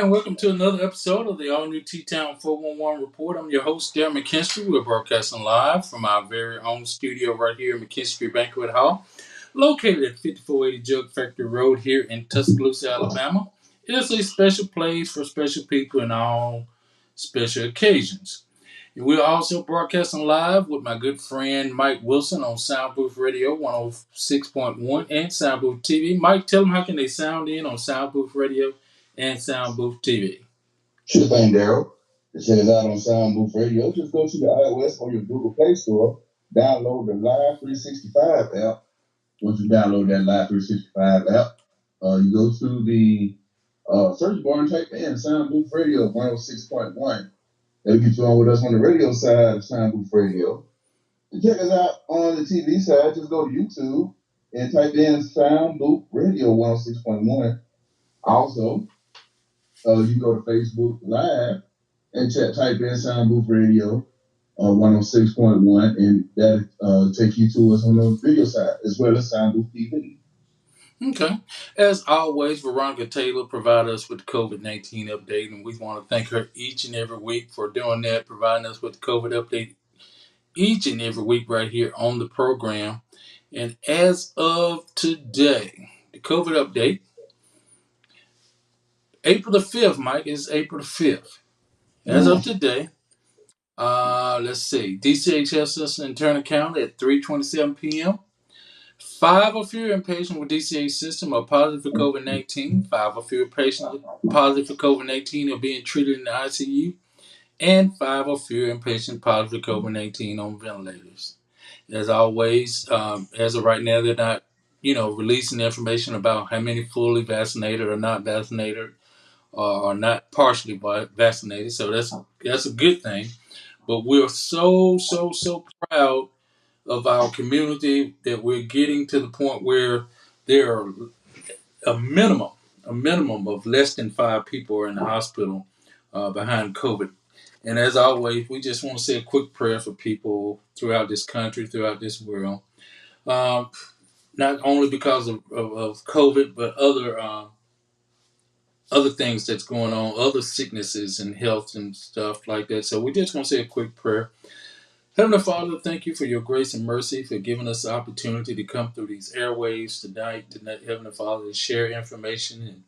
right, and welcome to another episode of the All New T-Town 411 Report. I'm your host, Darren McKinstry. We're broadcasting live from our very own studio right here in McKinstry Banquet Hall, located at 5480 Jug Factory Road here in Tuscaloosa, Alabama. It is a special place for special people and all special occasions. And we're also broadcasting live with my good friend Mike Wilson on Soundbooth Radio 106.1 and Soundbooth TV. Mike, tell them how can they sound in on Soundbooth Radio and Soundbooth TV. Sure thing, Daryl. To check us out on Soundbooth Radio, just go to the iOS or your Google Play Store, download the Live 365 app. Once you download that Live 365 app, you go to the search bar and type in Soundbooth Radio 106.1. That'll get you on with us on the radio side of Soundbooth Radio. To check us out on the TV side, just go to YouTube and type in Soundbooth Radio 106.1. Also, you go to Facebook Live and type in Soundbooth Radio 106.1, and that take you to us on the video side as well as Soundbooth TV. Okay. As always, Veronica Taylor provided us with the COVID-19 update, and we want to thank her each and every week for doing that, providing us with the COVID update each and every week right here on the program. And as of today, the COVID update, April the 5th, Mike, is April the 5th. As of today, let's see, DCH Health System in Turner County at 3:27 p.m. 5 or fewer inpatients with DCH system are positive for COVID-19. 5 or fewer patients positive for COVID-19 are being treated in the ICU. And 5 or fewer inpatients positive for COVID-19 on ventilators. As always, as of right now, they're not, releasing information about how many fully vaccinated or not vaccinated or not partially vaccinated. So that's a good thing. But we're so proud of our community that we're getting to the point where there are a minimum of less than 5 people are in the hospital behind COVID. And as always, we just want to say a quick prayer for people throughout this country, throughout this world. Not only because of COVID, but other things that's going on, other sicknesses and health and stuff like that. So we're just going to say a quick prayer. Heavenly Father, thank you for your grace and mercy, for giving us the opportunity to come through these airwaves tonight, Heavenly Father, to share information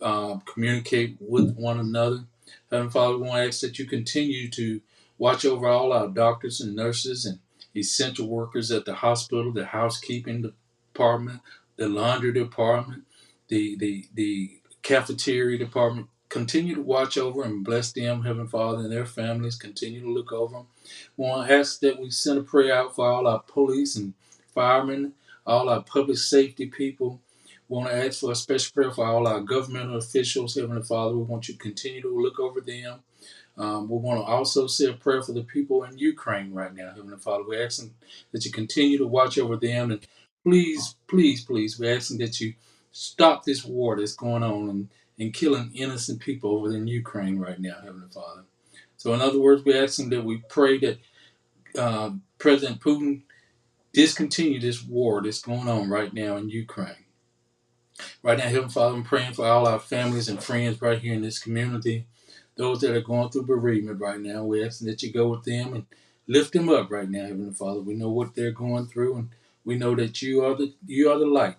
and communicate with one another. Heavenly Father, we want to ask that you continue to watch over all our doctors and nurses and essential workers at the hospital, the housekeeping department, the laundry department, the cafeteria department. Continue to watch over and bless them, Heavenly Father, and their families. Continue to look over them. We want to ask that we send a prayer out for all our police and firemen, all our public safety people. We want to ask for a special prayer for all our governmental officials, Heavenly Father. We want you to continue to look over them. We want to also say a prayer for the people in Ukraine right now, Heavenly Father. We're asking that you continue to watch over them. And please, we're asking that you stop this war that's going on and killing innocent people over in Ukraine right now, Heavenly Father. So in other words, we're asking that we pray that President Putin discontinue this war that's going on right now in Ukraine. Right now, Heavenly Father, I'm praying for all our families and friends right here in this community, those that are going through bereavement right now. We're asking that you go with them and lift them up right now, Heavenly Father. We know what they're going through, and we know that you are the light.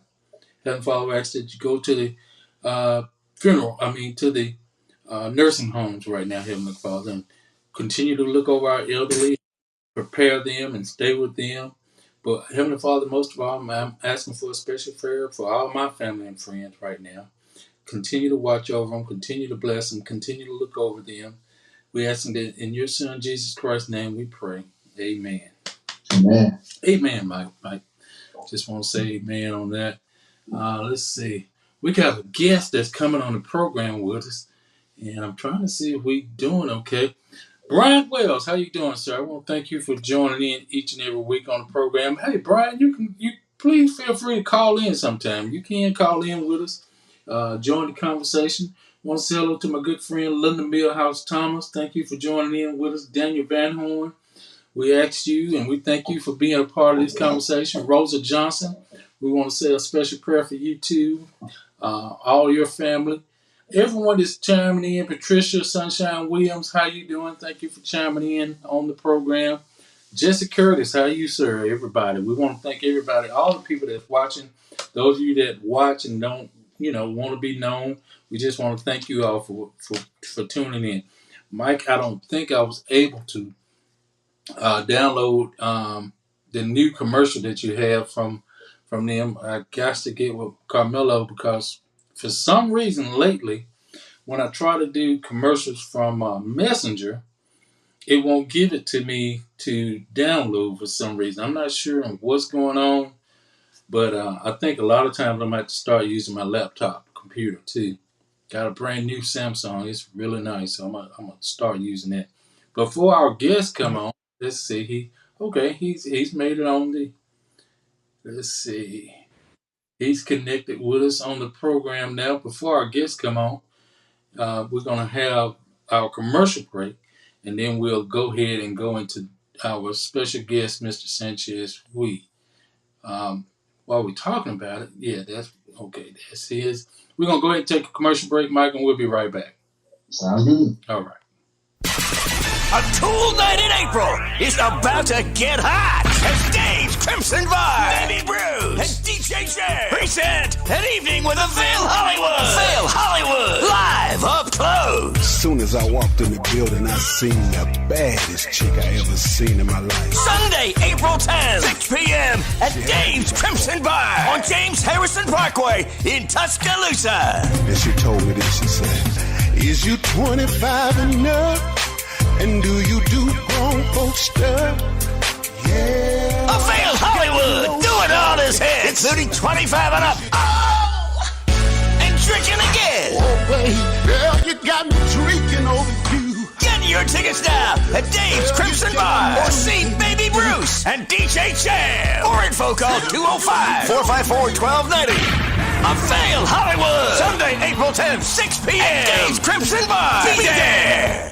Heavenly Father, we ask that you go to the to the nursing homes right now, Heavenly Father, and continue to look over our elderly, prepare them and stay with them. But Heavenly Father, most of all, I'm asking for a special prayer for all my family and friends right now. Continue to watch over them, continue to bless them, continue to look over them. We ask that in your Son, Jesus Christ's name, we pray. Amen. Amen. Amen, Mike. Just want to say amen on that. Let's see. We got a guest that's coming on the program with us, and I'm trying to see if we doing okay. Brian Wells, how you doing, sir? I want to thank you for joining in each and every week on the program. Hey, Brian, you please feel free to call in sometime. You can call in with us, join the conversation. I want to say hello to my good friend Linda Millhouse Thomas. Thank you for joining in with us. Daniel Van Horn, we asked you and we thank you for being a part of this conversation. Rosa Johnson, we want to say a special prayer for you too, all your family. Everyone is chiming in. Patricia Sunshine Williams, how you doing? Thank you for chiming in on the program. Jesse Curtis, how you, sir? Everybody, we want to thank everybody, all the people that's watching. Those of you that watch and don't, want to be known. We just want to thank you all for tuning in. Mike, I don't think I was able to download the new commercial that you have from them. I got to get with Carmelo because for some reason lately, when I try to do commercials from Messenger, it won't give it to me to download for some reason. I'm not sure what's going on, but I think a lot of times I might start using my laptop computer too. Got a brand new Samsung. It's really nice. So I'm gonna start using that. Before our guest come on, let's see. He's made it on the. Let's see. He's connected with us on the program now. Before our guests come on, we're gonna have our commercial break, and then we'll go ahead and go into our special guest, Mr. Sanchez. While we're talking about it, yeah, that's okay. That's his. We're gonna go ahead and take a commercial break, Mike, and we'll be right back. Sounds good. All right. A cool night in April is about to get hot as Dave's Crimson Vibe, Baby Bruce, and DJ J present an evening with a Vail Hollywood. Vail Hollywood, live up close. As soon as I walked in the building, I seen the baddest chick I ever seen in my life. Sunday, April 10th, 6 p.m. at Dave's Crimson Bar on James Harrison Parkway in Tuscaloosa. And she told me this, she said, is you 25 and up? And do you do grown folks stuff? Yeah. A Vail Hollywood doing all his hits, including 25 and up. Oh! And drinking again. Oh, baby, girl, you got me drinking over you. Get your tickets now at Dave's Crimson Bar or see Baby Bruce and DJ Jam. For info, call 205-454-1290. A Vail Hollywood. Sunday, April 10th, 6 p.m. at Dave's Crimson Bar. Be there.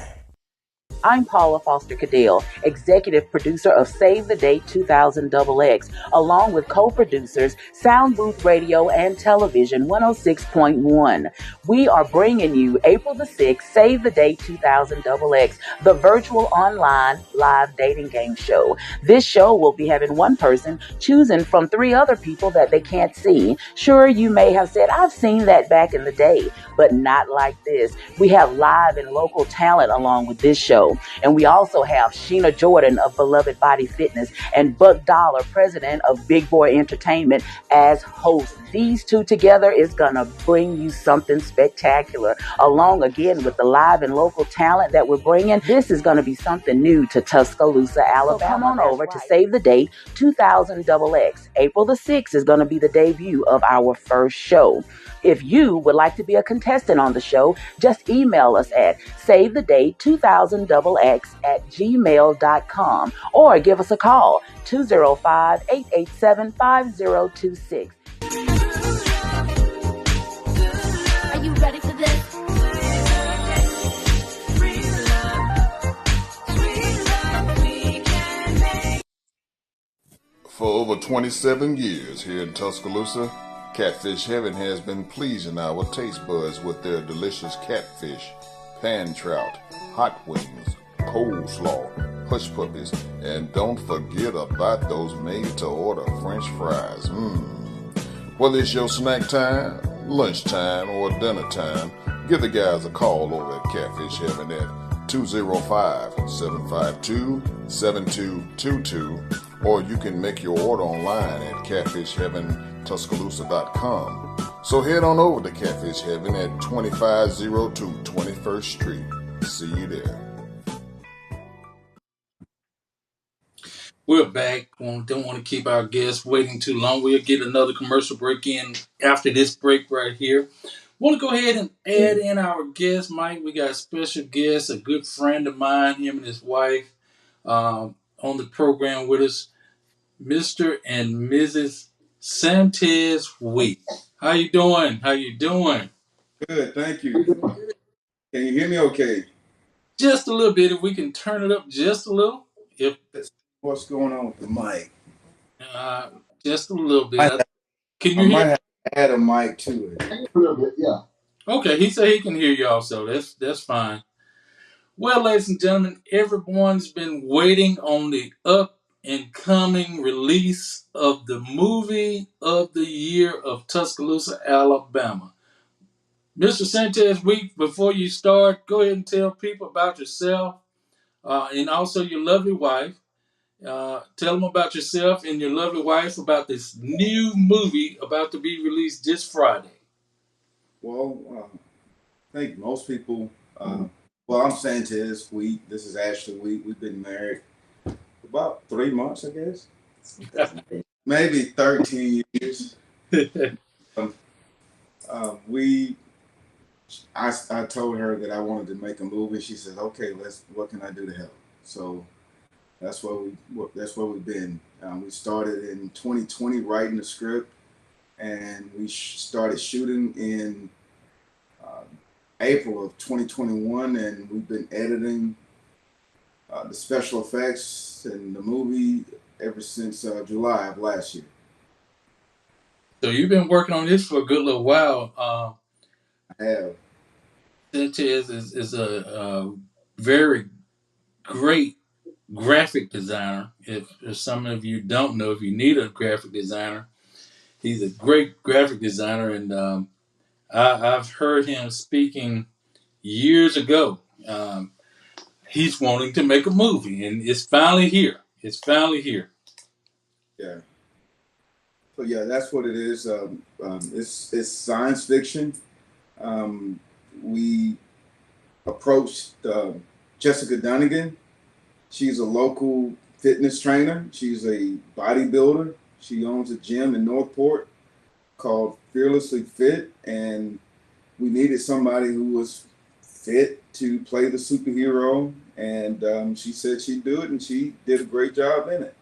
I'm Paula Foster Cadell, executive producer of Save the Date 2000 XX, along with co-producers Sound Booth Radio and Television 106.1. We are bringing you April the 6th, Save the Date 2000 XX, the virtual online live dating game show. This show will be having one person choosing from three other people that they can't see. Sure, you may have said, I've seen that back in the day, but not like this. We have live and local talent along with this show. And we also have Sheena Jordan of Beloved Body Fitness and Buck Dollar, president of Big Boy Entertainment, as hosts. These two together is going to bring you something spectacular. Along again with the live and local talent that we're bringing, this is going to be something new to Tuscaloosa, Alabama. So come on over to Save the Date 2000 XX. April the 6th is going to be the debut of our first show. If you would like to be a contestant on the show, just email us at savethe2000xx@gmail.com or give us a call, 205-887-5026. Are you ready for this? For over 27 years here in Tuscaloosa, Catfish Heaven has been pleasing our taste buds with their delicious catfish, pan trout, hot wings, coleslaw, hush puppies, and don't forget about those made-to-order French fries. Whether it's your snack time, lunchtime, or dinner time, give the guys a call over at Catfish Heaven at 205-752-7222, or you can make your order online at catfishheaventuscaloosa.com. So head on over to Catfish Heaven at 2502 21st Street. See you there. We're back. Don't want to keep our guests waiting too long. We'll get another commercial break in after this break right here. Want to go ahead and add in our guest, Mike. We got a special guest, a good friend of mine, him and his wife, on the program with us, Mr. and Mrs. Santez Wheat. How you doing? How you doing? Good, thank you. Can you hear me okay? Just a little bit. If we can turn it up just a little. If What's going on with the mic? just a little bit. I Can might you hear? have to add a mic to it. A little bit, yeah. Okay, he said he can hear y'all, so that's fine. Well, ladies and gentlemen, everyone's been waiting on the up and coming release of the movie of the year of Tuscaloosa, Alabama. Mr. Sanchez, before you start, go ahead and tell people about yourself and also your lovely wife. Tell them about yourself and your lovely wife about this new movie about to be released this Friday. Well, I think most people. Well, I'm Santez. This is Ashley. We've been married about 3 months, I guess. Maybe 13 years. Um, we. I told her that I wanted to make a movie. She said, "Okay, What can I do to help?" So that's where we've been. We started in 2020 writing the script, and we started shooting in uh, April of 2021, and we've been editing the special effects and the movie ever since July of last year. So you've been working on this for a good little while. I have. Sanchez is a very great graphic designer. If some of you don't know, if you need a graphic designer, he's a great graphic designer, and I've heard him speaking years ago. He's wanting to make a movie, and it's finally here. It's finally here. Yeah. So yeah, that's what it is. It's science fiction. Um, we approached Jessica Dunnigan. She's a local fitness trainer. She's a bodybuilder. She owns a gym in Northport called Fearlessly Fit, and we needed somebody who was fit to play the superhero. And she said she'd do it, and she did a great job in it.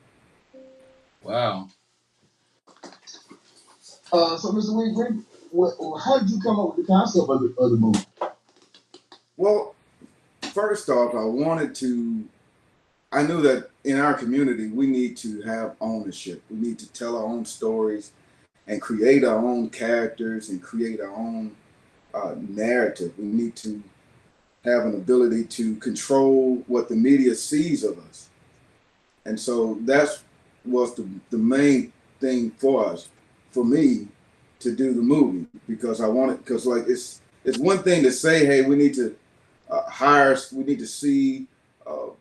Wow. So, Mr. Weed, how did you come up with the concept of the movie? Well, first off, I knew that in our community, we need to have ownership. We need to tell our own stories and create our own characters and create our own narrative. We need to have an ability to control what the media sees of us. And so that was the main thing for us, for me, to do the movie, because like it's one thing to say, hey, we need to we need to see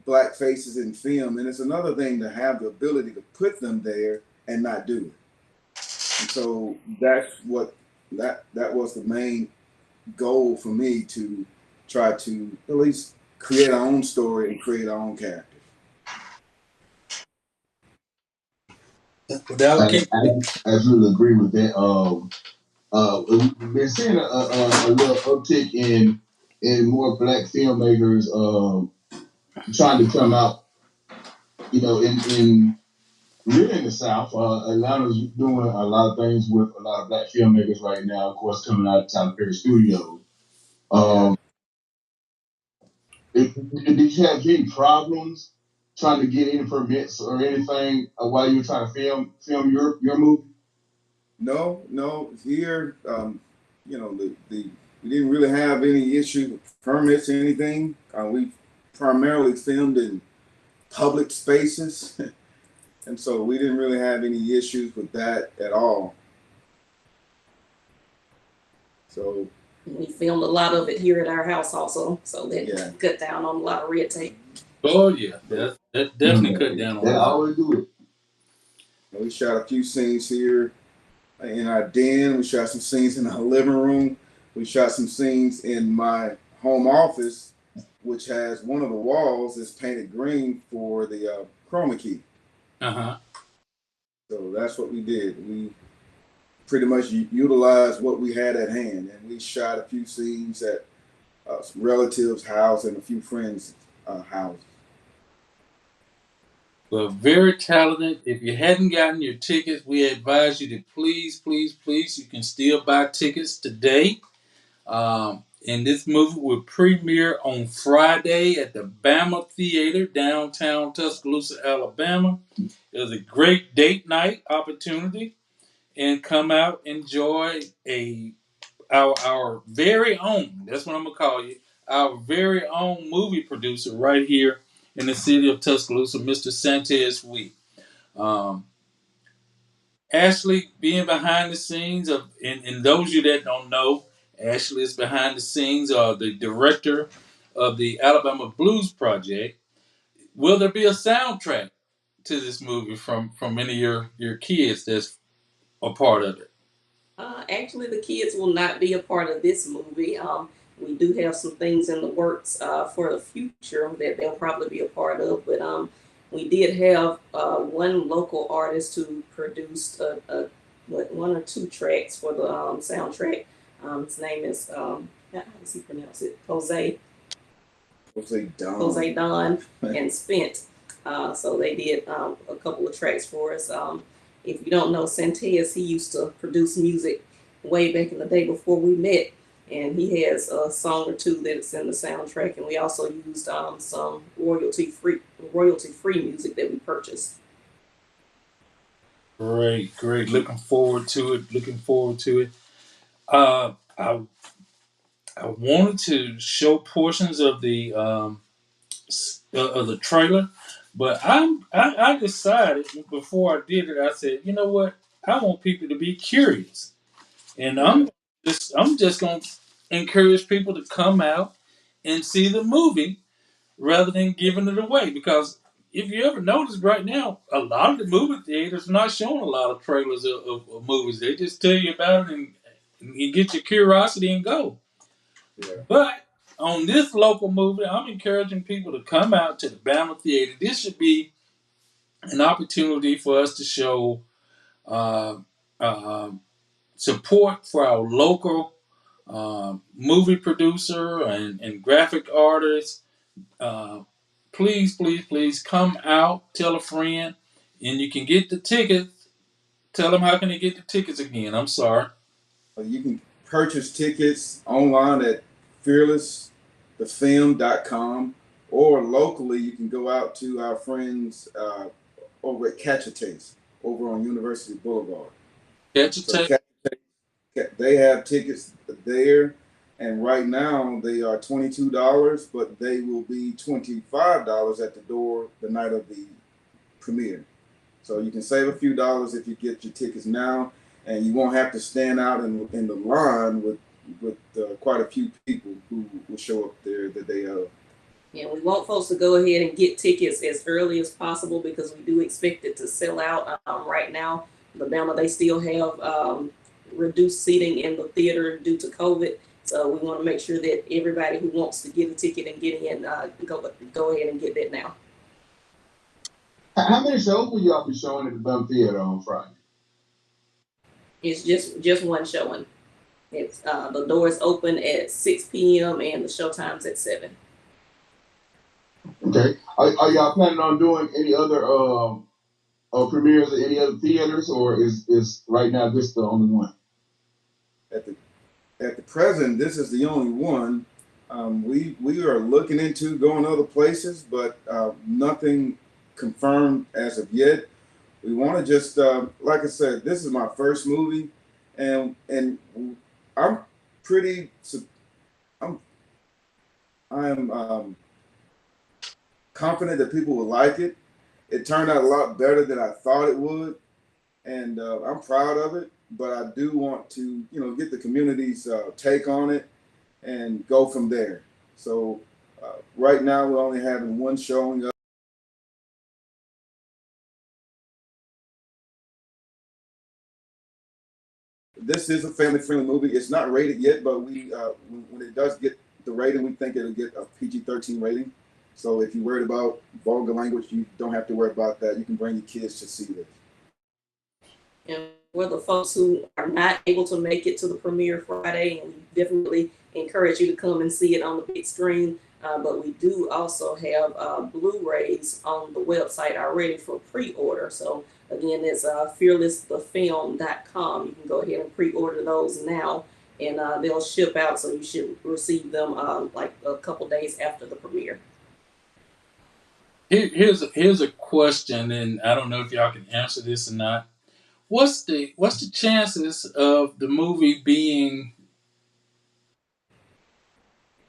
black faces in film, and it's another thing to have the ability to put them there and not do it. And so that was the main goal for me, to try to at least create our own story and create our own character. Without keep, I absolutely agree with that. We've been seeing a little uptick in more black filmmakers trying to come out. In really in the South, Atlanta's doing a lot of things with a lot of black filmmakers right now. Of course, coming out of Tyler Perry Studios. Did you have any problems trying to get any permits or anything while you were trying to film your movie? No. Here, we didn't really have any issue with permits or anything. We primarily filmed in public spaces, and so we didn't really have any issues with that at all. So we filmed a lot of it here at our house also, so that cut down on a lot of red tape. Oh yeah, that definitely cut down on. That always do it. We shot a few scenes here in our den. We shot some scenes in our living room. We shot some scenes in my home office, which has one of the walls is painted green for the chroma key. So that's what we did. We pretty much utilized what we had at hand, and we shot a few scenes at some relatives' house and a few friends' houses. Well, very talented. If you hadn't gotten your tickets, we advise you to please, you can still buy tickets today. And this movie will premiere on Friday at the Bama Theater, downtown Tuscaloosa, Alabama. It was a great date night opportunity, and come out, enjoy a our very own. That's what I'm gonna call you. Our very own movie producer right here in the city of Tuscaloosa, Mr. Santez. Um, Ashley being behind the scenes of, and those of you that don't know, Ashley is behind the scenes, the director of the Alabama Blues Project. Will there be a soundtrack to this movie from any of your kids that's a part of it? Actually, the kids will not be a part of this movie. We do have some things in the works for the future that they'll probably be a part of, but we did have one local artist who produced one or two tracks for the soundtrack. His name is, how does he pronounce it? Jose Don and Spent. So they did a couple of tracks for us. If you don't know Santez, he used to produce music way back in the day before we met, and he has a song or two that's in the soundtrack. And we also used some royalty free music that we purchased. Great. Looking forward to it. I wanted to show portions of the trailer, but I decided before I did it. I said, you know what? I want people to be curious, and I'm just gonna encourage people to come out and see the movie rather than giving it away. Because if you ever notice, right now a lot of the movie theaters are not showing a lot of trailers of movies. They just tell you about it and you get your curiosity and go. Yeah. But on this local movie, I'm encouraging people to come out to the Bama Theater. This should be an opportunity for us to show uh, uh, support for our local movie producer and graphic artist. Uh, please come out. Tell a friend, and you can get the tickets. Tell them how can they get the tickets again. I'm sorry. You can purchase tickets online at fearlessthefilm.com, or locally you can go out to our friends over at Catch a Taste over on University Boulevard. Catch a Taste. They have tickets there, and right now they are $22, but they will be $25 at the door the night of the premiere. So you can save a few dollars if you get your tickets now, and you won't have to stand out in the line with quite a few people who will show up there the day of. Yeah, we want folks to go ahead and get tickets as early as possible because we do expect it to sell out. Right now, Alabama, they still have reduced seating in the theater due to COVID. So we want to make sure that everybody who wants to get a ticket and get in, go ahead and get that now. How many shows will y'all be showing at the Bum Theater on Friday? It's just one showing. It's the doors open at 6 p.m. and the show time's at 7. Okay. Are y'all planning on doing any other premieres at any other theaters, or is right now this the only one? At the present, this is the only one. We are looking into going other places, but nothing confirmed as of yet. We want to just, like I said, this is my first movie, and I'm confident that people will like it. It turned out a lot better than I thought it would, and I'm proud of it. But I do want to, get the community's take on it and go from there. So right now we're only having one showing up. This is a family-friendly movie. It's not rated yet, but we when it does get the rating, we think it'll get a PG-13 rating. So if you're worried about vulgar language, you don't have to worry about that. You can bring your kids to see this. And for the folks who are not able to make it to the premiere Friday, and we definitely encourage you to come and see it on the big screen. But we do also have Blu-rays on the website already for pre-order. So again, it's fearlessthefilm.com. You can go ahead and pre-order those now, and they'll ship out. So you should receive them like a couple days after the premiere. Here's a question, and I don't know if y'all can answer this or not. What's the chances of the movie being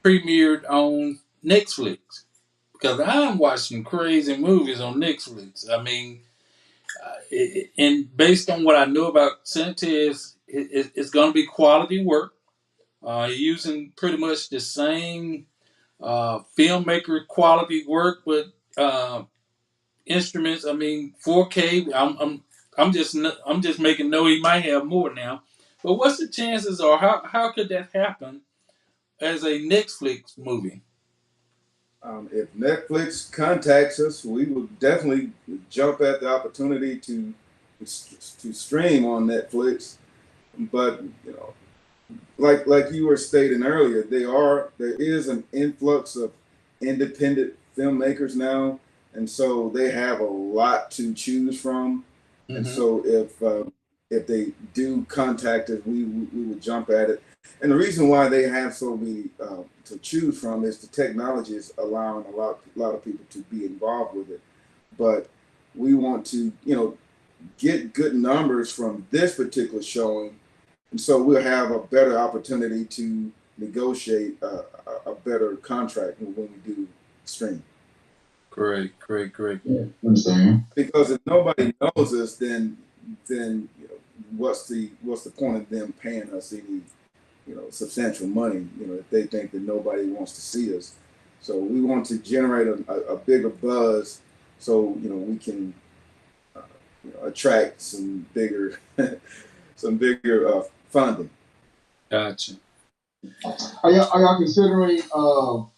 premiered on Netflix because I'm watching crazy movies on Netflix. I mean, and based on what I know about Santez, it's going to be quality work. Using pretty much the same filmmaker quality work, but instruments. I mean, 4K. I'm just making note. He might have more now. But what's the chances, or how could that happen as a Netflix movie? If Netflix contacts us, we will definitely jump at the opportunity to stream on Netflix. But you know, like you were stating earlier, there is an influx of independent filmmakers now, and so they have a lot to choose from. And Mm-hmm. so if they do contact us, we would jump at it. And the reason why they have so many to choose from is the technology is allowing a lot of people to be involved with it. But we want to get good numbers from this particular showing, and so we'll have a better opportunity to negotiate a better contract when we do stream. Great. Yeah, understand. Because if nobody knows us, then what's the point of them paying us any substantial money? If they think that nobody wants to see us. So we want to generate a bigger buzz, so we can attract some bigger funding. Gotcha. Are y'all considering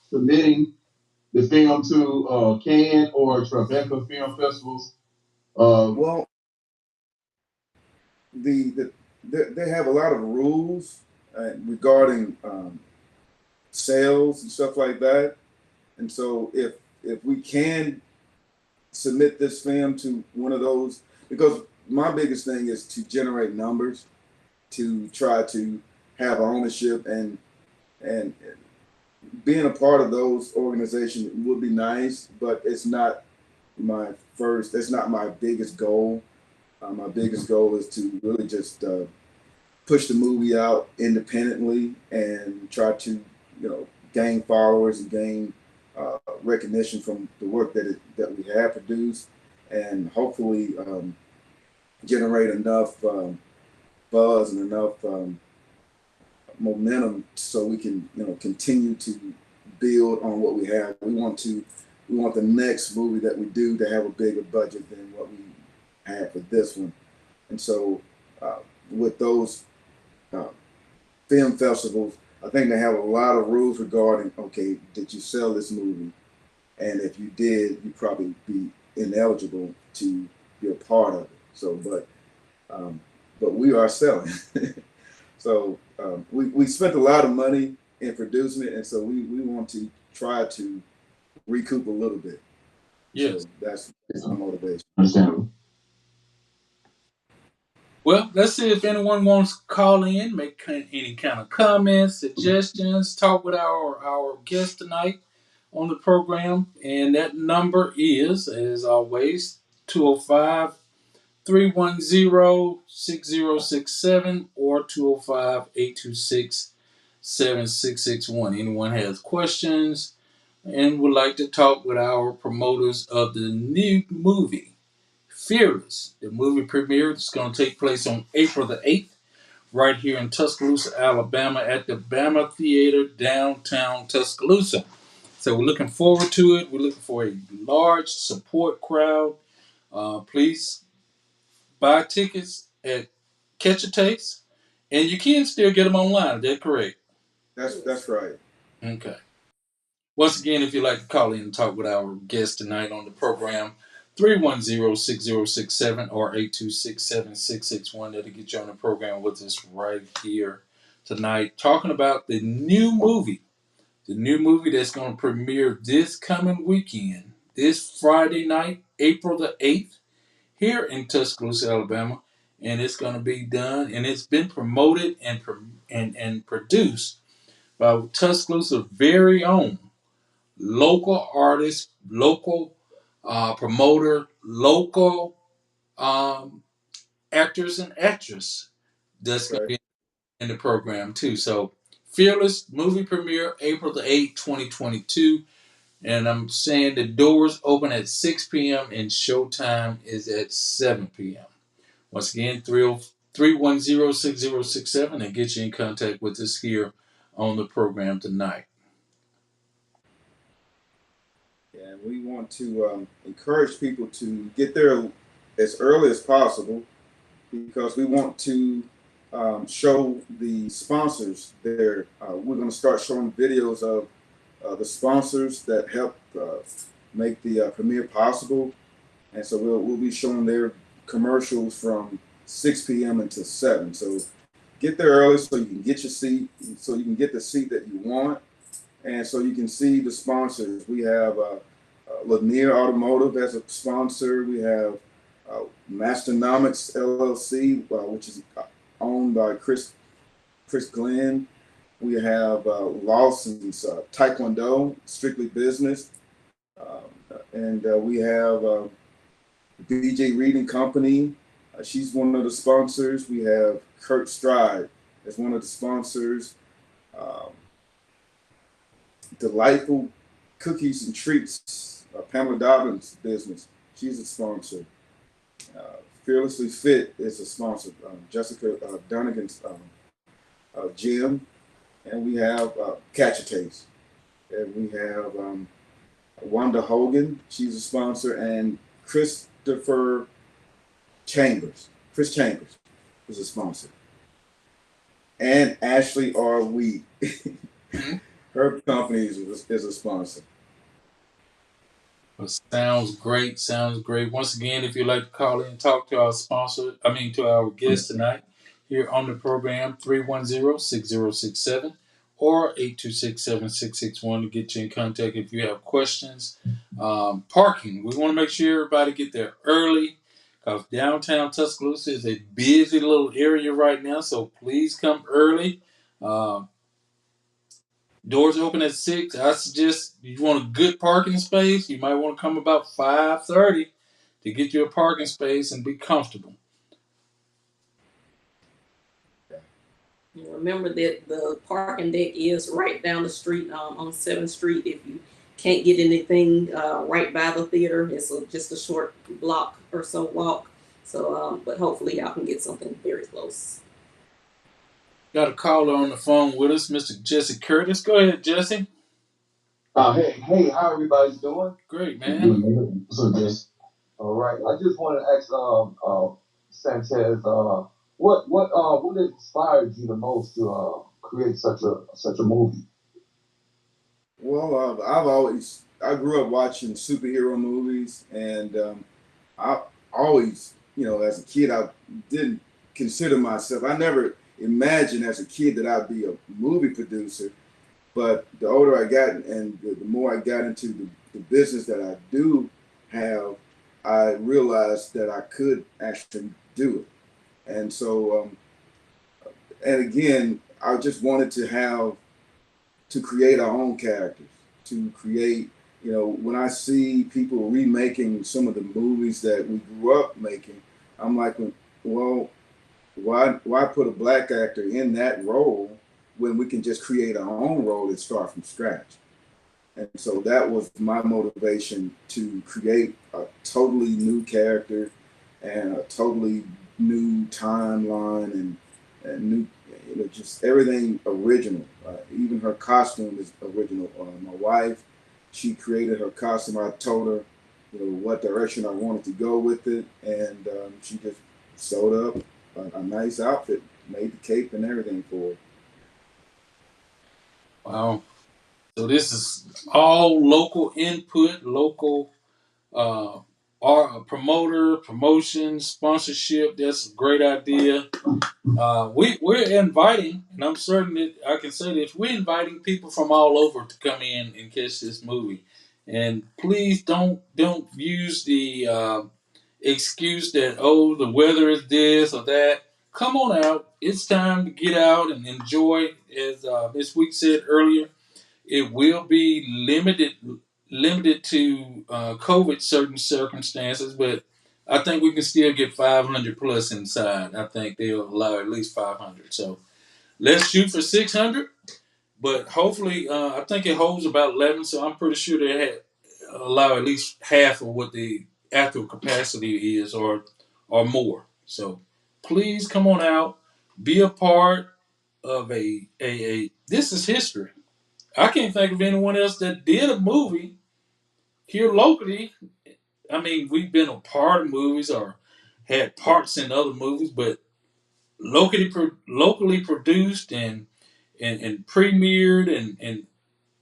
submitting the film to Cannes or Tribeca film festivals? Well, they have a lot of rules regarding sales and stuff like that, and so if we can submit this film to one of those, because my biggest thing is to generate numbers, to try to have ownership, and being a part of those organizations would be nice, but it's not my biggest goal. My biggest goal is to really just push the movie out independently and try to gain followers and gain recognition from the work that we have produced, and hopefully generate enough buzz and enough momentum so we can continue to build on what we have. We want the next movie that we do to have a bigger budget than what we had for this one. And so with those film festivals, I think they have a lot of rules regarding, okay, did you sell this movie? And if you did, you'd probably be ineligible to be a part of it. So, but we are selling. So we spent a lot of money in producing it, and so we want to try to recoup a little bit. Yes. So that's our motivation. Understandable. Well, let's see if anyone wants to call in, make any kind of comments, suggestions, talk with our guest tonight on the program. And that number is, as always, 205 310 6067 or 205 826 7661. Anyone has questions and would like to talk with our promoters of the new movie, Fearless. The movie premiere is going to take place on April the 8th, right here in Tuscaloosa, Alabama, at the Bama Theater, downtown Tuscaloosa. So we're looking forward to it. We're looking for a large support crowd. Please buy tickets at Catch a Taste, and you can still get them online. Is that correct? That's right. Okay. Once again, if you'd like to call in and talk with our guest tonight on the program, 310-6067 or 826-7661. That'll get you on the program with us right here tonight, talking about the new movie. The new movie that's going to premiere this coming weekend, this Friday night, April the 8th, here in Tuscaloosa, Alabama. And it's going to be done, and it's been promoted and produced by Tuscaloosa's very own local artist, local promoter, local actors and actress that's going to be in the program too. So Fearless movie premiere April the 8th, 2022. And I'm saying the doors open at 6 p.m. and showtime is at 7 p.m. Once again, 310-6067 and get you in contact with us here on the program tonight. And we want to encourage people to get there as early as possible because we want to show the sponsors there. We're going to start showing videos of the sponsors that help make the premiere possible. And so we'll be showing their commercials from 6 p.m. until 7. So get there early so you can get your seat, so you can get the seat that you want, and so you can see the sponsors. We have Lanier Automotive as a sponsor. We have Masternomics LLC, which is owned by Chris Glenn. We have Lawson's Taekwondo, Strictly Business. And we have BJ Reading Company. She's one of the sponsors. We have Kurt Stride as one of the sponsors. Delightful Cookies and Treats, Pamela Dobbins' business. She's a sponsor. Fearlessly Fit is a sponsor. Jessica Dunnigan's gym. And we have Catch a Taste. And we have Wanda Hogan, she's a sponsor, and Chris Chambers is a sponsor. And Ashley R. Wheat, her company is a sponsor. Well, sounds great. Once again, if you'd like to call in and talk to our to our guest tonight here on the program, 310-6067 or 826-7661 to get you in contact if you have questions. Parking, we want to make sure everybody get there early because downtown Tuscaloosa is a busy little area right now, so please come early. Doors open at 6. I suggest you want a good parking space, you might want to come about 5:30 to get you a parking space and be comfortable. Remember that the parking deck is right down the street on 7th Street. If you can't get anything right by the theater, it's just a short block or so walk. So, but hopefully y'all can get something very close. Got a caller on the phone with us, Mr. Jesse Curtis. Go ahead, Jesse. Hey, how everybody's doing? Great, man. So just all right. I just want to ask Santez, what inspired you the most to create such a movie? Well, I grew up watching superhero movies, and I always, as a kid, I didn't consider myself. I never imagined as a kid that I'd be a movie producer. But the older I got and the more I got into the business that I do have, I realized that I could actually do it. And so, and again, I just wanted to create our own characters, to create, when I see people remaking some of the movies that we grew up making, I'm like, well, why put a black actor in that role when we can just create our own role and start from scratch? And so that was my motivation to create a totally new character and a totally new timeline and new, just everything original. Even her costume is original. My wife, she created her costume. I told her, what direction I wanted to go with it, and she just sewed up a nice outfit, made the cape and everything for it. Wow. So this is all local input, local promotion, sponsorship. That's a great idea. We're inviting, and I'm certain that I can say this, we're inviting people from all over to come in and catch this movie. And please don't use the excuse that, the weather is this or that. Come on out. It's time to get out and enjoy. As Ms. Week said earlier, it will be limited to COVID certain circumstances, but I think we can still get 500 plus inside. I think they'll allow at least 500. So let's shoot for 600 But hopefully, I think it holds about 11, so I'm pretty sure they had allow at least half of what the actual capacity is, or more. So please come on out, be a part of a. This is history. I can't think of anyone else that did a movie here locally. I mean, we've been a part of movies or had parts in other movies, but locally produced and premiered and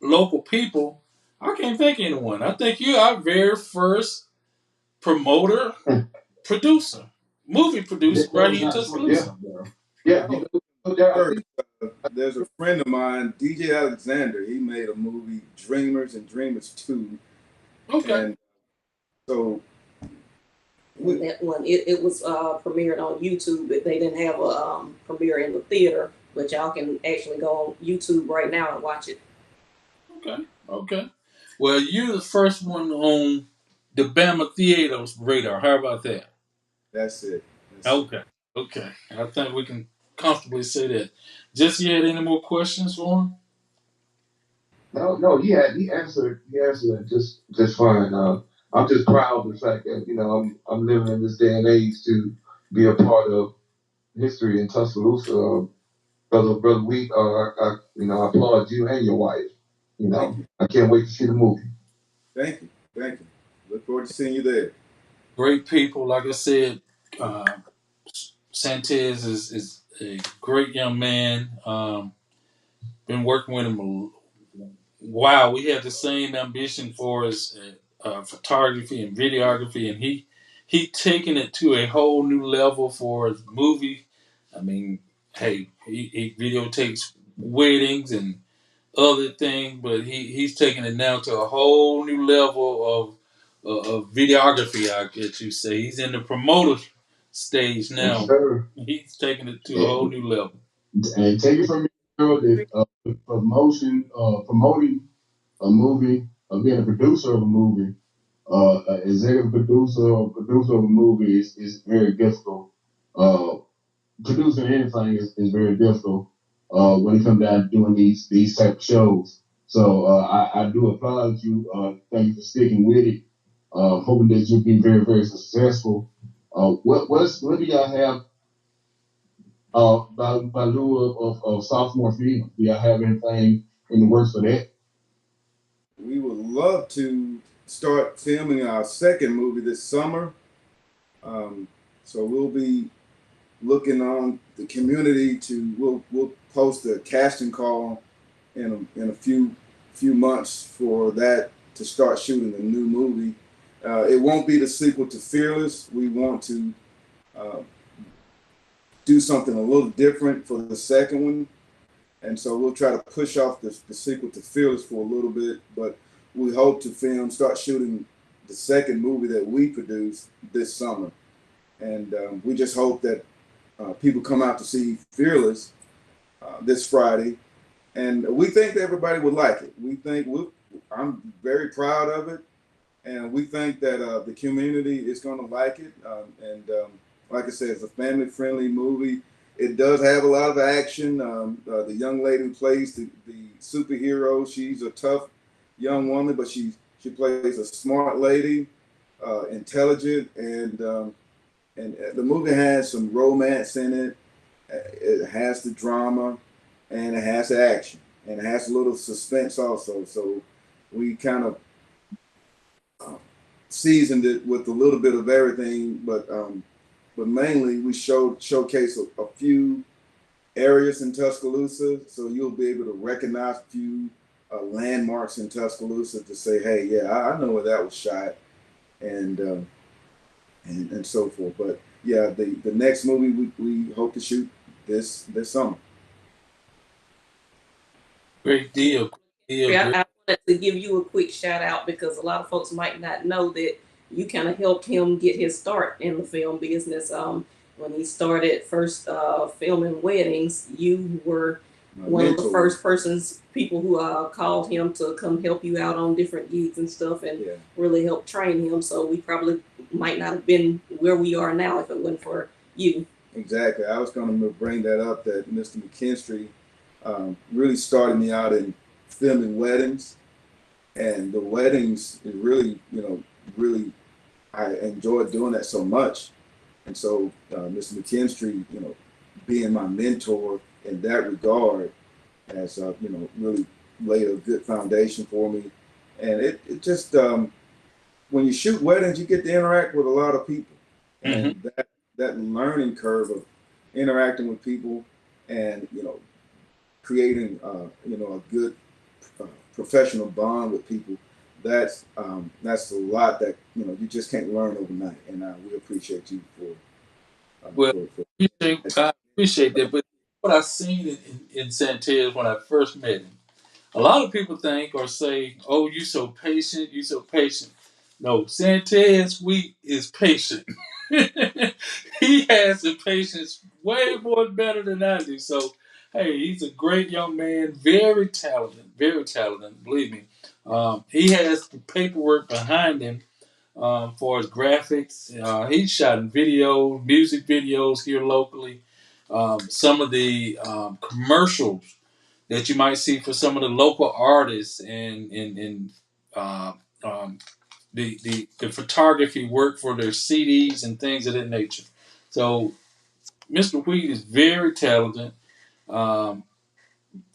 local people. I can't think of anyone. I think you're our very first promoter, producer, movie producer right here in Tuscaloosa. Yeah. I First, think there's a friend of mine, DJ Alexander. He made a movie, Dreamers and Dreamers 2. Okay. And so that one, it was premiered on YouTube, but they didn't have a premiere in the theater. But y'all can actually go on YouTube right now and watch it. Okay. Well, you're the first one on the Bama Theaters radar. How about that? that's it. Okay. Okay. I think we can comfortably say that. Jesse, you had any more questions for him? no, he answered it just fine. I'm just proud of the fact that I'm living in this day and age to be a part of history in Tuscaloosa. Brother Wheat, I applaud you and your wife. I can't wait to see the movie. Thank you. Look forward to seeing you there. Great people. Like I said, uh, Santez is a great young man. Been working with him wow, we have the same ambition for his photography and videography, and he taking it to a whole new level for his movie. I mean, hey, he videotapes weddings and other things, but he's taking it now to a whole new level of videography. I guess you say he's in the promoter stage now. Yes, sir. He's taking it to a whole new level. And take it from me, girl, that promoting a movie, being a producer of a movie, executive producer or producer of a movie is very difficult. Producing anything is very difficult when it comes down to doing these type of shows. So I do applaud you. Thank you for sticking with it. Hoping that you'll be very, very successful. What do y'all have by lieu of sophomore film? Do y'all have anything in the works for that? We would love to start filming our second movie this summer. So we'll be looking on the community we'll post a casting call in a few months for that to start shooting a new movie. It won't be the sequel to Fearless. We want to do something a little different for the second one. And so we'll try to push off the sequel to Fearless for a little bit, but we hope to start shooting the second movie that we produce this summer. And we just hope that people come out to see Fearless this Friday. And we think that everybody would like it. I'm very proud of it. And we think that the community is going to like it. Like I said, it's a family-friendly movie. It does have a lot of action. The young lady who plays the superhero, she's a tough young woman, but she plays a smart lady, intelligent, and the movie has some romance in it. It has the drama, and it has the action, and it has a little suspense also. So we kind of seasoned it with a little bit of everything, but mainly we showcase a few areas in Tuscaloosa, so you'll be able to recognize a few landmarks in Tuscaloosa to say, hey, yeah, I know where that was shot, and so forth. But yeah, the next movie we hope to shoot this summer. Great deal. I wanted to give you a quick shout out because a lot of folks might not know that you kind of helped him get his start in the film business. When he started first filming weddings, you were one of the first people who called him to come help you out on different gigs and stuff, and really help train him. So we probably might not have been where we are now if it wasn't for you. Exactly. I was going to bring that up, that Mr. McKinstry really started me out in filming weddings, and the weddings is really, really I enjoyed doing that so much, and so Mr. McKinstry, being my mentor in that regard, has really laid a good foundation for me, and it just when you shoot weddings, you get to interact with a lot of people, Mm-hmm. and that learning curve of interacting with people, and creating a good professional bond with people. That's a lot that you just can't learn overnight, and we appreciate you Well, for I appreciate that. But what I seen in Santez when I first met him, a lot of people think or say, "Oh, you so patient, you so patient." No, Santez Wheat is patient. He has the patience way more better than I do. So, hey, he's a great young man, very talented, very talented. Believe me, he has the paperwork behind him for his graphics. He's shot in videos, music videos here locally. Some of the commercials that you might see for some of the local artists and uh, um, the photography work for their CDs and things of that nature. So Mr. Wheat is very talented, um,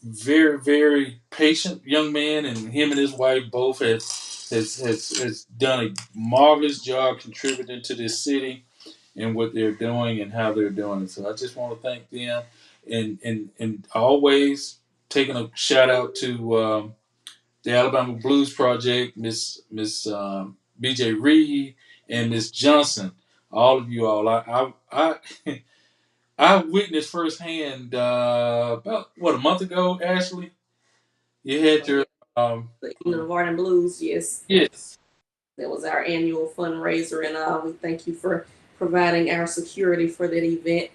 very very patient young man, and him and his wife both has done a marvelous job contributing to this city and what they're doing and how they're doing it. So I just want to thank them, and always taking a shout out to the Alabama Blues Project, B.J. Reed, and Miss Johnson. All of you all, I witnessed firsthand about a month ago. Ashley, you had your The Evening of Art and Blues, yes, yes, that was our annual fundraiser, and we thank you for providing our security for that event.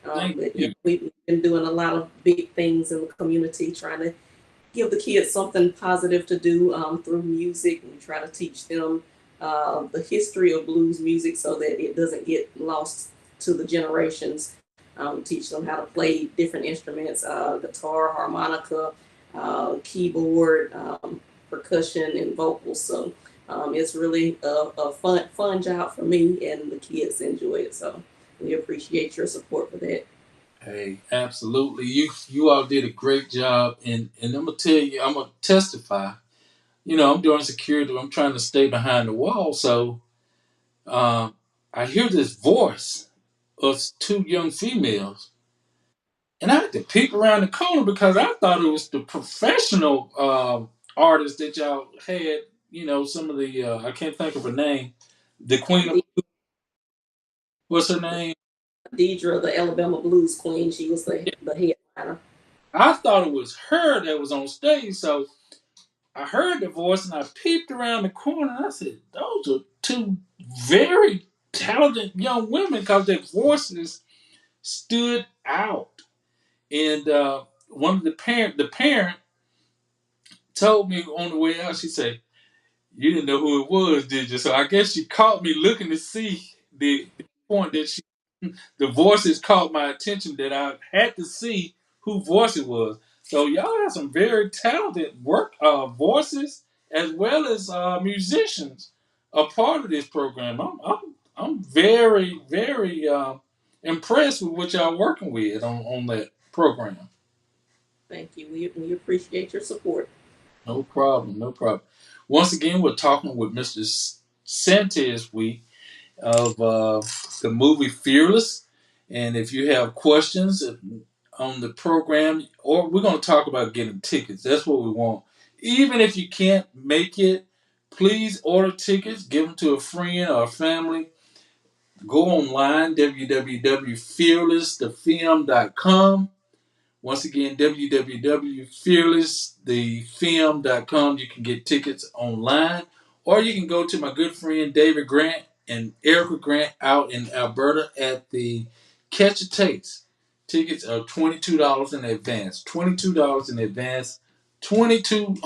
thank But yeah, you. we've been doing a lot of big things in the community, trying to give the kids something positive to do through music. We try to teach them the history of blues music so that it doesn't get lost to the generations. Teach them how to play different instruments, guitar, harmonica, keyboard, percussion, and vocals. So it's really a fun job for me, and the kids enjoy it. So we appreciate your support for that. Hey, absolutely. You all did a great job, and I'm gonna tell you, I'm gonna testify. I'm doing security. I'm trying to stay behind the wall, so um, I hear this voice of two young females, and I had to peek around the corner because I thought it was the professional artists that y'all had. Some of the I can't think of her name. The Queen of what's her name? Deidre, the Alabama Blues Queen, she was the headliner. I thought it was her that was on stage, so I heard the voice and I peeped around the corner and I said, "Those are two very talented young women because their voices stood out." And one of the parent told me on the way out, she said, "You didn't know who it was, did you?" So I guess she caught me looking to see the point that the voices caught my attention that I had to see who voice it was. So y'all have some very talented voices as well as musicians a part of this program. I'm very very impressed with what y'all working with on that program. Thank you. We appreciate your support. No problem, no problem. Once again, we're talking with Mr. Santez of the movie Fearless. And if you have questions on the program, or we're going to talk about getting tickets, that's what we want. Even if you can't make it, please order tickets, give them to a friend or a family. Go online, www.fearlessthefilm.com. Once again, www.fearlessthefilm.com. You can get tickets online, or you can go to my good friend David Grant and Erica Grant out in Alberta at the Catch a Taste. Tickets are $22 in advance. $22 in advance. 22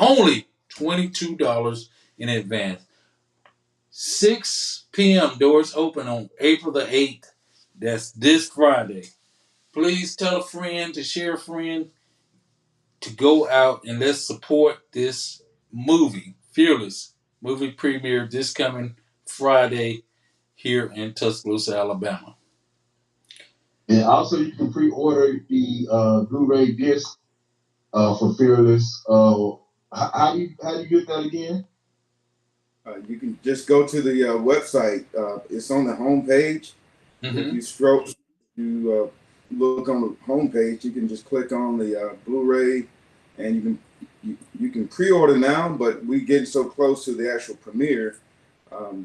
in advance. 6 p.m. Doors open on April the 8th. That's this Friday. Please tell a friend to share a friend. to go out and let's support this movie, Fearless, movie premiere this coming Friday here in Tuscaloosa, Alabama. And also, you can pre-order the Blu-ray disc for Fearless. How do you get that again? You can just go to the website. It's on the homepage. If you scroll, you look on the homepage, you can just click on the Blu-ray, and you can pre-order now. But we get so close to the actual premiere,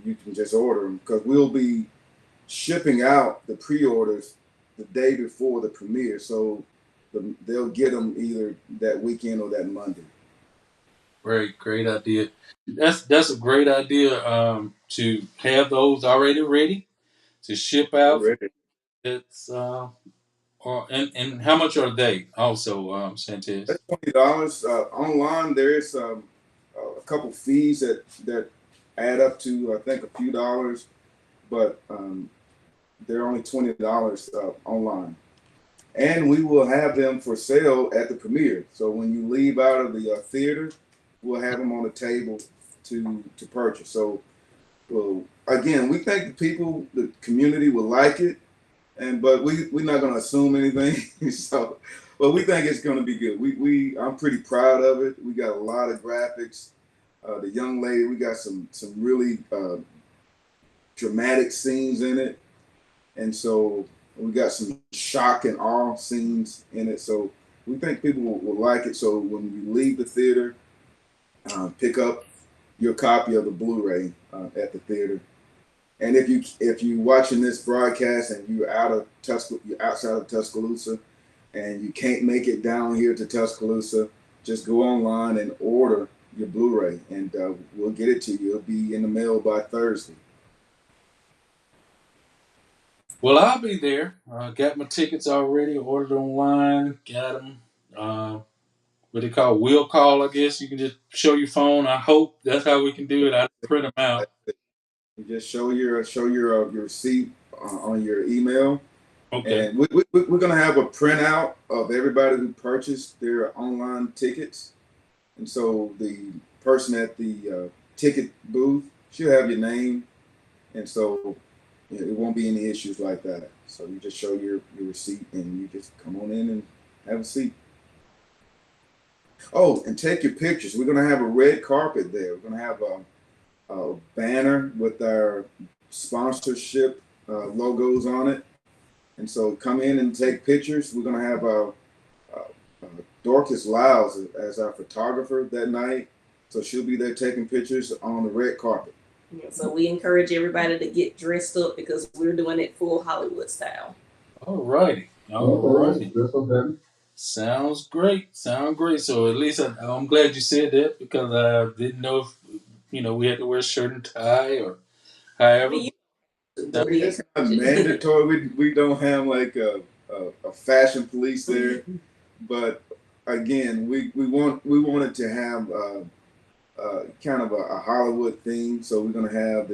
you can just order them because we'll be shipping out the pre-orders the day before the premiere, so they'll get them either that weekend or that Monday. Great idea. That's a great idea. To have those already ready to ship out. Already. It's and how much are they? Also, Santez. That's $20. Online, there is a couple fees that add up to I think a few dollars, but they're only $20 online. And we will have them for sale at the premiere. So when you leave out of the theater, we'll have them on the table to purchase. So, well, again, we think the community will like it, but we're not going to assume anything. So, but we think it's going to be good. I'm pretty proud of it. We got a lot of graphics. The young lady, we got some really dramatic scenes in it, and so we got some shock and awe scenes in it. So we think people will like it. So when you leave the theater, pick up your copy of the Blu-ray at the theater. And if you watching this broadcast and you're outside of Tuscaloosa, and you can't make it down here to Tuscaloosa, just go online and order your Blu-ray, and we'll get it to you. It'll be in the mail by Thursday. Well, I'll be there. Got my tickets already. Ordered online. Got them. What they call will call, I guess. You can just show your phone. I hope that's how we can do it. I print them out. You just show your receipt on your email. Okay. And we're going to have a printout of everybody who purchased their online tickets. And so the person at the ticket booth, she'll have your name. And so it won't be any issues like that. So you just show your receipt and you just come on in and have a seat. Oh, and take your pictures. We're going to have a red carpet there. We're going to have a banner with our sponsorship logos on it. And so come in and take pictures. We're going to have Dorcas Lyles as our photographer that night. So she'll be there taking pictures on the red carpet. Yeah, so we encourage everybody to get dressed up because we're doing it full Hollywood style. All righty. Sounds great. So at least I'm glad you said that because I didn't know if we had to wear a shirt and tie or however. It's not mandatory. We don't have like a fashion police there, but again, we wanted to have kind of a Hollywood theme. So we're gonna have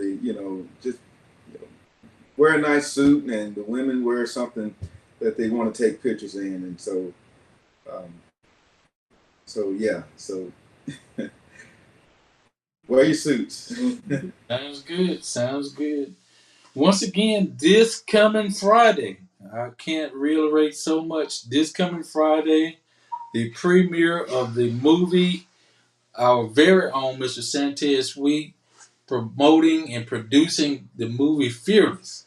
wear a nice suit, and the women wear something that they want to take pictures in, and so wear your suits. Sounds good. Once again, this coming Friday, I can't reiterate so much. This coming Friday, the premiere of the movie, our very own Mr. Santez Sweet, promoting and producing the movie Fearless.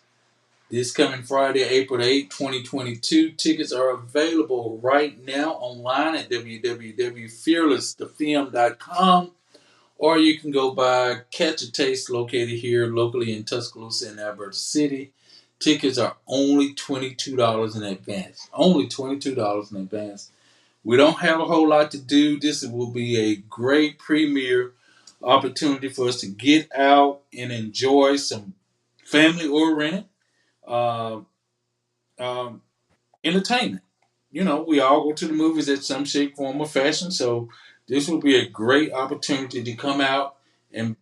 This coming Friday, April 8, 2022. Tickets are available right now online at www.fearlessthefilm.com, or you can go by Catch a Taste, located here locally in Tuscaloosa and Alberta City. Tickets are only $22 in advance. Only $22 in advance. We don't have a whole lot to do. This will be a great premiere opportunity for us to get out and enjoy some family-oriented entertainment. We all go to the movies at some shape, form, or fashion. So this will be a great opportunity to come out and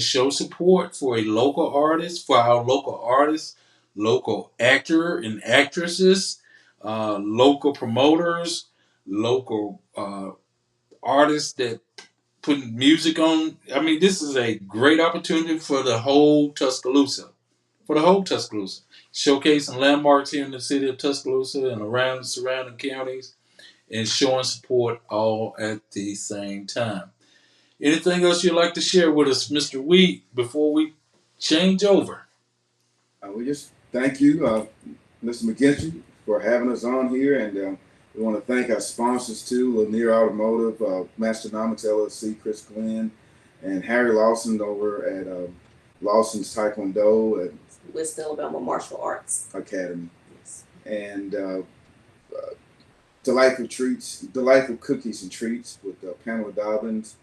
show support for our local artists, local actor and actresses, local promoters, local artists that putting music on. I mean, this is a great opportunity for the whole Tuscaloosa. For the whole Tuscaloosa. Showcasing landmarks here in the city of Tuscaloosa and around the surrounding counties and showing support all at the same time. Anything else you'd like to share with us, Mr. Wheat, before we change over? We just thank you, Mr. McGinty, for having us on here, and we want to thank our sponsors too: Lanier Automotive, Masternomics LLC, Chris Glenn, and Harry Lawson over at Lawson's Taekwondo and West Alabama Martial Arts Academy, Yes. and delightful cookies and treats with Pamela Dobbins,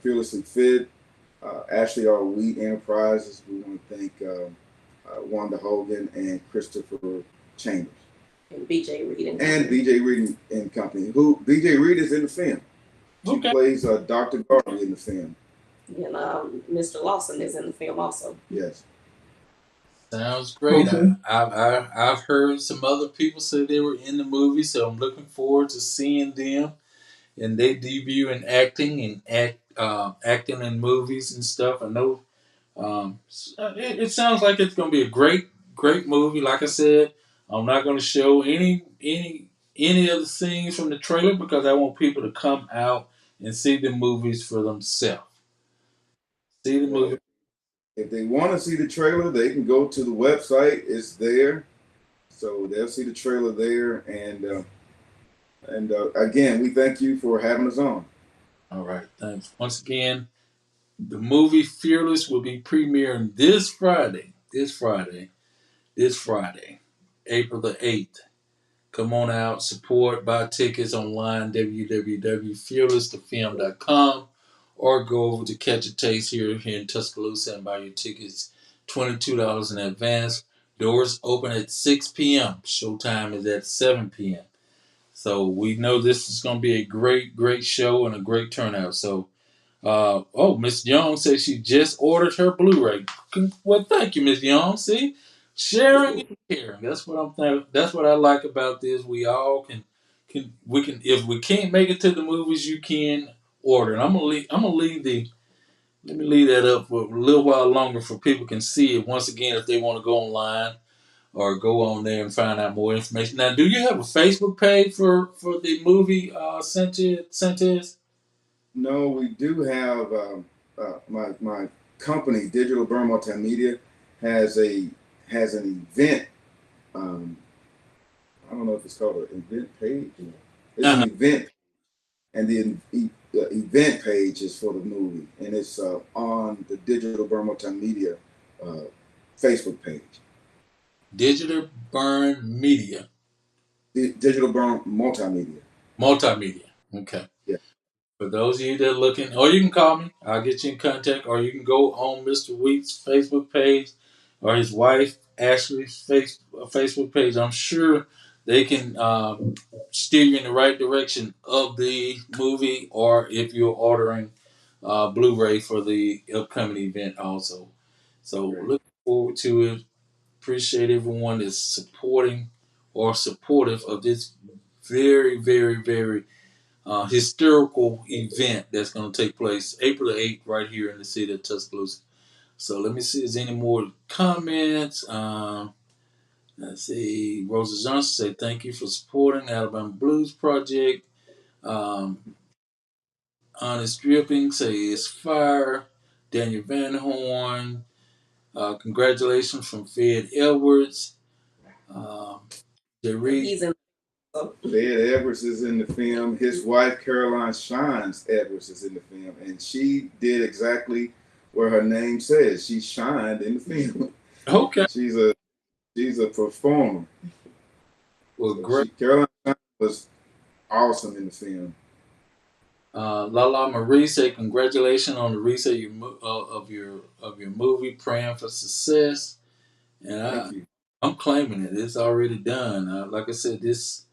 Fearlessly Fit, Ashley R. Wheat Enterprises. We want to thank Wanda Hogan and Christopher Chambers. And BJ Reed and BJ Reed and Company. Who BJ Reed is in the film. She plays Dr. Garvey in the film. And Mr. Lawson is in the film also. Yes. Sounds great. Okay. I've heard some other people say they were in the movie, so I'm looking forward to seeing them and they debut in acting and acting in movies and stuff. I know it sounds like it's going to be a great movie. Like I said, I'm not going to show any of the scenes from the trailer because I want people to come out and see the movies for themselves. See the movie. If they want to see the trailer, they can go to the website. It's there, so they'll see the trailer there. And again, we thank you for having us on. All right, thanks once again. The movie Fearless will be premiering this Friday, April the 8th. Come on out, support, buy tickets online, www.fearlessthefilm.com, or go over to Catch a Taste here in Tuscaloosa and buy your tickets, $22 in advance. Doors open at 6 p.m. Showtime is at 7 p.m. So we know this is going to be a great show and a great turnout. So Miss Young says she just ordered her Blu-ray. Well, thank you, Miss Young. See, sharing and caring. That's what I'm thinking. That's what I like about this. We all can if we can't make it to the movies, you can order. And I'm gonna leave let me leave that up for a little while longer for people can see it once again if they want to go online or go on there and find out more information. Now, do you have a Facebook page for the movie Santez? No, we do have my company, Digital Burn Multimedia, has an event. I don't know if it's called an event page. It's an event, and the event page is for the movie, and it's on the Digital Burn Multimedia Facebook page. Digital Burn Media. Digital Burn Multimedia. Multimedia. Okay. Yeah. For those of you that are looking, or you can call me. I'll get you in contact, or you can go on Mr. Wheat's Facebook page or his wife Ashley's Facebook page. I'm sure they can steer you in the right direction of the movie, or if you're ordering Blu-ray for the upcoming event also. So looking forward to it. Appreciate everyone that's supporting or supportive of this very historical event that's going to take place April the 8th right here in the city of Tuscaloosa. So let me see if there's any more comments. Let's see. Rosa Johnson say thank you for supporting Alabama Blues Project. Honest Dripping say it's fire. Daniel Van Horn. Congratulations from Fed Edwards. He's in. Fed Edwards is in the film. His wife Caroline Shines Edwards is in the film, and she did exactly what her name says. She shined in the film. Okay. She's a performer. Well, great. Caroline Shines was awesome in the film. Lala Marie said, "Congratulations on the release of your movie. Praying for success." And I'm claiming it. It's already done. Like I said, this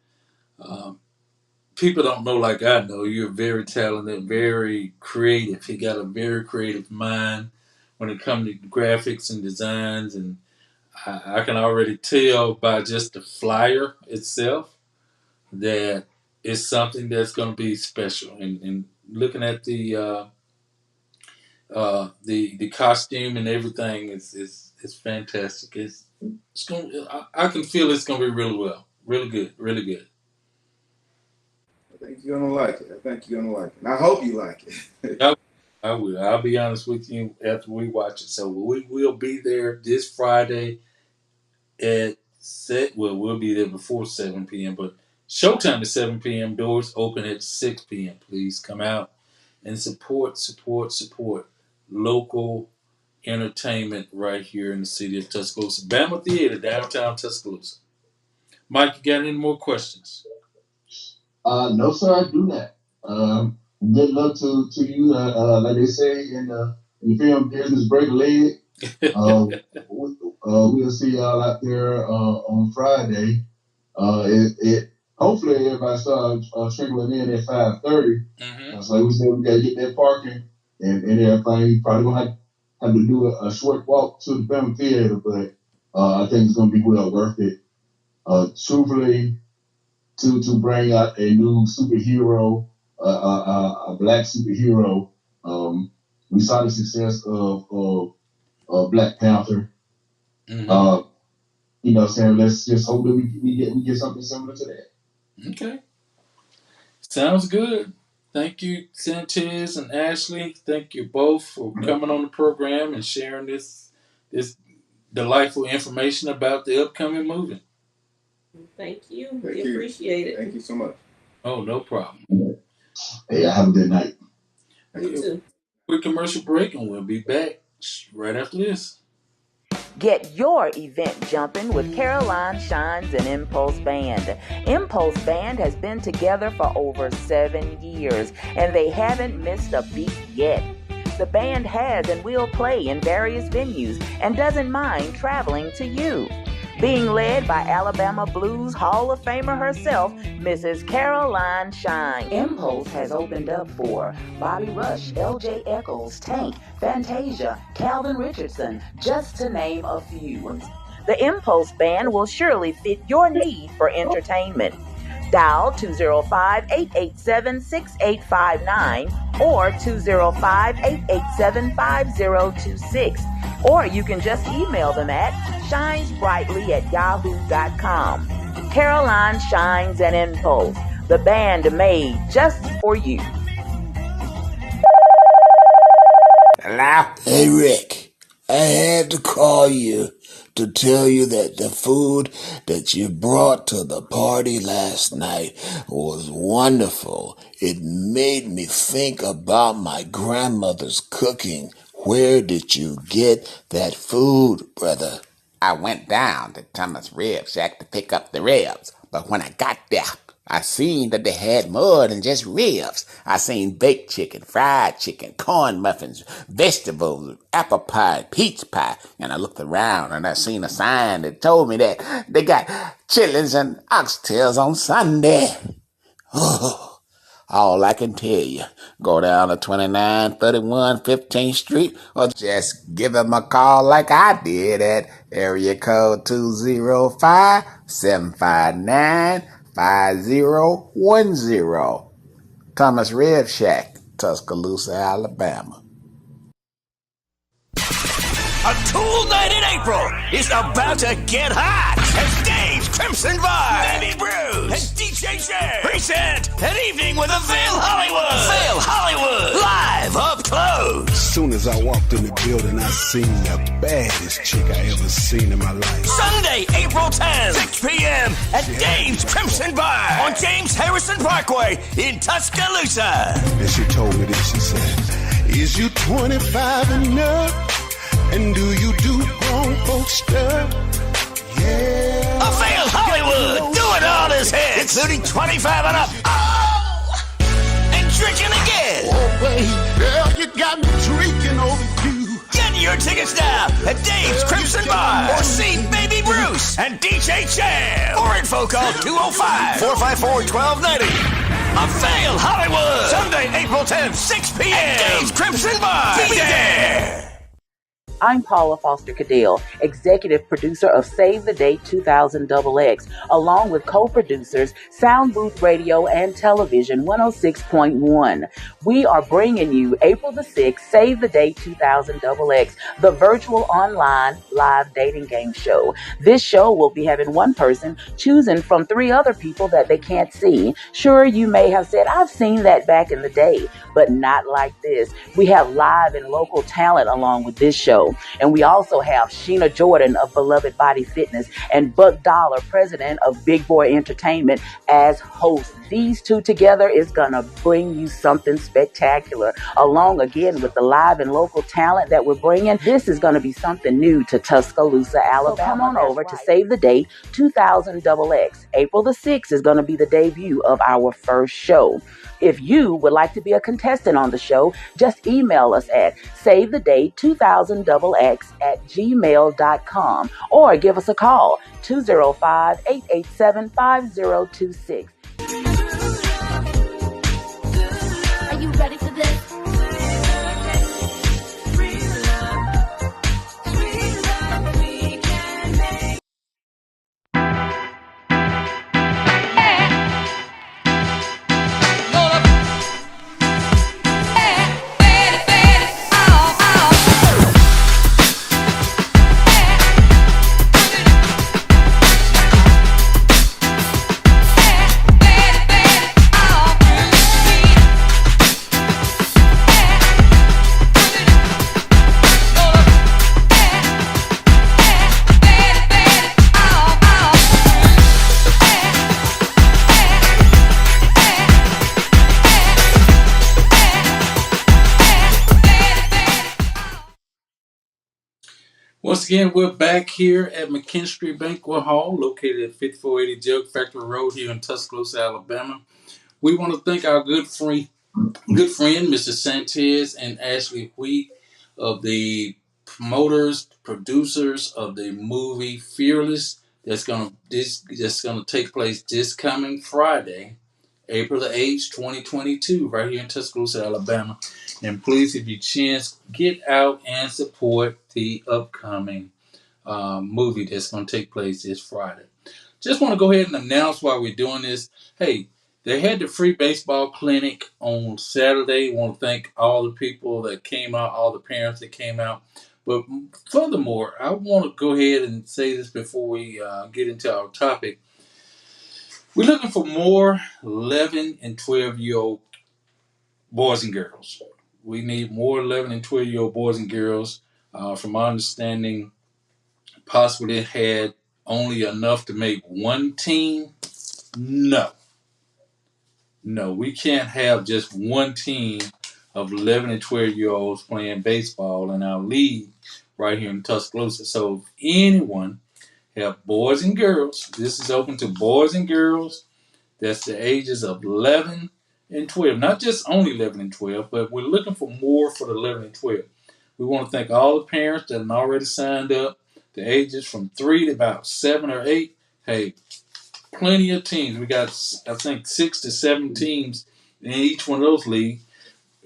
people don't know like I know. You're very talented, very creative. He got a very creative mind when it comes to graphics and designs, and I can already tell by just the flyer itself that it's something that's going to be special. And looking at the costume and everything is fantastic. It's going. I can feel it's going to be really well, really good, really good. I think you're gonna like it. I think you're gonna like it. And I hope you like it. I will. I'll be honest with you after we watch it. So we will be there this Friday at set. Well, we'll be there before 7 p.m. But showtime is 7 p.m. Doors open at 6 p.m. Please come out and support local entertainment right here in the city of Tuscaloosa. Bama Theater, downtown Tuscaloosa. Mike, you got any more questions? No, sir, I do not. Good luck to you. Like they say in the film business, break a leg. We'll see y'all out there on Friday. Hopefully everybody starts trickling in at 5:30. Mm-hmm. So like we said, we gotta get that parking and everything. You probably gonna have to do a short walk to the film theater, but I think it's gonna be well worth it. Truthfully, to bring out a new superhero, a black superhero. We saw the success of Black Panther. Mm-hmm. You know what I'm saying? Let's just hope that we get something similar to that. Okay. Sounds good. Thank you, Santez and Ashley. Thank you both for coming on the program and sharing this delightful information about the upcoming movie. Thank you. Thank We you. appreciate it. Thank you so much. Oh, no problem. Hey, have a good night. You too. Quick commercial break and we'll be back right after this. Get your event jumping with Caroline Shines and Impulse Band. Impulse Band has been together for over 7 years, and they haven't missed a beat yet. The band has and will play in various venues and doesn't mind traveling to you. Being led by Alabama Blues Hall of Famer herself, Mrs. Caroline Shine. Impulse has opened up for Bobby Rush, L.J. Eccles, Tank, Fantasia, Calvin Richardson, just to name a few. The Impulse Band will surely fit your need for entertainment. Dial 205-887-6859 or 205-887-5026. Or you can just email them at shinesbrightly@yahoo.com. Caroline Shines and Impulse, the band made just for you. Hello? Hey, Rick, I had to call you to tell you that the food that you brought to the party last night was wonderful. It made me think about my grandmother's cooking. Where did you get that food, brother? I went down to Thomas Rib Shack to pick up the ribs, but when I got there, I seen that they had more than just ribs. I seen baked chicken, fried chicken, corn muffins, vegetables, apple pie, peach pie, and I looked around and I seen a sign that told me that they got chitlins and oxtails on Sunday. Oh, all I can tell you, go down to 2931 15th Street or just give them a call like I did at area code 205-759-5010. Thomas Rib Shack, Tuscaloosa, Alabama. A cool night in April is about to get hot as Dave's Crimson Vibe, Baby Bruce, and DJ Cher present an evening with a Vail Hollywood. Vail Hollywood, live up close. As soon as I walked in the building, I seen the baddest chick I ever seen in my life. Sunday, April 10th, 6 p.m. at Dave's Crimson Bar on James Harrison Parkway in Tuscaloosa. And she told me this, she said, is you 25 and up? And do you do grown folks stuff? Yeah. A Vail Hollywood doing all his hits, including 25 and up. Oh! And drinking again. Oh, baby, girl, you got me drinking over you. Get your tickets now at Dave's Crimson Bar or see Baby Bruce and DJ Cher. For info, call 205-454-1290. A Vail Hollywood. Sunday, April 10th, 6 p.m. at Dave's Crimson Bar. Be there. I'm Paula Foster Cadell, executive producer of Save the Date 2000 XX, along with co-producers Sound Booth Radio and Television 106.1. We are bringing you April the 6th, Save the Date 2000 XX, the virtual online live dating game show. This show will be having one person choosing from three other people that they can't see. Sure, you may have said, I've seen that back in the day, but not like this. We have live and local talent along with this show. And we also have Sheena Jordan of Beloved Body Fitness and Buck Dollar, president of Big Boy Entertainment, as hosts. These two together is going to bring you something spectacular. Along again with the live and local talent that we're bringing, this is going to be something new to Tuscaloosa, Alabama. So come on over to Save the Date 2000 XX. April the 6th is going to be the debut of our first show. If you would like to be a contestant on the show, just email us at savethe2000xx@gmail.com or give us a call, 205-887-5026. Are you ready for this? Once again, we're back here at McKinstry Banquet Hall, located at 5480 Jug Factory Road here in Tuscaloosa, Alabama. We want to thank our good friend, Mr. Santez and Ashley Wheat of the promoters, producers of the movie Fearless. That's gonna take place this coming Friday, April the 8th, 2022, right here in Tuscaloosa, Alabama. And please, if you chance, get out and support the upcoming movie that's going to take place this Friday. Just want to go ahead and announce while we're doing this, hey, they had the free baseball clinic on Saturday. Want to thank all the people that came out, all the parents that came out. But furthermore, I want to go ahead and say this before we get into our topic. We're looking for more 11 and 12-year-old boys and girls. We need more 11 and 12-year-old boys and girls. From my understanding, possibly it had only enough to make one team. No, we can't have just one team of 11 and 12-year-olds playing baseball in our league right here in Tuscaloosa. So if anyone have boys and girls, this is open to boys and girls. That's the ages of 11 and 12. Not just only 11 and 12, but we're looking for more for the 11 and 12. We want to thank all the parents that have already signed up. The ages from 3 to about 7 or 8. Hey, plenty of teams. We got, I think, 6 to 7 teams in each one of those leagues.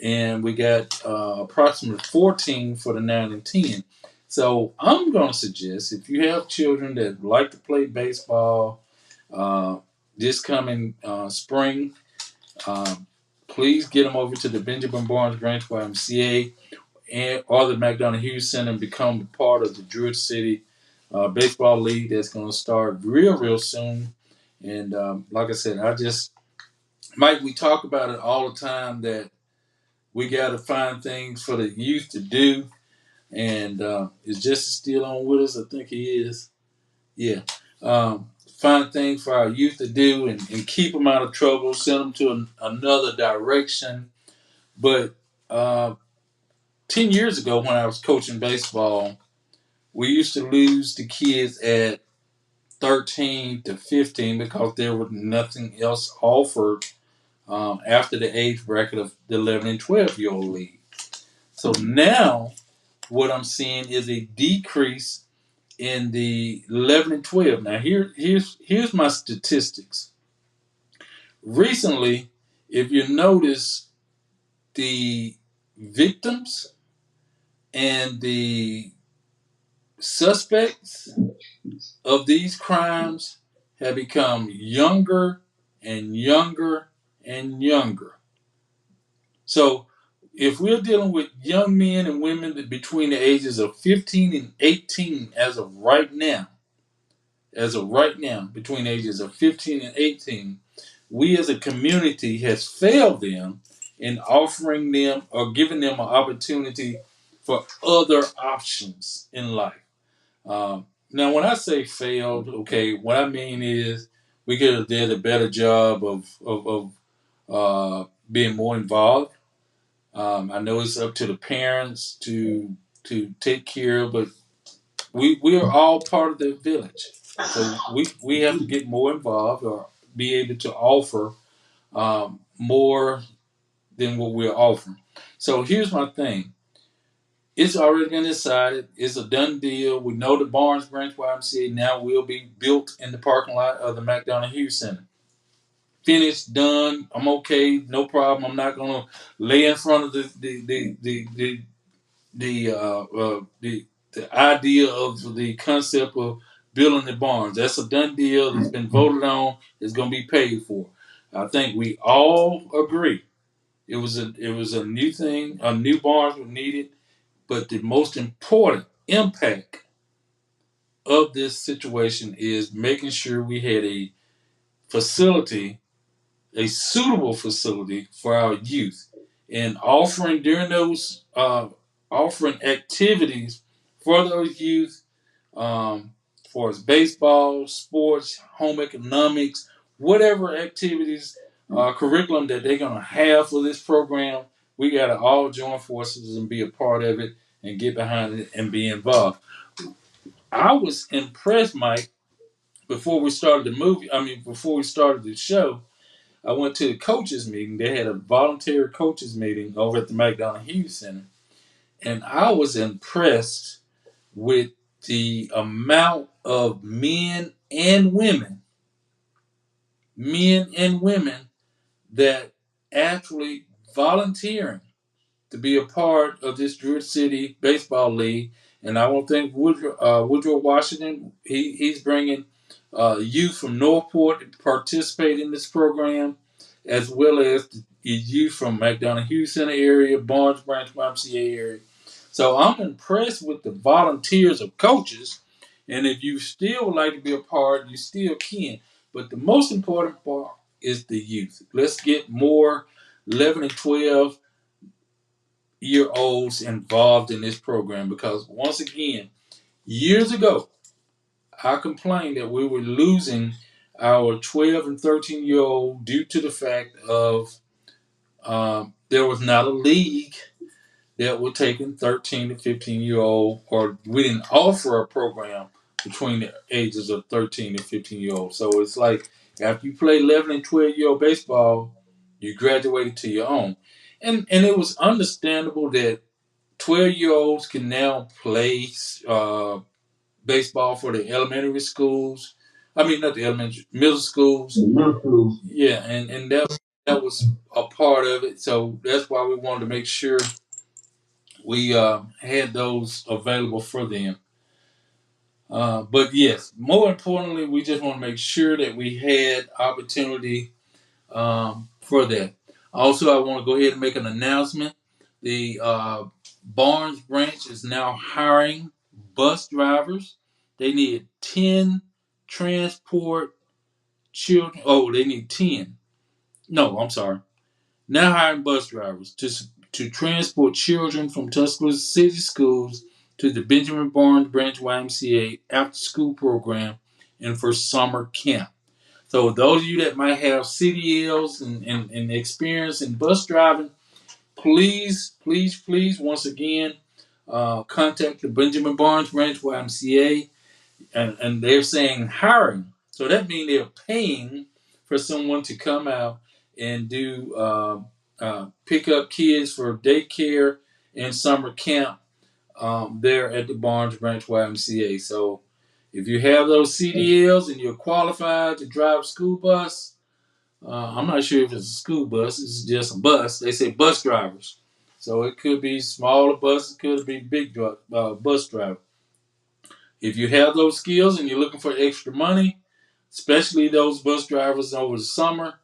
And we got approximately 14 for the 9 and 10. So I'm going to suggest if you have children that like to play baseball this coming spring, please get them over to the Benjamin Barnes Grange YMCA or the McDonough Hughes Center and become part of the Druid City Baseball League that's going to start real soon. And like I said, Mike, we talk about it all the time that we got to find things for the youth to do. And is Justice still on with us? I think he is. Yeah. Find things for our youth to do and keep them out of trouble, send them to another direction. But 10 years ago when I was coaching baseball, we used to lose the kids at 13 to 15 because there was nothing else offered after the age bracket of the 11 and 12-year-old league. So now what I'm seeing is a decrease in the 11 and 12. Now here's my statistics. Recently, if you notice, the victims and the suspects of these crimes have become younger and younger and younger. So if we're dealing with young men and women between the ages of 15 and 18 between the ages of 15 and 18, we as a community has failed them in offering them or giving them an opportunity for other options in life. Now, when I say failed, okay, what I mean is we could have did a better job of being more involved. I know it's up to the parents to take care of, but we are all part of the village, so we have to get more involved or be able to offer more than what we're offering. So here's my thing. It's already been decided. It's a done deal. We know the Barnes Branch YMCA now will be built in the parking lot of the McDonough Hughes Center. Finished, done. I'm okay, no problem. I'm not gonna lay in front of the idea of the concept of building the barns. That's a done deal. It's been voted on. It's gonna be paid for. I think we all agree it was a new thing. A new barns were needed, but the most important impact of this situation is making sure we had a facility, a suitable facility for our youth, and offering during those offering activities for those youth, for baseball, sports, home economics, whatever activities, curriculum that they're gonna have for this program. We gotta all join forces and be a part of it and get behind it and be involved. I was impressed, Mike, before we started the movie. I mean, before we started the show, I went to the coaches meeting. They had a volunteer coaches meeting over at the McDonough Hughes Center, and I was impressed with the amount of men and women that actually volunteering to be a part of this Druid City Baseball League. And I want to thank Woodrow Washington. He's bringing youth from Northport to participate in this program, as well as the youth from McDonough Hughes Center area, Barnes Branch YMCA area. So I'm impressed with the volunteers of coaches. And if you still would like to be a part, you still can. But the most important part is the youth. Let's get more 11 and 12-year-olds involved in this program, because once again, years ago, I complained that we were losing our 12 and 13-year-old due to the fact of there was not a league that were taking 13 to 15-year-old, or we didn't offer a program between the ages of 13 and 15-year-old. So it's like after you play 11 and 12-year-old baseball, you graduated to your own. And it was understandable that 12-year-olds can now play baseball for the elementary schools. I mean, not the elementary, middle schools. Yeah, and that was a part of it. So that's why we wanted to make sure we had those available for them. But yes, more importantly, we just want to make sure that we had opportunity for that. Also, I want to go ahead and make an announcement. The Barnes branch is now hiring bus drivers. They need 10 transport children. Oh, they need 10. No, I'm sorry. Now hiring bus drivers to transport children from Tuscaloosa City Schools to the Benjamin Barnes Branch YMCA after school program and for summer camp. So those of you that might have CDLs and experience in bus driving, please, please, please, once again, contact the Benjamin Barnes Branch YMCA, and they're saying hiring. So that means they're paying for someone to come out and do pick up kids for daycare and summer camp there at the Barnes Branch YMCA. So if you have those CDLs and you're qualified to drive a school bus, I'm not sure if it's a school bus. It's just a bus. They say bus drivers. So it could be smaller buses, it could be big bus driver. If you have those skills and you're looking for extra money, especially those bus drivers over the summer,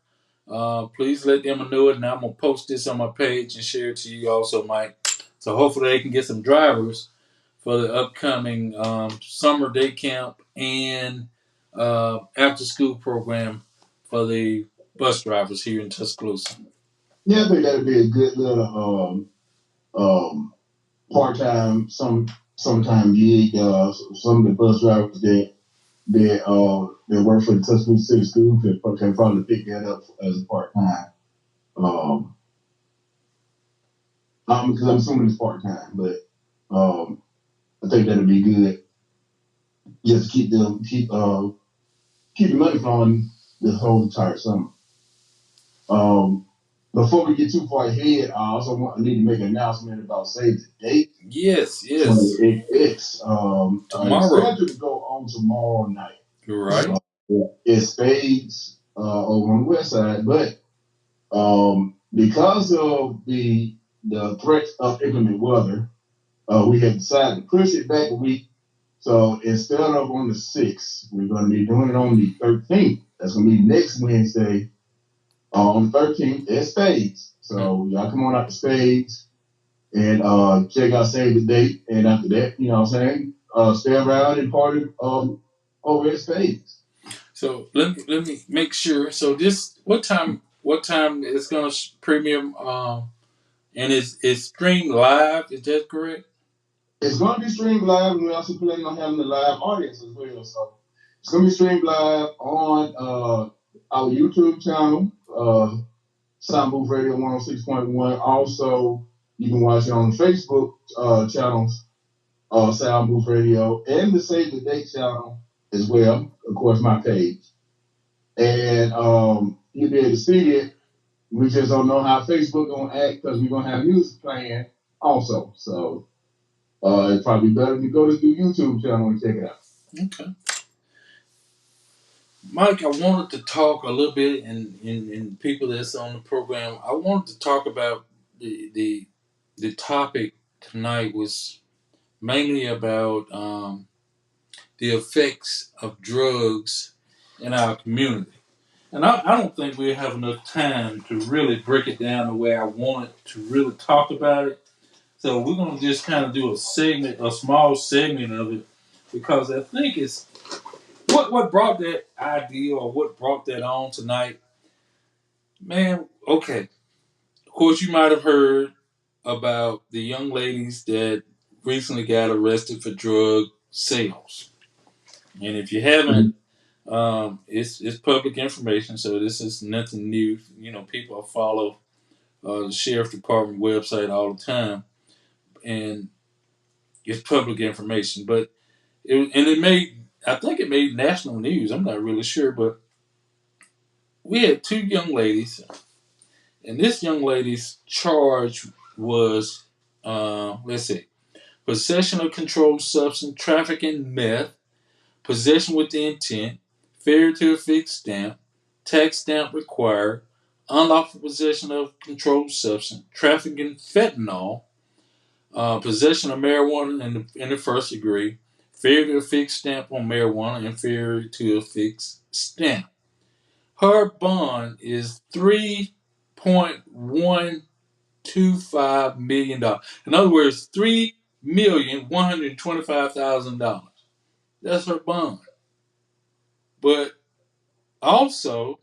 please let them know it. And I'm going to post this on my page and share it to you also, Mike. So hopefully they can get some drivers for the upcoming summer day camp and after school program for the bus drivers here in Tuscaloosa. Yeah, I think that'd be a good little part-time, sometime gig. Some of the bus drivers that work for the Tuscaloosa City School can probably pick that up as a part-time. Because I'm assuming it's part-time, but I think that'd be good just to keep the money flowing this whole entire summer. Before we get too far ahead, I need to make an announcement about Save the Date. Yes. So it's tomorrow. scheduled to go on tomorrow night. You're right. It's Spades over on the west side, but because of the threat of inclement weather, we have decided to push it back a week. So instead of on the 6th, we're going to be doing it on the 13th. That's going to be next Wednesday on the 13th at Spades. So y'all come on out to Spades and check out Save the Date. And after that, you know what I'm saying, stay around and party over at Spades. So let me make sure. So this what time it's going to premiere and it's streamed live, is that correct? It's going to be streamed live, and we're also planning on having a live audience as well. So it's going to be streamed live on our YouTube channel, Sound Booth Radio 106.1. Also, you can watch it on the Facebook channels, Sound Booth Radio, and the Save the Date channel as well. Of course, my page. And you'll be able to see it. We just don't know how Facebook going to act because we're going to have music playing also. So it's probably better to go to the YouTube channel and check it out. Okay. Mike, I wanted to talk a little bit, and people that's on the program, I wanted to talk about the topic tonight was mainly about the effects of drugs in our community. And I don't think we have enough time to really break it down the way I wanted to really talk about it. So we're going to just kind of do a small segment of it, because I think it's what brought that idea or what brought that on tonight. Man, okay. Of course, you might have heard about the young ladies that recently got arrested for drug sales. And if you haven't, it's public information, so this is nothing new. You know, people follow the sheriff department website all the time, and it's public information. But I think it made national news. I'm not really sure, but we had two young ladies, and this young lady's charge was, let's see, possession of controlled substance, trafficking meth, possession with the intent, failure to affix stamp, tax stamp required, unlawful possession of controlled substance, trafficking fentanyl, possession of marijuana in the first degree, failure to affix stamp on marijuana, and failure to affix stamp. Her bond is $3.125 million. In other words, $3,125,000. That's her bond. But also,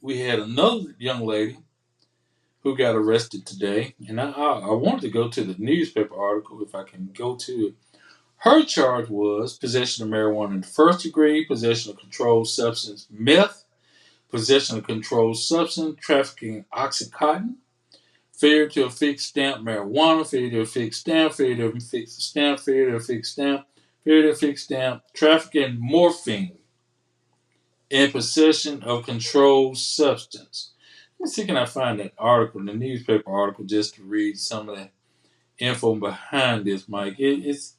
we had another young lady who got arrested today, and I wanted to go to the newspaper article if I can go to it. Her charge was possession of marijuana in the first degree, possession of controlled substance meth, possession of controlled substance, trafficking Oxycontin, failure to affix stamp marijuana, failure to affix stamp, failure to affix stamp, failure to affix stamp, failure to affix stamp, trafficking morphine, and possession of controlled substance. Let me see, can I find that article, the newspaper article, just to read some of the info behind this, Mike. It's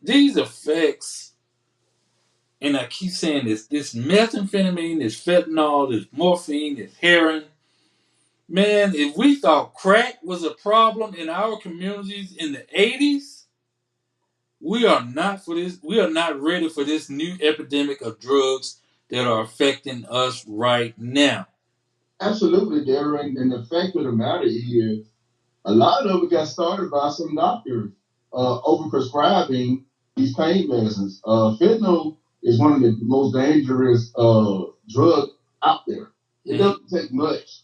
these effects, and I keep saying this methamphetamine, this fentanyl, this morphine, this heroin. Man, if we thought crack was a problem in our communities in the 80s, we are not for this. We are not ready for this new epidemic of drugs that are affecting us right now. Absolutely, Darren. And the fact of the matter is, a lot of it got started by some doctors overprescribing these pain medicines. Fentanyl is one of the most dangerous drugs out there. It doesn't take much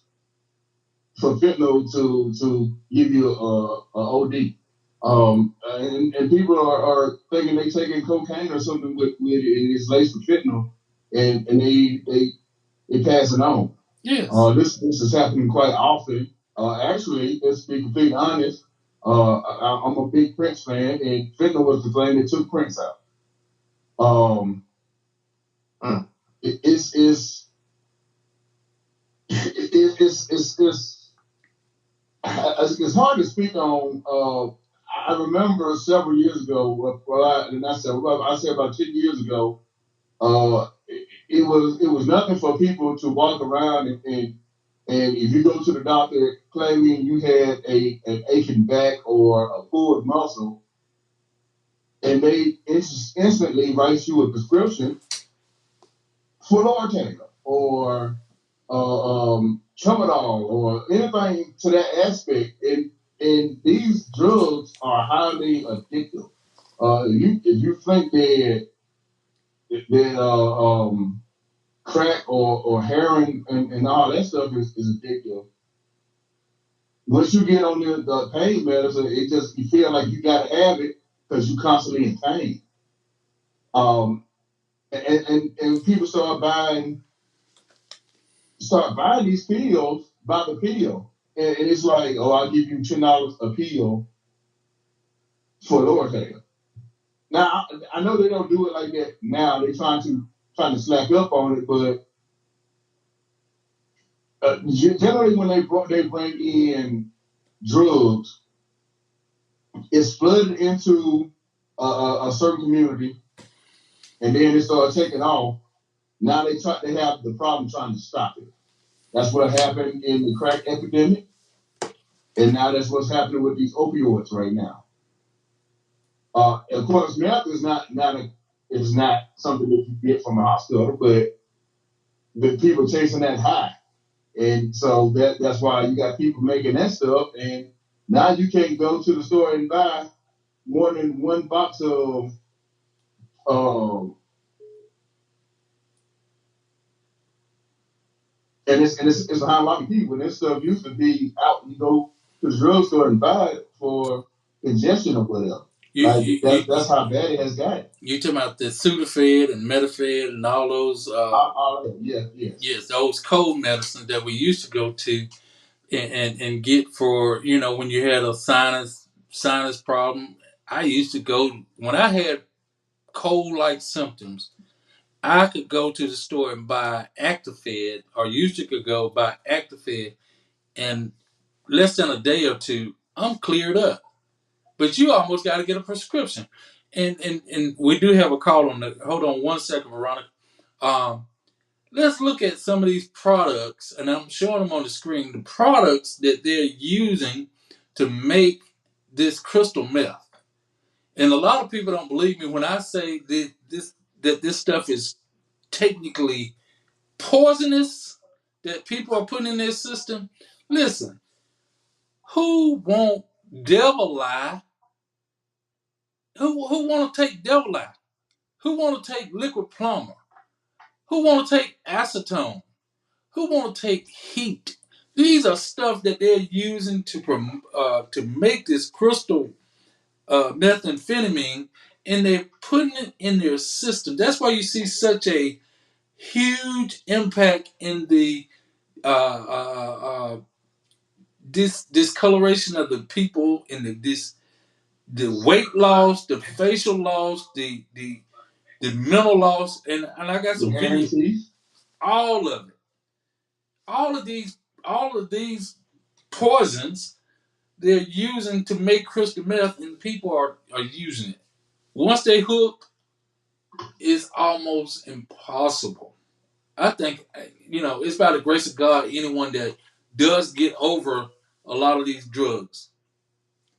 for fentanyl to give you a OD. And people are thinking they taking cocaine or something with it, and it's laced with fentanyl, and they pass it on. Yes. This is happening quite often. Actually, let's be completely honest. I'm a big Prince fan, and fentanyl was the thing that took Prince out. It's it's hard to speak on. I remember several years ago. I said about 10 years ago. It was nothing for people to walk around and if you go to the doctor claiming you had an aching back or a pulled muscle, and they instantly write you a prescription for Lortab or Tramadol or anything to that aspect. And these drugs are highly addictive. If you think that crack or heroin and all that stuff is addictive, once you get on the pain medicine, you feel like you gotta have it because you're constantly in pain. And people start buying these pills by the pill. And it's like, oh, I'll give you $10 a pill for Lortab. Now I know they don't do it like that now. They're trying to slack up on it, but generally when they bring in drugs, it's flooded into a certain community, and then it starts taking off. Now they have the problem trying to stop it. That's what happened in the crack epidemic, and now that's what's happening with these opioids right now. Of course, meth is not something that you get from a hospital, but the people chasing that high, and so that's why you got people making that stuff, and now you can't go to the store and buy more than one box of and it's a high lot of people. When this stuff used to be out, you go to the drugstore and buy it for ingestion or whatever. That's how bad it has gotten. You talking about the Sudafed and Metafed and all those? Yes, those cold medicines that we used to go to and get for when you had a sinus problem. I used to go when I had cold like symptoms. I could go to the store and buy Actifed, or used to could go buy Actifed, and less than a day or two, I'm cleared up. But you almost got to get a prescription. And we do have a call on the. Hold on one second, Veronica. Let's look at some of these products, and I'm showing them on the screen. The products that they're using to make this crystal meth. And a lot of people don't believe me when I say that this stuff is technically poisonous that people are putting in their system. Listen, who won't devil lie? Who want to take devil eye? Who want to take liquid plumber? Who want to take acetone? Who want to take heat? These are stuff that they're using to make this crystal methamphetamine, and they're putting it in their system. That's why you see such a huge impact in the discoloration of the people, in the weight loss, the facial loss, the mental loss, and I got some videos. All of it, all of these poisons they're using to make crystal meth, and people are using it. Once they hook, it's almost impossible. I think it's by the grace of God. Anyone that does get over a lot of these drugs,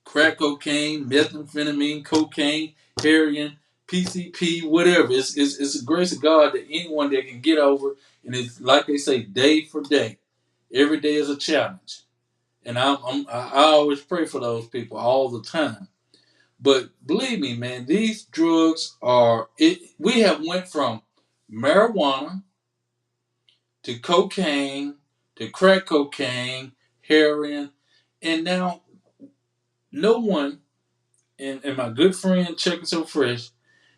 crack cocaine, methamphetamine, cocaine, heroin, PCP, whatever. It's a grace of God that anyone that can get over, and it's like they say, day for day. Every day is a challenge, and I always pray for those people all the time. But believe me, man, these drugs are it. We have went from marijuana to cocaine to crack cocaine, heroin, and now no one. And my good friend Chuck is so fresh.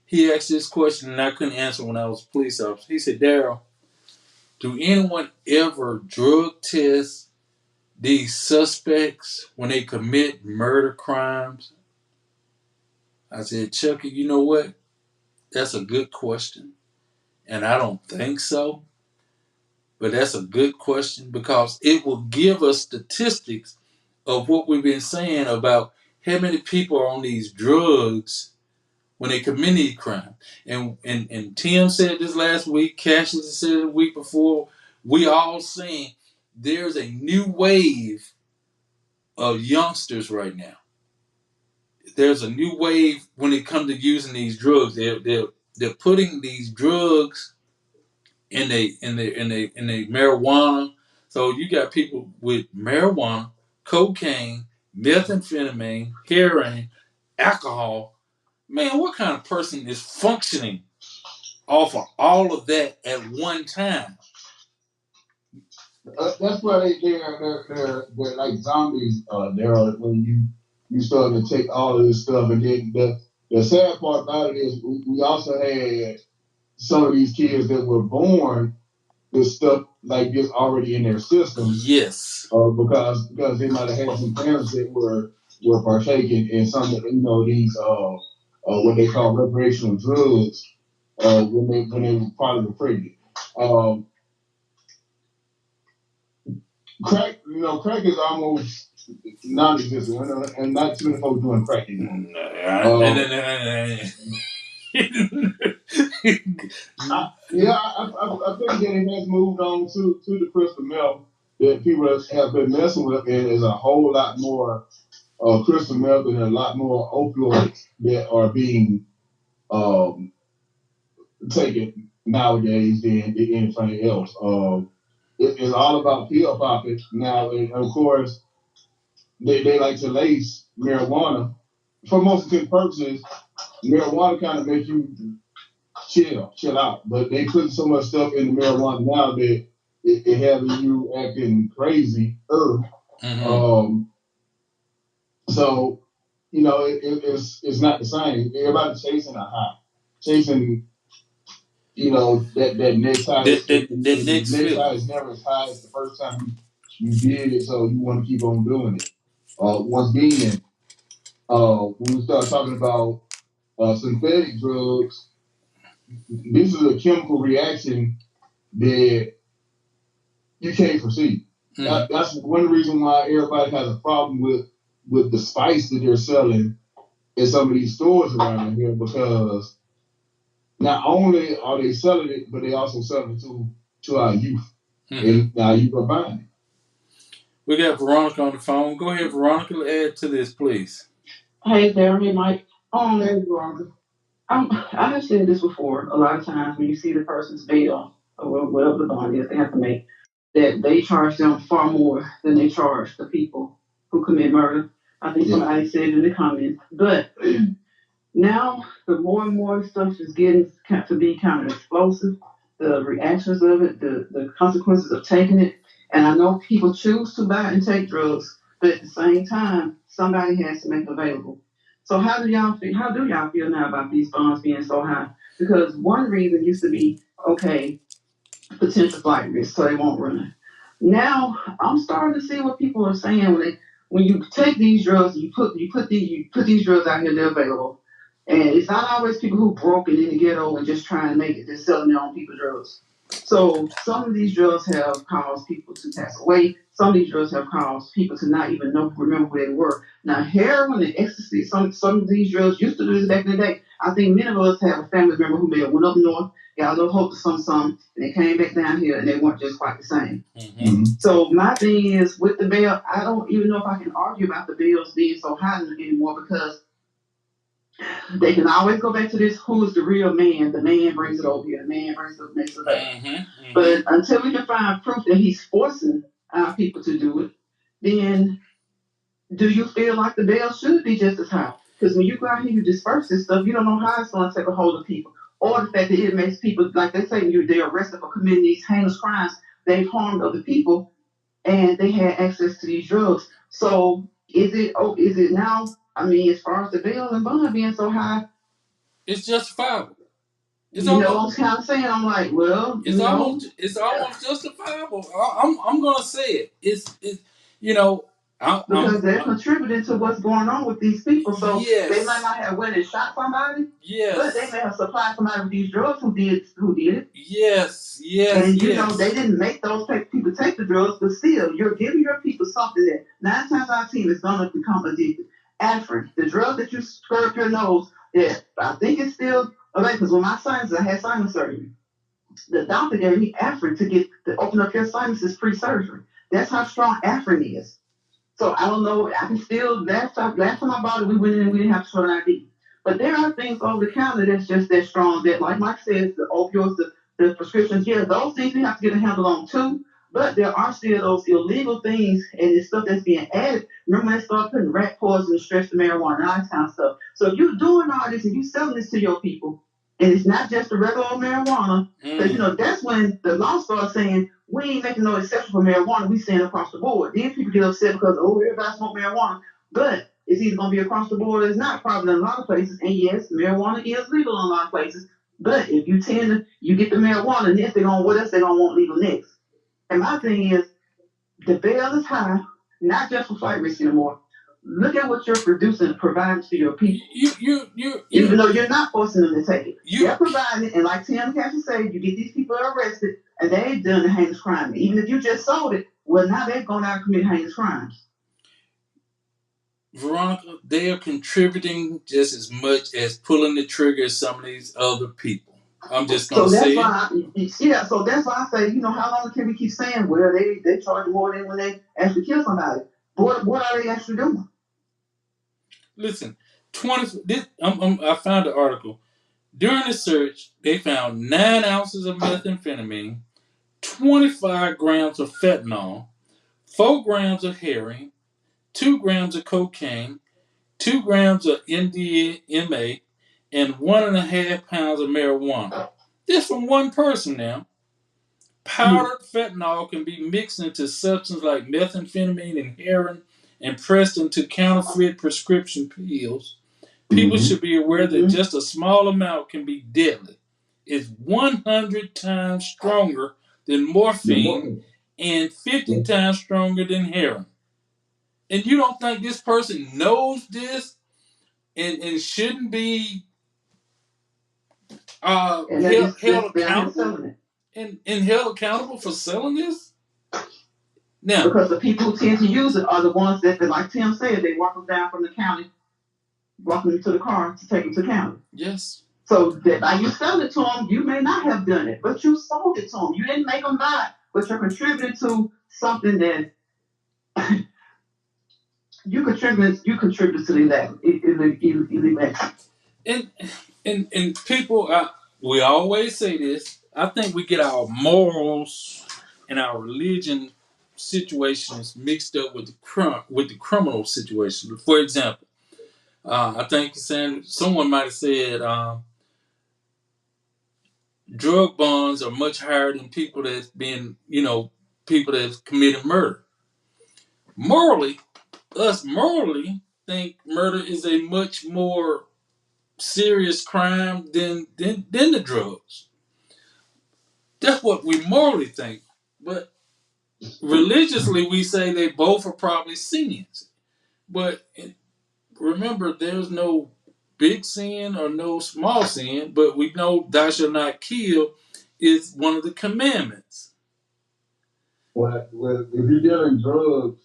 He asked this question and I couldn't answer when I was a police officer. He said, Daryl, do anyone ever drug test these suspects when they commit murder crimes? I said, Chucky, you know what? That's a good question. And I don't think so. But that's a good question because it will give us statistics of what we've been saying about how many people are on these drugs when they commit these crimes. And Tim said this last week, Cassius said it the week before, we all saying there's a new wave of youngsters right now. There's a new wave when it comes to using these drugs. They're putting these drugs in a marijuana. So you got people with marijuana, cocaine, methamphetamine, heroin, alcohol. Man, what kind of person is functioning off of all of that at one time? That's why they're like zombies. When you start to take all of this stuff, and then the sad part about it is we also had some of these kids that were born with stuff like this already in their system. Yes. Because they might have had some parents that were partaking in some of these what they call recreational drugs when they probably were pregnant. Crack is almost non-existent, and not too many folks doing crack anymore. I think that it has moved on to the crystal meth that people have been messing with, and there's a whole lot more crystal meth and a lot more opioids that are being taken nowadays than anything else. It's all about pill popping now, and of course they like to lace marijuana for most intent purposes. Marijuana kind of makes you chill out, but they put so much stuff in the marijuana now that it having you acting crazy. Mm-hmm. So it's not the same. Everybody's chasing a high, chasing that next high. The next high is never as high as the first time you did it, so you want to keep on doing it. Once again, when we start talking about synthetic drugs, this is a chemical reaction that you can't foresee. Mm-hmm. That's one reason why everybody has a problem with the spice that they're selling in some of these stores around here, because not only are they selling it, but they also selling it to our youth. Mm-hmm. And now you are buying it. We got Veronica on the phone. Go ahead, Veronica, add to this, please. Hey, Darren. Hey, Mike. Hey, Veronica. I have said this before. A lot of times when you see the person's bail or whatever the bond is they have to make, that they charge them far more than they charge the people who commit murder. I think somebody said in the comments. But now the more and more stuff is getting to be kind of explosive, the reactions of it, the consequences of taking it. And I know people choose to buy and take drugs, but at the same time, somebody has to make it available. So how do y'all feel now about these bonds being so high? Because one reason used to be, okay, potential flight risk, so they won't run. Now I'm starting to see what people are saying when you take these drugs, you put these drugs out here, they're available. And it's not always people who broke it in the ghetto and just trying to make it, they're selling their own people drugs. So some of these drugs have caused people to pass away. Some of these drugs have caused people to not even remember who they were. Now, heroin and ecstasy, some of these drugs used to do this back in the day. I think many of us have a family member who may have went up north, got a little hope of some, and they came back down here and they weren't just quite the same. Mm-hmm. So my thing is with the bail, I don't even know if I can argue about the bills being so high anymore, because They can always go back to this: who is the real man? The man brings it over here. The man brings it makes it back. But until we can find proof that he's forcing our people to do it, then do you feel like the bail should be just as high? Because when you go out here, you disperse this stuff, you don't know how it's going to take a hold of people. Or the fact that it makes people, like they say, they're arrested for committing these heinous crimes. They've harmed other people, and they had access to these drugs. So is it now? I mean, as far as the bail and bond being so high, it's justifiable. It's you know what I'm kind of saying? I'm like, well, it's almost justifiable. I'm gonna say it. It's you know. Because they're contributing to what's going on with these people. So they might not have went and shot somebody. Yes. But they may have supplied somebody with these drugs who did it. Yes. And you know, they didn't make those people take the drugs, but still, you're giving your people something that 9 times out of 10 is going to become addicted. Afrin, the drug that you scrub your nose, that I think it's still okay, because when I had sinus surgery. The doctor gave me Afrin to open up your sinuses pre-surgery. That's how strong Afrin is. So I don't know. I can still last time I bought it, we went in and we didn't have to show an ID. But there are things over the counter that's just that strong. That, like Mike says, the opioids, the prescriptions, yeah, those things we have to get a handle on too. But there are still those illegal things and the stuff that's being added. Remember when they started putting rat poison and stress the marijuana and all that kind of stuff. So if you're doing all this and you're selling this to your people, and it's not just the regular old marijuana, because you know that's when the law starts saying we ain't making no exception for marijuana. We saying across the board. Then people get upset because everybody smoke marijuana, but it's either gonna be across the board or it's not. Probably in a lot of places. And yes, marijuana is legal in a lot of places. But if you get the marijuana, next they're gonna what else they gonna want legal next? And my thing is, the bail is high, not just for flight risk anymore. Look at what you're producing, providing to your people. Even though you're not forcing them to take it, they're providing it. And like Tim Cassie said, you get these people arrested, and they ain't done a heinous crime. Even if you just sold it, well, now they're going out and commit heinous crimes. Veronica, they are contributing just as much as pulling the trigger as some of these other people. I'm just going to say so that's why I say, you know, how long can we keep saying, well, they charge more than when they actually kill somebody? What are they actually doing? Listen, I found the article. During the search, they found 9 ounces of methamphetamine, 25 grams of fentanyl, 4 grams of heroin, 2 grams of cocaine, 2 grams of MDMA, and 1.5 pounds of marijuana. This from one person now. Powdered fentanyl can be mixed into substances like methamphetamine and heroin and pressed into counterfeit prescription pills. People should be aware that just a small amount can be deadly. It's 100 times stronger than morphine and 50 times stronger than heroin. And you don't think this person knows this and shouldn't be held accountable and held accountable for selling this? Now, because the people who tend to use it are the ones that, like Tim said, they walk them down from the county, walking them to the car to take them to the county. Yes. So that by you selling it to them, you may not have done it, but you sold it to them. You didn't make them buy it, but you're contributing to something that you contribute to the illegal. And people, we always say this. I think we get our morals and our religion situations mixed up with the criminal situation. For example, I think someone might have said drug bonds are much higher than people that's been, people that's committed murder. Morally think murder is a much more serious crime than the drugs. That's what we morally think. But religiously, we say they both are probably sins. But remember, there's no big sin or no small sin, but we know thou shalt not kill is one of the commandments. Well, if you're dealing drugs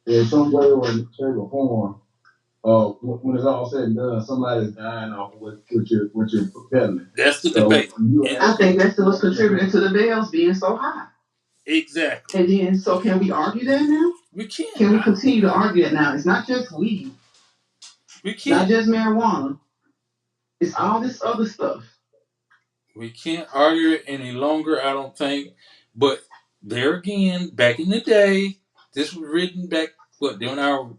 in some way or shape or form, when it's all said and done, somebody's dying off of what you're peddling. That's the debate. I think that's what's contributing to the bails being so high. Exactly. And then, so can we argue that now? We can. Can we continue to argue that now? It's not just weed. We It's not can't. just marijuana. It's all this other stuff. We can't argue it any longer, I don't think. But there again, back in the day, this was written back, what, during our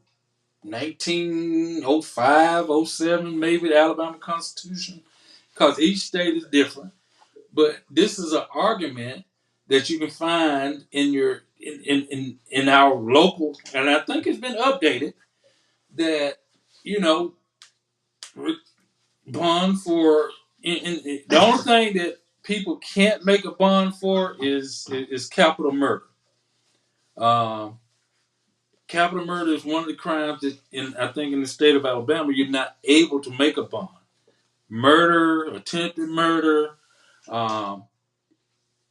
1905, '07, maybe, the Alabama Constitution, because each state is different. But this is an argument that you can find in your in our local, and I think it's been updated that you know bond for. The only thing that people can't make a bond for is capital murder. Um, Capital murder is one of the crimes that, I think, in the state of Alabama, you're not able to make a bond. Murder, attempted murder. Um,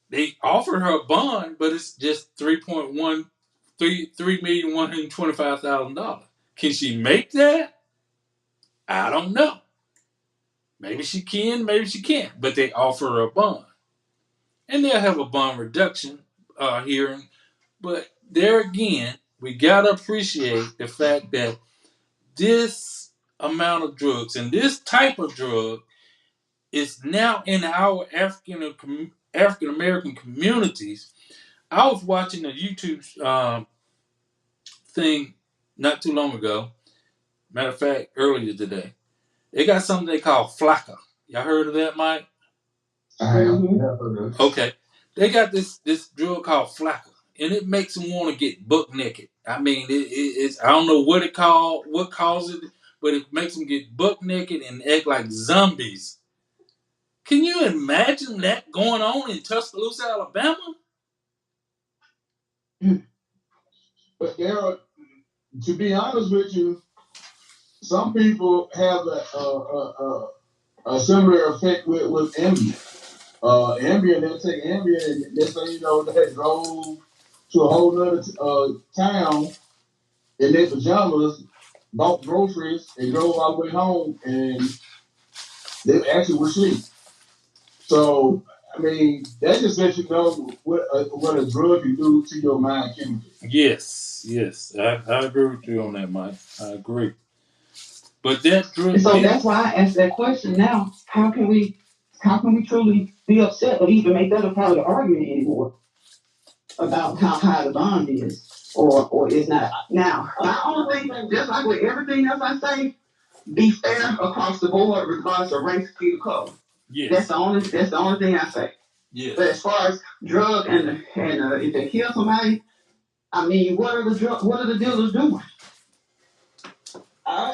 they offered her a bond, but it's just $3,125,000. Can she make that? I don't know. Maybe she can, maybe she can't. But they offer her a bond, and they'll have a bond reduction hearing. But there again, we gotta appreciate the fact that this amount of drugs and this type of drug is now in our African American communities. I was watching a YouTube thing not too long ago. Matter of fact, earlier today, they got something they call flakka. Y'all heard of that, Mike? I have. Mm-hmm. Okay, they got this drug called flakka, and it makes them want to get buck naked. I mean, it's I don't know what causes it, but it makes them get buck naked and act like zombies. Can you imagine that going on in Tuscaloosa, Alabama? But to be honest with you, some people have a similar effect with Ambien. Ambien, they'll take Ambien and next thing you know, they drove to a whole nother town in their pajamas, bought groceries, and drove all the way home, and they actually were asleep. So, I mean, that just lets you know what a drug can do to your mind chemically. Yes, I agree with you on that, Mike. I agree. But that drug. So that's why I asked that question. Now, how can we truly be upset or even make that a part of the argument anymore about how high the bond is or is not? Now, my only thing, just like with everything else I say, be fair across the board, regardless of race, creed, or color. Yes. That's the only thing I say. Yes. But as far as drug and if they kill somebody, I mean, what are the dealers doing? I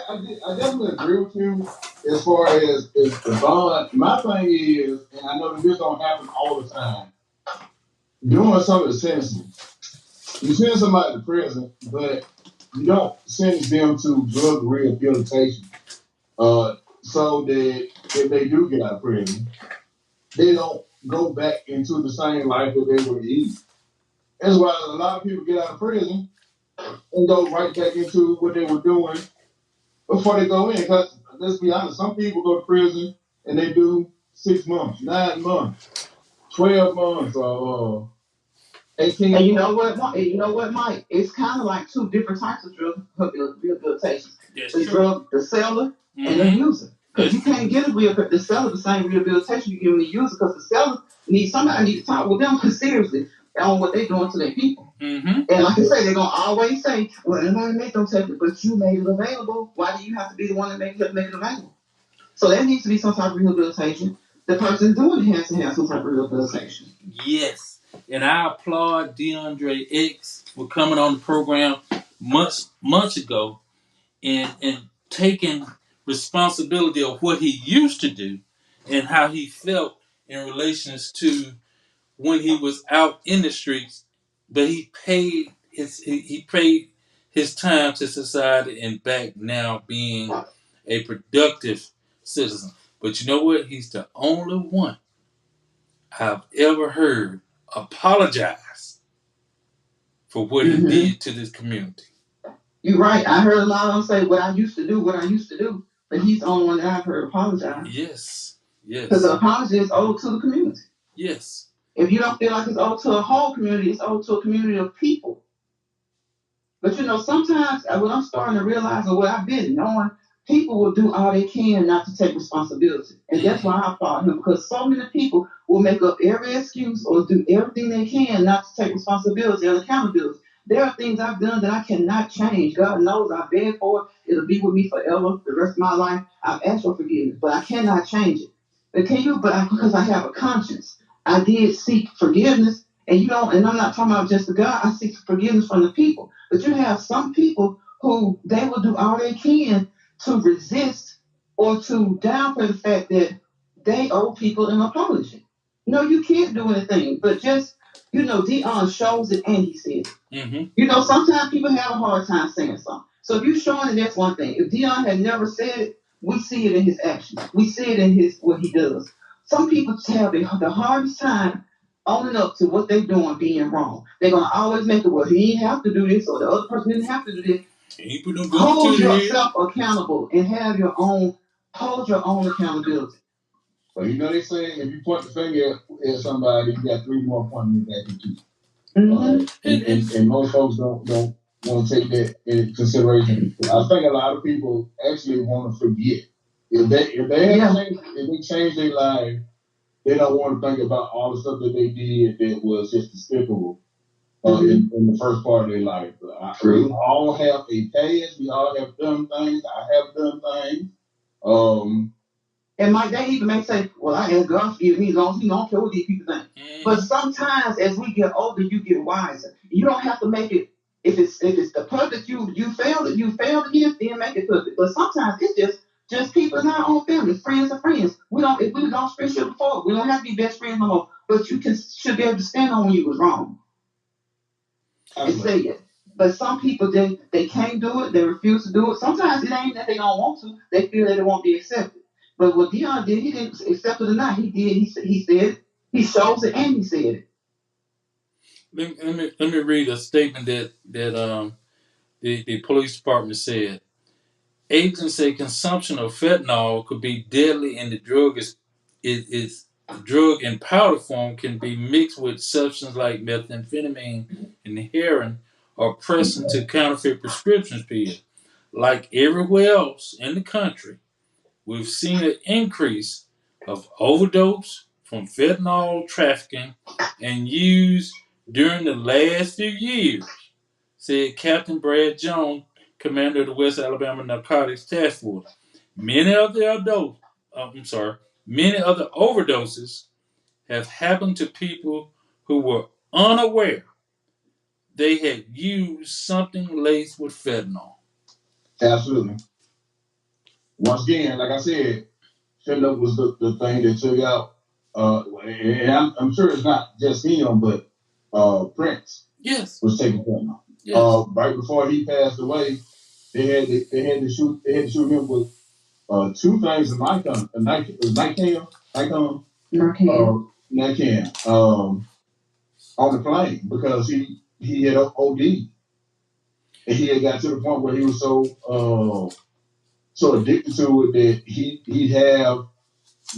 definitely agree with you as far as the bond. My thing is, and I know that this don't happen all the time, doing something sensible. You send somebody to prison, but you don't sentence them to drug rehabilitation. So that if they do get out of prison, they don't go back into the same life that they were in. That's why a lot of people get out of prison and go right back into what they were doing before they go in. Because let's be honest, some people go to prison and they do 6 months, 9 months, 12 months, or 18. And you know what, Mike? It's kind of like two different types of drug rehabilitation. The seller and the user. Because you can't get the seller the same rehabilitation you give the user, because the seller somebody needs to talk with them seriously on what they're doing to their people. Mm-hmm. And like I say, they're gonna always say, "Well, nobody make them take it, but you made it available. Why do you have to be the one that make it available?" So there needs to be some type of rehabilitation. The person doing it has to have some type of rehabilitation. Yes, and I applaud DeAndre X for coming on the program months ago and taking responsibility of what he used to do and how he felt in relations to when he was out in the streets, but he paid his time to society and back now being a productive citizen. But you know what? He's the only one I've ever heard apologize for what he did to this community. You're right. I heard a lot of them say what I used to do, but he's the only one that I've heard apologize. Yes. Because the apology is owed to the community. Yes. If you don't feel like it's owed to a whole community, it's owed to a community of people. But sometimes what I'm starting to realize, or what I've been knowing people will do all they can not to take responsibility. And that's why I fought him, because so many people will make up every excuse or do everything they can not to take responsibility and accountability. There are things I've done that I cannot change. God knows I beg for it. It'll be with me forever, the rest of my life. I've asked for forgiveness, but I cannot change it. But can you? Because I have a conscience, I did seek forgiveness. And you know, and I'm not talking about just the God. I seek forgiveness from the people. But you have some people who they will do all they can to resist or to downplay the fact that they owe people an apology. No, you can't do anything, but just, Dion shows it and he said it. Sometimes people have a hard time saying something. So if you're showing it, that's one thing. If Dion had never said it, we see it in his actions. We see it in his what he does. Some people have the hardest time owning up to what they're doing being wrong. They're gonna always make it, well, he didn't have to do this, or the other person didn't have to do this. Hold yourself accountable and hold your own accountability. Well, they say if you point the finger at somebody, you got three more pointing back at you. And most folks don't want to take that into consideration. I think a lot of people actually want to forget. If they change their life, they don't want to think about all the stuff that they did that was just despicable in the first part of their life. We all have a past. We all have done things. I have done things. And they even may say, well, I ask God to forgive me as long as he don't care what these people think. But sometimes as we get older, you get wiser. You don't have to make it, if it's the perfect you failed against, then make it perfect. But sometimes it's just people in our own family, friends are friends. If we lost friendship before, we don't have to be best friends no more. But you should be able to stand on when you was wrong. And say it. But some people, they can't do it. They refuse to do it. Sometimes it ain't that they don't want to. They feel that it won't be accepted. But what Dion did, he didn't accept it or not. He did. He said it. He shows it and he said it. Let me read a statement that the police department said. Agents say consumption of fentanyl could be deadly, and the drug is drug in powder form can be mixed with substances like methamphetamine and heroin or pressed into counterfeit prescription pills. Like everywhere else in the country, we've seen an increase of overdose from fentanyl trafficking and use during the last few years, said Captain Brad Jones, commander of the West Alabama Narcotics Task Force. Many of the overdoses have happened to people who were unaware they had used something laced with fentanyl. Absolutely. Once again, like I said, fentanyl was the thing that took out. And I'm sure it's not just him, but Prince. Yes. Was taking fentanyl. Yes. Right before he passed away, they had to shoot him with two things of Nikon, on the plane because he had OD, and he had got to the point where he was so addicted to it that he'd have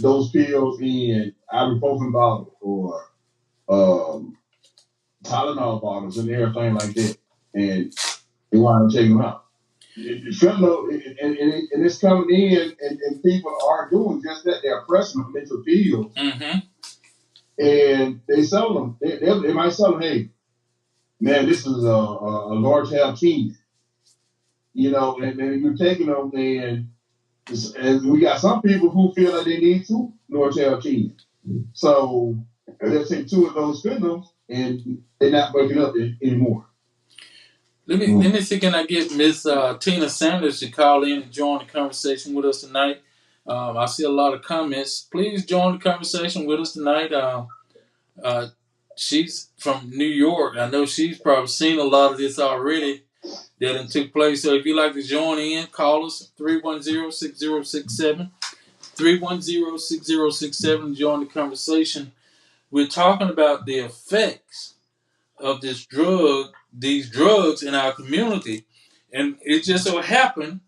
those pills in ibuprofen bottles or Tylenol bottles and everything like that, and they wanted to take them out. Fentanyl, and it's coming in, and people are doing just that. They're pressing them into pills, and they sell them. They might sell them. Hey, man, this is a large half king. And you're taking them, and we got some people who feel like they need two large half king. So they'll take two of those fentanyls, and they're not waking up anymore. Let me see, can I get Miss Tina Sanders to call in and join the conversation with us tonight? I see a lot of comments. Please join the conversation with us tonight. She's from New York. I know she's probably seen a lot of this already that took place. So if you'd like to join in, call us 310-6067. 310-6067. Join the conversation. We're talking about the effects of these drugs in our community, and it just so happened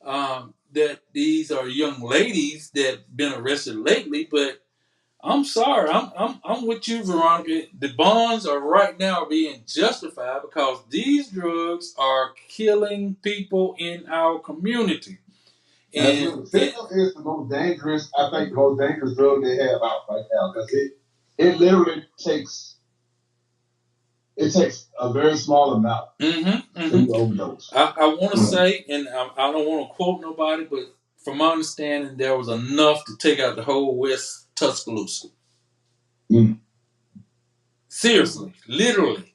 that these are young ladies that been arrested lately. But I'm sorry, I'm with you, Veronica. The bonds are right now being justified because these drugs are killing people in our community, And Fentanyl is the most dangerous, I think, the most dangerous drug they have out right now because it literally takes a very small amount to overdose. I want to say, and I don't want to quote nobody, but from my understanding, there was enough to take out the whole West Tuscaloosa. Seriously, literally.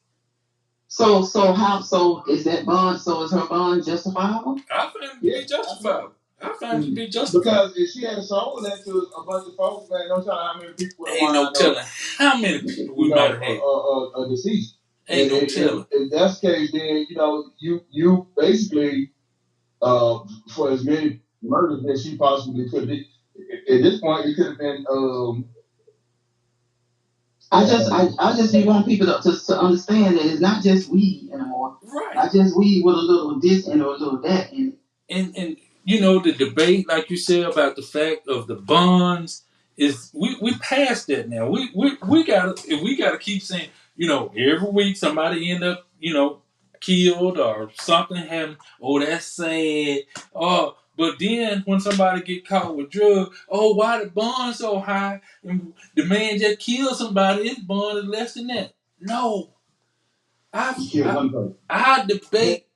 So is that bond? So is her bond justifiable? I find it to be justifiable. I find it to be justifiable. Because if she had sold that to a bunch of folks, man, no telling how many people would have Ain't no telling how many people we might have had. Deceased. Ain't no telling. In that case, then you basically for as many murders that she possibly could be. At this point, it could have been. I just want people to understand that it's not just weed anymore. Right. Not just weed with a little this and a little that. And the debate, like you said, about the fact of the bonds is we passed that now. We gotta keep saying, every week somebody end up, killed or something happened. Oh, that's sad. Oh, but then when somebody get caught with drugs, oh, why the bond so high? And the man just killed somebody, his bond is less than that. No. I debate.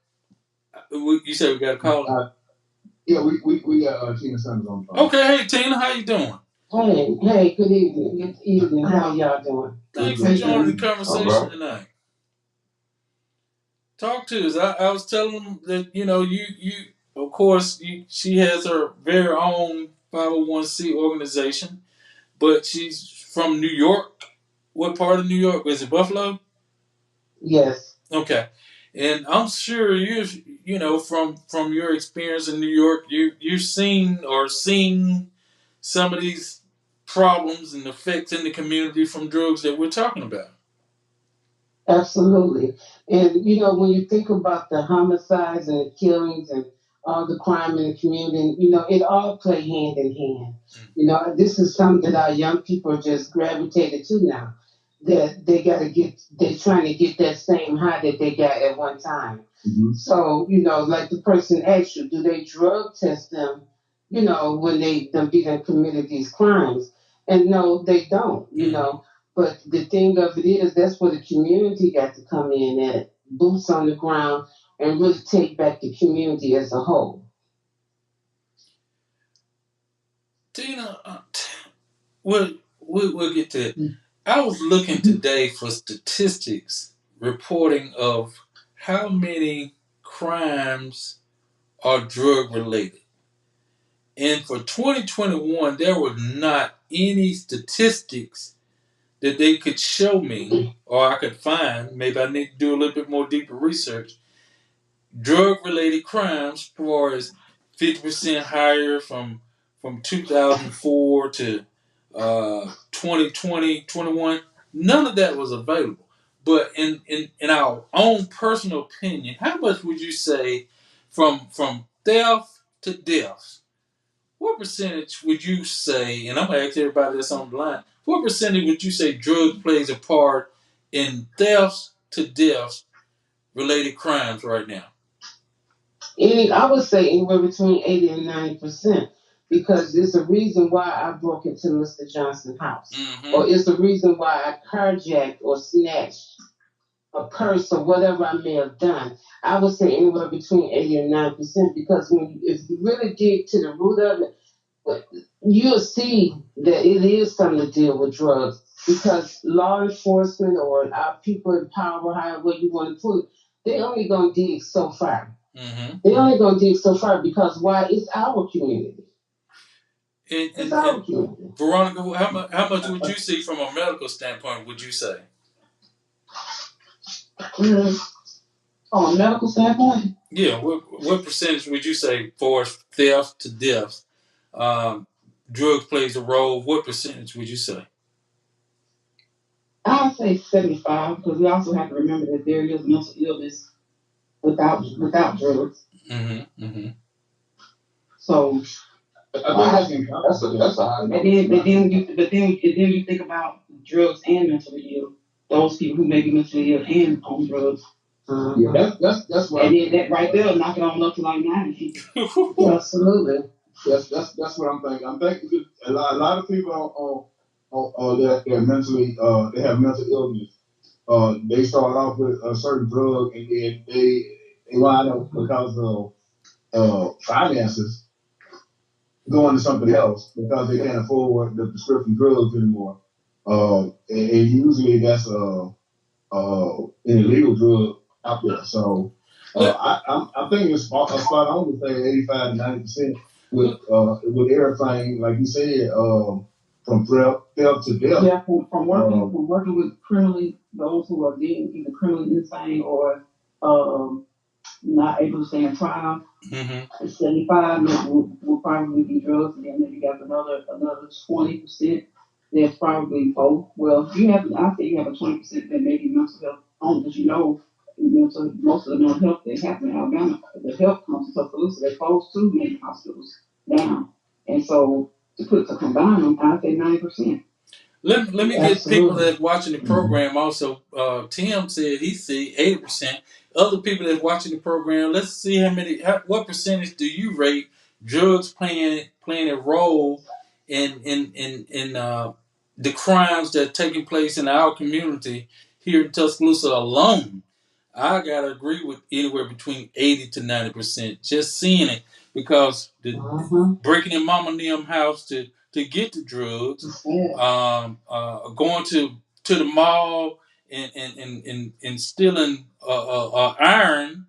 You said we got to call it? Yeah, we got Tina Sanders on the phone. Okay, hey Tina, how you doing? Hey, good evening. Good evening. How y'all doing? Thanks for joining the conversation tonight. Talk to us. I was telling them that you of course she has her very own 501c organization, but she's from New York. What part of New York? Was it Buffalo? Yes. Okay. And I'm sure from your experience in New York, you've seen some of these problems and effects in the community from drugs that we're talking about. Absolutely. And, when you think about the homicides and the killings and all the crime in the community, it all play hand in hand. This is something that our young people just gravitated to now. That they're trying to get that same high that they got at one time. Mm-hmm. So, like the person asked you, do they drug test them, when they committed these crimes? And no, they don't, But the thing of it is, that's where the community got to come in at, boots on the ground, and really take back the community as a whole. Tina, we'll get to it. I was looking today for statistics reporting of how many crimes are drug related. And for 2021, there were not any statistics that they could show me or I could find. Maybe I need to do a little bit more deeper research. Drug related crimes, as far as 50% higher from 2004 to 2020, 21, none of that was available. But in our own personal opinion, how much would you say from theft to death? What percentage would you say, and I'm going to ask everybody that's on the line, what percentage would you say drugs plays a part in thefts to deaths related crimes right now? I would say anywhere between 80 and 90%, because there's a reason why I broke into Mr. Johnson's house, or it's the reason why I carjacked or snatched a purse or whatever I may have done. I would say anywhere between 80 and 9%, because if you really dig to the root of it, you'll see that it is something to deal with drugs, because law enforcement or our people in power, however you want to put it, they only gonna dig so far. They only gonna dig so far because why? It's our community. It's our community. Veronica, how much would you see from a medical standpoint? Would you say? From a medical standpoint? Yeah. What percentage would you say for theft to death? Drugs plays a role. What percentage would you say? I'd say 75, because we also have to remember that there is mental illness without drugs. So that's a high number. But then you think about drugs and mentally ill. Those people who may be mentally ill and on drugs. That's what. And then that right there, knock it on up to like 90. Absolutely. That's what I'm thinking. I'm thinking a lot of people they're mentally they have mental illness. They start off with a certain drug and then they wind up because of finances going to something else because they can't afford the prescription drugs anymore. And usually that's an illegal drug out there. So I think it's spot on to say 85 to 90% with everything, like you said, from theft to death. Yeah, from working with criminally those who are deemed either criminally insane or not able to stand trial. Mm-hmm. 75 will probably be drugs, and then you got another 20%. There's probably both. Well, I say you have a 20% that may be mental health only, because most of the mental health that happen in Alabama, the health comes to Tuscaloosa. They close two main hospitals down, and so to combine them, I say 90%. Let me get people that's watching the program also. Tim said he see 80%. Other people that's watching the program, let's see what percentage do you rate drugs playing a role in the crimes that are taking place in our community here in Tuscaloosa alone? I gotta agree with anywhere between 80 to 90%. Just seeing it because breaking in Mama and them house to get the drugs, going to the mall and stealing iron.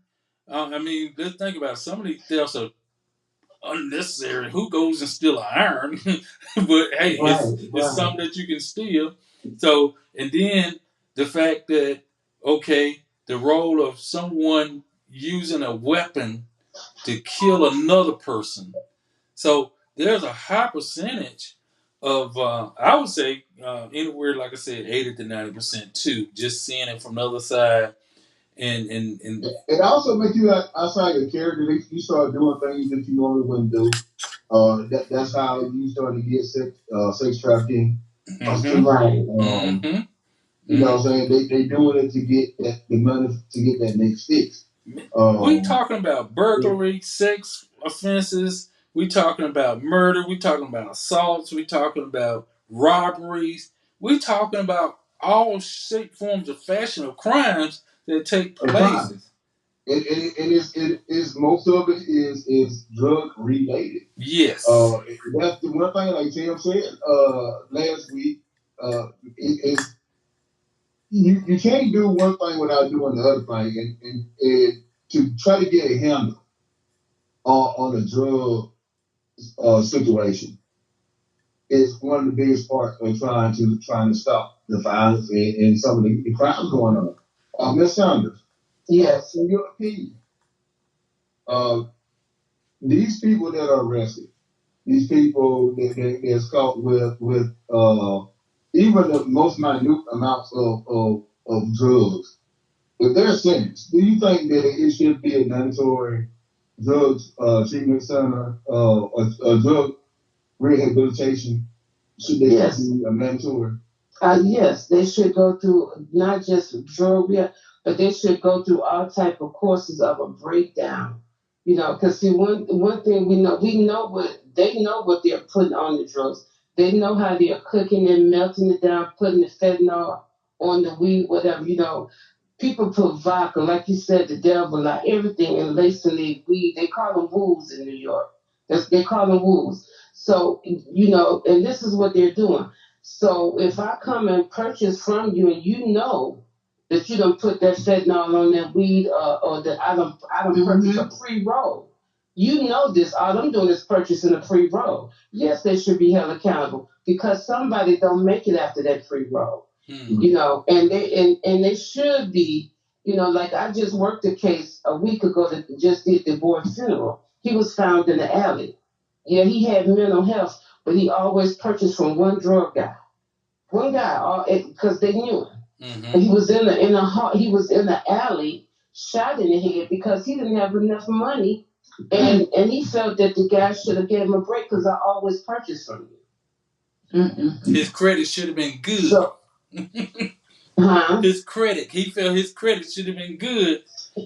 I mean, let's think about it. Some of these thefts are unnecessary. Who goes and steal iron? But hey, it's something that you can steal. So, and then the fact that the role of someone using a weapon to kill another person. So there's a high percentage of, I would say, anywhere, like I said, 80 to 90% too. Just seeing it from the other side, and it also makes you outside your character. You start doing things that you normally wouldn't do. That's how you start to get sex trafficking. Right. You know what I'm saying? They doing it to get the money to get that next fix. We talking about burglary, sex offenses. We talking about murder. We talking about assaults. We talking about robberies. We talking about all forms of fashion of crimes that take place. And it is most of it is drug related. Yes. That's the one thing, like Tim said last week. You can't do one thing without doing the other thing, and to try to get a handle on a drug situation is one of the biggest parts of trying to stop the violence and some of the crimes going on. Miss Sanders, yes, in your opinion, these people that are arrested, these people that's caught with even the most minute amounts of drugs, if they're sentenced, do you think that it should be a mandatory drug treatment center or drug rehabilitation? Should they be a mandatory? Yes, they should go through not just drug rehab, but they should go through all type of courses of a breakdown. Because see, one thing we know they know what they're putting on the drugs. They know how they're cooking and melting it down, putting the fentanyl on the weed, whatever. People put vodka, like you said, the devil, like everything, and lacing the weed. They call them wolves in New York. They call them wolves. So, and this is what they're doing. So if I come and purchase from you and you know that you don't put that fentanyl on that weed or that I don't purchase a pre-roll, you know this. All I'm doing is purchasing a pre-roll. Yes, they should be held accountable because somebody don't make it after that pre-roll. And they should be, like I just worked a case a week ago that just did the boy's funeral. He was found in the alley. Yeah, he had mental health, but he always purchased from one drug guy. One guy, because they knew him. And he was in the alley, shot in the head because he didn't have enough money, and he felt that the guy should have gave him a break because I always purchase from you. His credit should have been good. So, His credit, he felt his credit should have been good.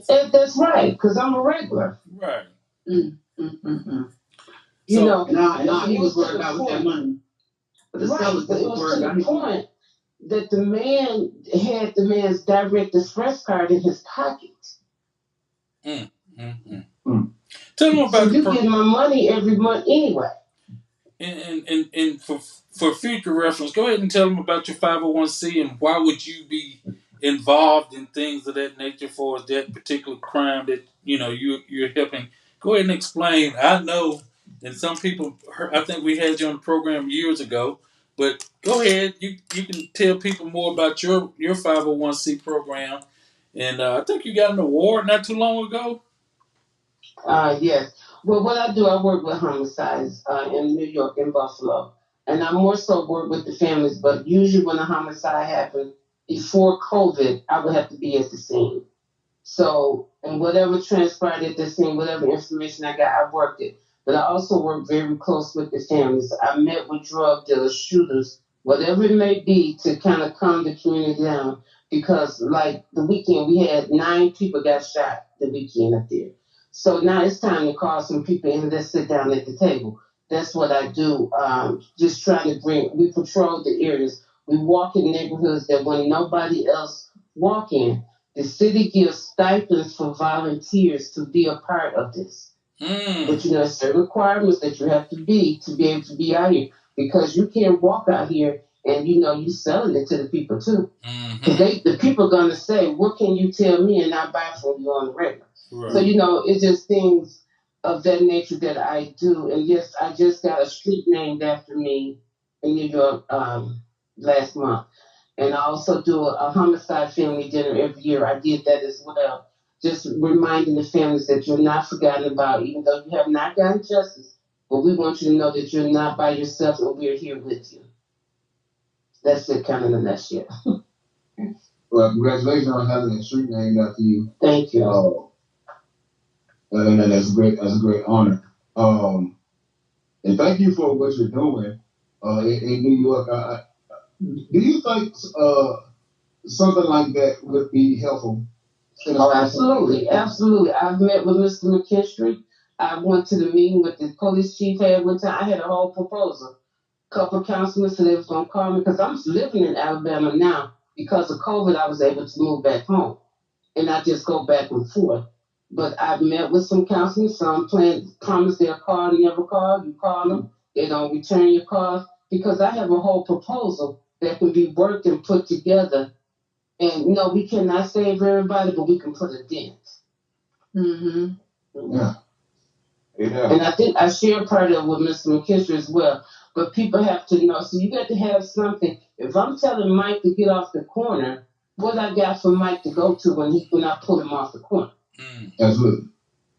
That's right, because I'm a regular. Right. You know, no, he was worried about with that money. But the sellers, it was to the point that the man had the man's direct express card in his pocket. Tell them about you get my money every month anyway. And for future reference, go ahead and tell them about your 501c and why would you be involved in things of that nature for that particular crime that you're helping. Go ahead and explain. I know, and some people, I think we had you on the program years ago, but go ahead. You can tell people more about your 501c program, and I think you got an award not too long ago. Yes. Well, what I do, I work with homicides in New York and Buffalo. And I more so work with the families, but usually when a homicide happened before COVID, I would have to be at the scene. So, and whatever transpired at the scene, whatever information I got, I worked it. But I also work very close with the families. I met with drug dealers, shooters, whatever it may be, to kind of calm the community down. Because, like the weekend, we had 9 people got shot the weekend up there. So now it's time to call some people in and let's sit down at the table. That's what I do. Just trying to we patrol the areas. We walk in neighborhoods that when nobody else walk in. The city gives stipends for volunteers to be a part of this. But there's certain requirements that you have to be able to be out here. Because you can't walk out here and you selling it to the people too. Because the people are gonna say, what can you tell me and I buy from you on the regular? Right. So, it's just things of that nature that I do. And yes, I just got a street named after me in New York last month. And I also do a homicide family dinner every year. I did that as well. Just reminding the families that you're not forgotten about, even though you have not gotten justice. But we want you to know that you're not by yourself and we're here with you. That's it, kind of in a nutshell. Well, congratulations on having a street named after you. Thank you. And that's a great honor. And thank you for what you're doing in New York. Do you think something like that would be helpful? Oh, absolutely. Absolutely. I've met with Mr. McKinstry. I went to the meeting with the police chief had one time. I had a whole proposal. A couple of councilmen said they was going to call me because I'm living in Alabama now. Because of COVID, I was able to move back home. And I just go back and forth. But I've met with some councilmen. Some promise they'll call, they never call. You call them, they don't return your calls. Because I have a whole proposal that can be worked and put together. And we cannot save everybody, but we can put a dent. Yeah. And I think I share part of it with Mr. McKinstry as well. But people have to know. So you got to have something. If I'm telling Mike to get off the corner, what I got for Mike to go to when I pull him off the corner? Absolutely.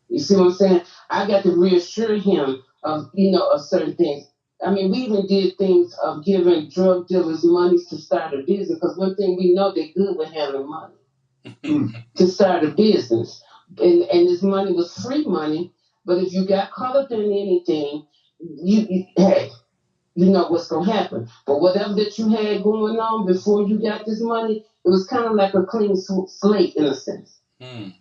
You see what I'm saying? I got to reassure him of certain things. I mean, we even did things of giving drug dealers money to start a business because one thing we know, they're good with handling money to start a business. And this money was free money, but if you got caught up in anything, you know what's going to happen. But whatever that you had going on before you got this money, it was kind of like a clean slate in a sense. I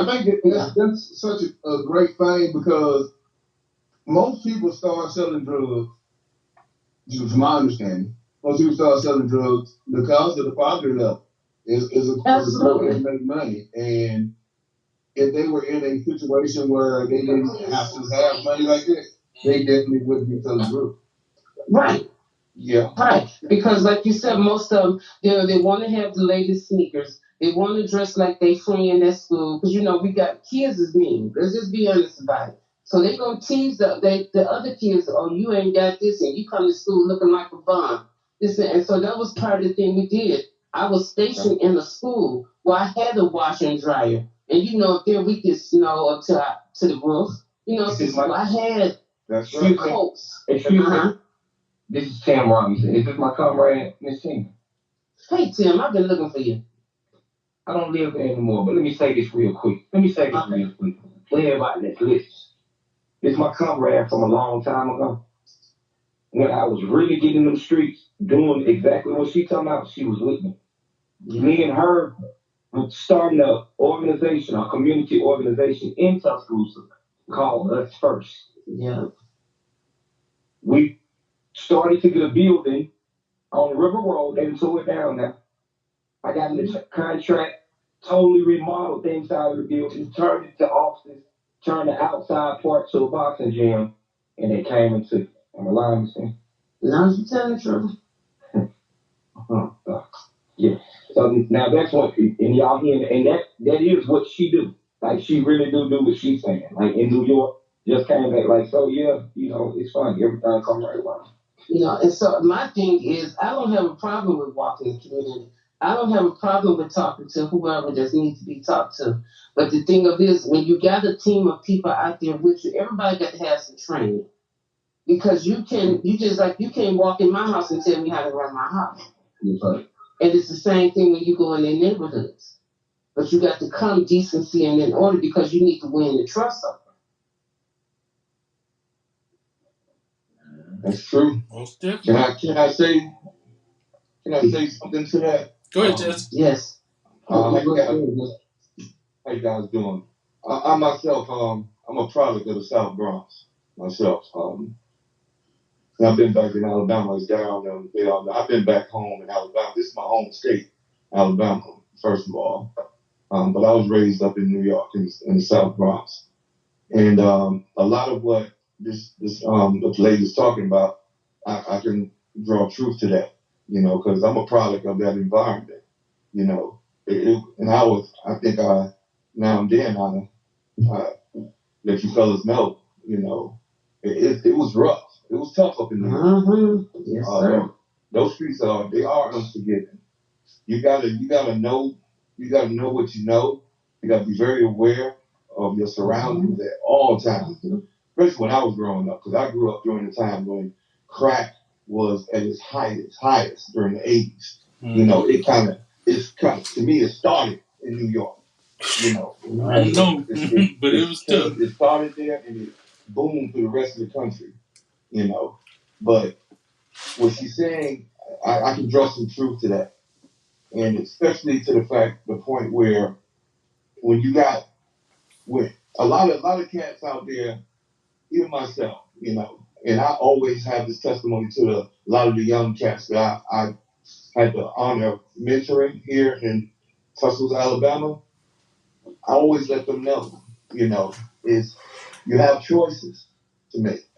think that's such a great thing because most people start selling drugs, from my understanding, most people start selling drugs because of the poverty level. Is a to make money. And if they were in a situation where they didn't have to have money like this, they definitely wouldn't be selling drugs. Right. Yeah. Right. Because like you said, most of them, they want to have the latest sneakers. They want to dress like they friend at school. Because, we got kids is mean. Let's just be honest about it. So they're going to tease the other kids, oh, you ain't got this, and you come to school looking like a bum. And so that was part of the thing we did. I was stationed in a school where I had a washer and dryer. And, if there we get snow up to the roof. So I had a few coats. Excuse me. This is Tim Robinson. Is this my comrade, Miss Tina? Hey, Tim, I've been looking for you. I don't live there anymore, but let me say this real quick. For everybody that's listening. This is my comrade from a long time ago. When I was really getting in them streets, doing exactly what she talking about, she was with me. Me and her were starting a community organization in Tuscaloosa called Us First. Yeah. We started to get a building on River Road. They tore it down now. I got in the contract, totally remodeled the inside of the building, turned it to offices, turned the outside part to a boxing gym, and they came and took it. Am I lying, Sam? Now you telling the truth. Yeah. So now that's what, and y'all hear, and that is what she do. Like, she really do what she's saying. Like, in New York, just came back, like, so yeah, it's funny. Everything come right around. And so my thing is, I don't have a problem with walking the community. I don't have a problem with talking to whoever that needs to be talked to. But the thing of this, when you got a team of people out there with you, everybody got to have some training. Because you can't walk in my house and tell me how to run my house. Right. And it's the same thing when you go in their neighborhoods. But you got to come decency and in order because you need to win the trust of them. That's true. Most definitely. Can I say something to that? Go ahead, Jess. Yes. How you guys doing? I myself, I'm a product of the South Bronx myself. I've been back in Alabama. It's down. I've been back home in Alabama. This is my home state, Alabama, first of all. But I was raised up in New York in the South Bronx. And a lot of what this lady's talking about, I can draw truth to that, because I'm a product of that environment, and I think now and then I let you fellas know, it was rough. It was tough up in New York. Mm-hmm. Yes, sir. Those streets are unforgiving. You gotta know what you know. You gotta be very aware of your surroundings at all times. Especially when I was growing up, because I grew up during the time when crack was at its highest during the 80s. To me, it started in New York. I know, but it was tough. It started there and it boomed through the rest of the country. But what she's saying, I can draw some truth to that. And especially to the point where when you got with a lot of cats out there, even myself, and I always have this testimony to a lot of the young cats that I had the honor of mentoring here in Tuscaloosa, Alabama. I always let them know, is you have choices to make.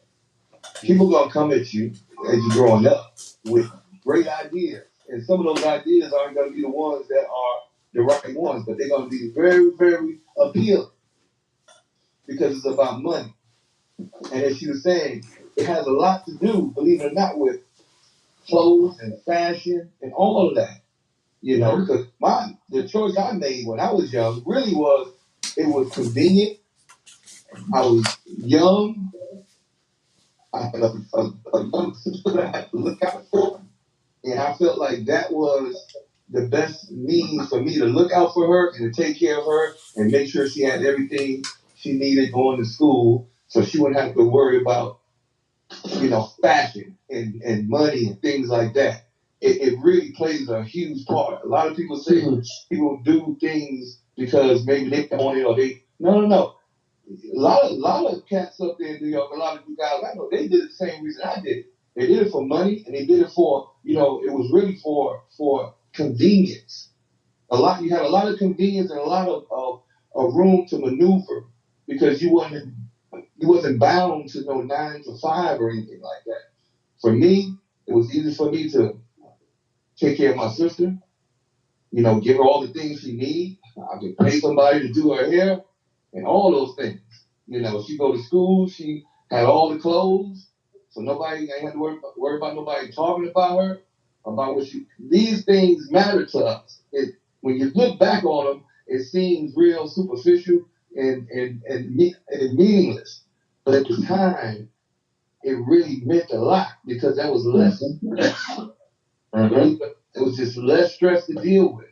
People gonna come at you as you're growing up with great ideas. And some of those ideas aren't gonna be the ones that are the right ones, but they're gonna be very, very appealing because it's about money. And as she was saying, it has a lot to do, believe it or not, with clothes and fashion and all of that. Because the choice I made when I was young really was, it was convenient. I was young. I had a young sister that I had to look out for. And I felt like that was the best means for me to look out for her and to take care of her and make sure she had everything she needed going to school so she wouldn't have to worry about, fashion and money and things like that. It really plays a huge part. A lot of people say people do things because maybe they want it or they... No. A lot of cats up there in New York, a lot of you guys I know, they did it the same reason I did it. They did it for money, and they did it for, it was really for convenience. You had a lot of convenience and a lot of room to maneuver because you wasn't bound to no 9 to 5 or anything like that. For me, it was easy for me to take care of my sister, give her all the things she needs. I could pay somebody to do her hair and all those things. She go to school, she had all the clothes, so nobody ain't had to worry about nobody talking about her, about what these things matter to us. When you look back on them, it seems real superficial and meaningless. But at the time, it really meant a lot because that was less. It was just less stress to deal with.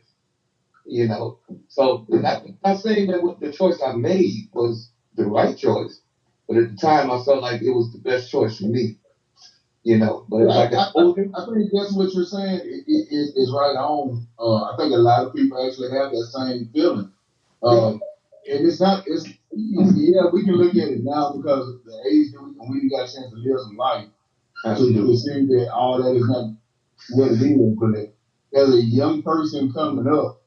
So I'm not saying that the choice I made was the right choice, but at the time I felt like it was the best choice for me. But as I got older, I think that's what you're saying is right on. I think a lot of people actually have that same feeling. And we can look at it now because of the age that we got a chance to live some life. So you can see that all that is not what it is. But as a young person coming up,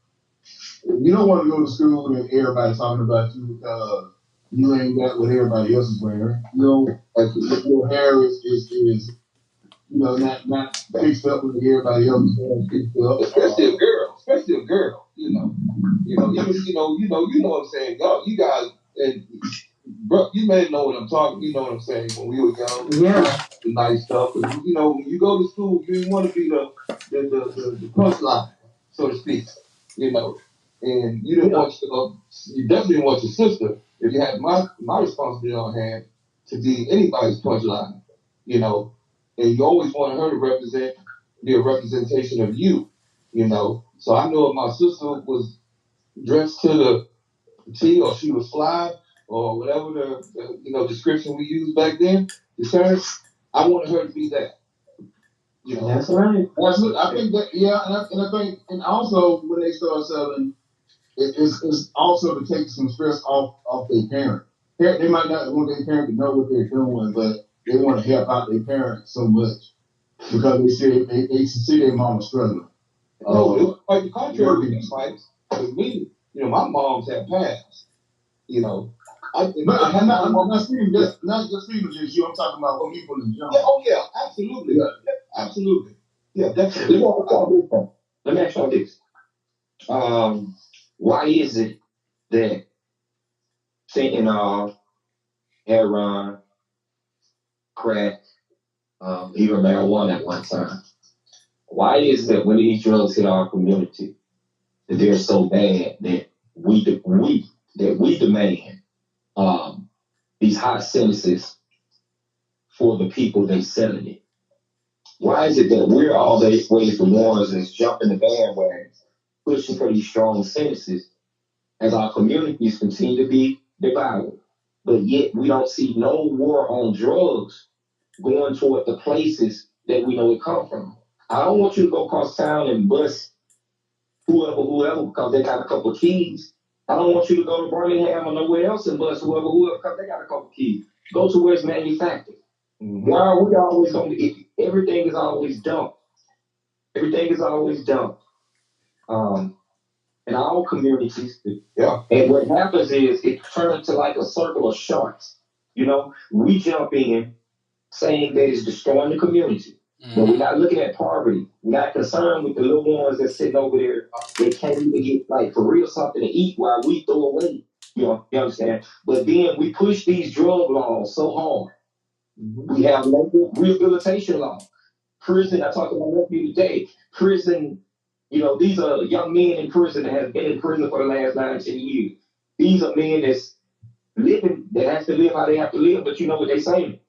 you don't want to go to school and everybody talking about you because you ain't got what everybody else is wearing. You know, like your hair is not fixed up with everybody else is fixed up. Especially a girl. You know what I'm saying. Y'all, you guys, and bro, you may know what I'm talking. You know what I'm saying. When we were young, the nice stuff. But, when you go to school, you want to be the punchline, so to speak. And you didn't want you definitely want your sister. If you had my responsibility on hand to be anybody's punchline, and you always wanted her to be a representation of you. So I know if my sister was dressed to the T or she was fly or whatever the description we used back then, I wanted her to be that. That's right. I think that and I think and also when they start selling, it's also to take some stress off their parent. They might not want their parent to know what they're doing, but they want to help out their parents so much because they see their mama struggling. No, it was like the contrary to these fights. With me, my mom's had passed. But I'm not speaking just you. I'm talking about people in general. Yeah, oh yeah, absolutely. Yeah. Absolutely. Yeah, definitely. Let me ask you this. Why is it that fentanyl, heroin, crack, even marijuana at one time, why is that when these drugs hit our community, that they're so bad that we demand these high sentences for the people they selling it? Why is it that we're always the ones that's jumping the bandwagon, pushing for these strong sentences as our communities continue to be divided? But yet we don't see no war on drugs going toward the places that we know it come from. I don't want you to go across town and bust whoever, because they got a couple of keys. I don't want you to go to Birmingham or nowhere else and bust whoever, because they got a couple of keys. Go to where it's manufactured. Why are we always going to, everything is always dumped. Everything is always dumped. In our communities. Yeah. And what happens is it turns to like a circle of sharks. We jump in saying that it's destroying the community. But we're not looking at poverty. We're not concerned with the little ones that's sitting over there. They can't even get, like, for real something to eat while we throw away. You understand? But then we push these drug laws so hard. We have local rehabilitation laws. Prison, I talked to my nephew today. Prison, these are young men in prison that have been in prison for the last 9, 10 years. These are men that's living, that has to live how they have to live, but you know what they saying?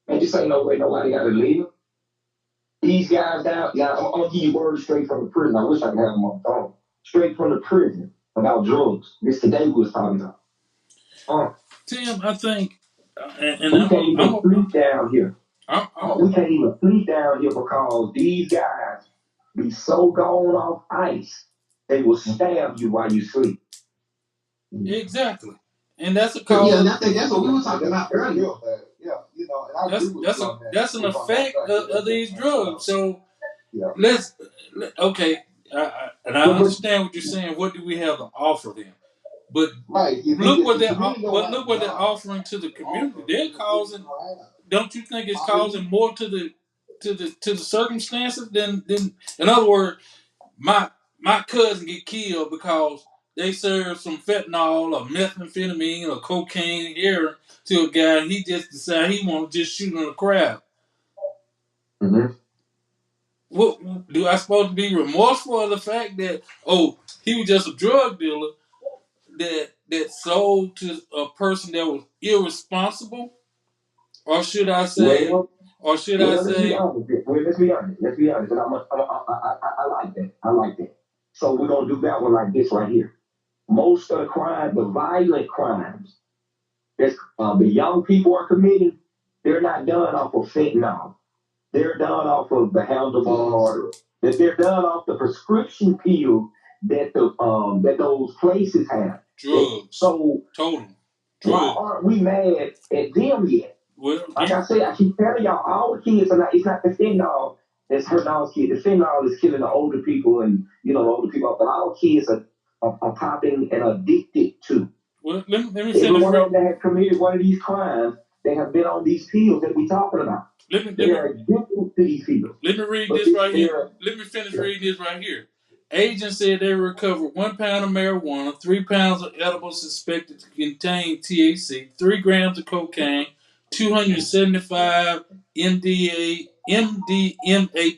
Man, this ain't no way nobody got to live. These guys down, I'm going to give you words straight from the prison. I wish I could have them on the phone. Straight from the prison about drugs. This today we was talking about. Tim, I think, and we can't even sleep down here. We can't even sleep down here because these guys be so gone off ice, they will stab you while you sleep. Exactly. And that's a cause. Yeah, I think that's what we were talking about earlier. Yeah, and that's an effect of these drugs. So let's okay, and I understand what you're saying. What do we have to offer them? But look what they're offering to the community. They're causing. Don't you think it's causing more to the circumstances than in other words, my cousin get killed because they served some fentanyl or methamphetamine or cocaine here to a guy and he just decided he want to just shoot in a crowd. Mm-hmm. What do I supposed to be remorseful of the fact that he was just a drug dealer that sold to a person that was irresponsible, or should I say? Let's be honest. Let's be honest. And I like that. I like that. So we're gonna do that one like this right here. Most of the crime, the violent crimes that the young people are committing, they're not done off of fentanyl. They're done off of the handlebar. They're done off the prescription pill that that those places have. Drugs. So totally. Why aren't we mad at them yet? Well, Like I said, I keep telling y'all, all the kids are not. It's not the fentanyl that's hurting all kids. The fentanyl is killing the older people, and the older people. But all kids are popping and addicted to. well, let me Every finish. one of them that have committed one of these crimes, they have been on these pills that we're talking about. They are addicted to these pills. Let me read But this right here. Let me finish reading this right here. Agents said they recovered 1 pound of marijuana, 3 pounds of edibles suspected to contain THC, 3 grams of cocaine, 275 MDMA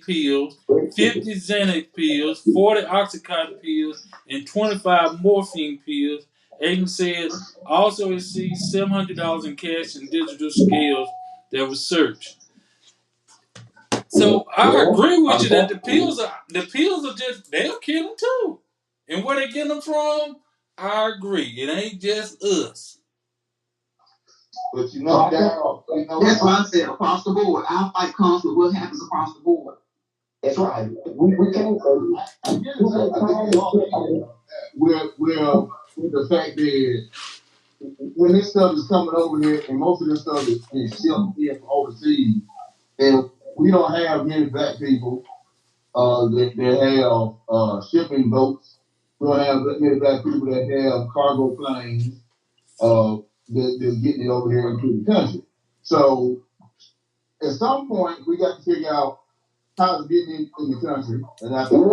pills, 50 Xanax pills, 40 Oxycontin pills, and 25 morphine pills. Agents said also it seized $700 in cash and digital scales that were searched. So I agree with you that the pills are just they'll kill them too. And where they get them from, I agree. It ain't just us. But that's why I said across the board. Our fight comes with what happens across the board. That's right. We can't. We're the fact that when this stuff is coming over here, and most of this stuff is shipped here from overseas, and we don't have many black people that have shipping boats. We don't have many black people that have cargo planes that's getting it over here into the country. So at some point, we got to figure out how to get it in the country. And I think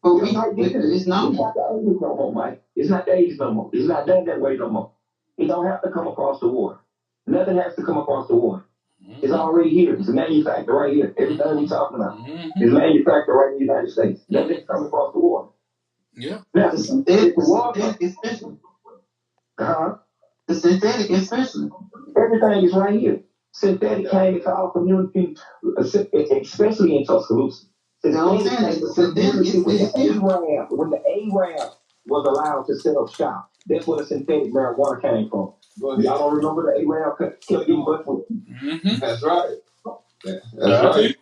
it's not no more, Mike. It's not days no more. It's not done that way no more. It don't have to come across the water. Nothing has to come across the water. It's already here. It's manufactured right here. Everything we're talking about is manufactured right in the United States. Nothing's coming across the water. Yeah. Now, the synthetic especially. The synthetic especially. Everything is right here. Synthetic came into our community, especially in Tuscaloosa. When the ARAB was allowed to set up shop, that's where the synthetic marijuana came from. Y'all don't remember the ARAB kept getting busted? That's right. That's right.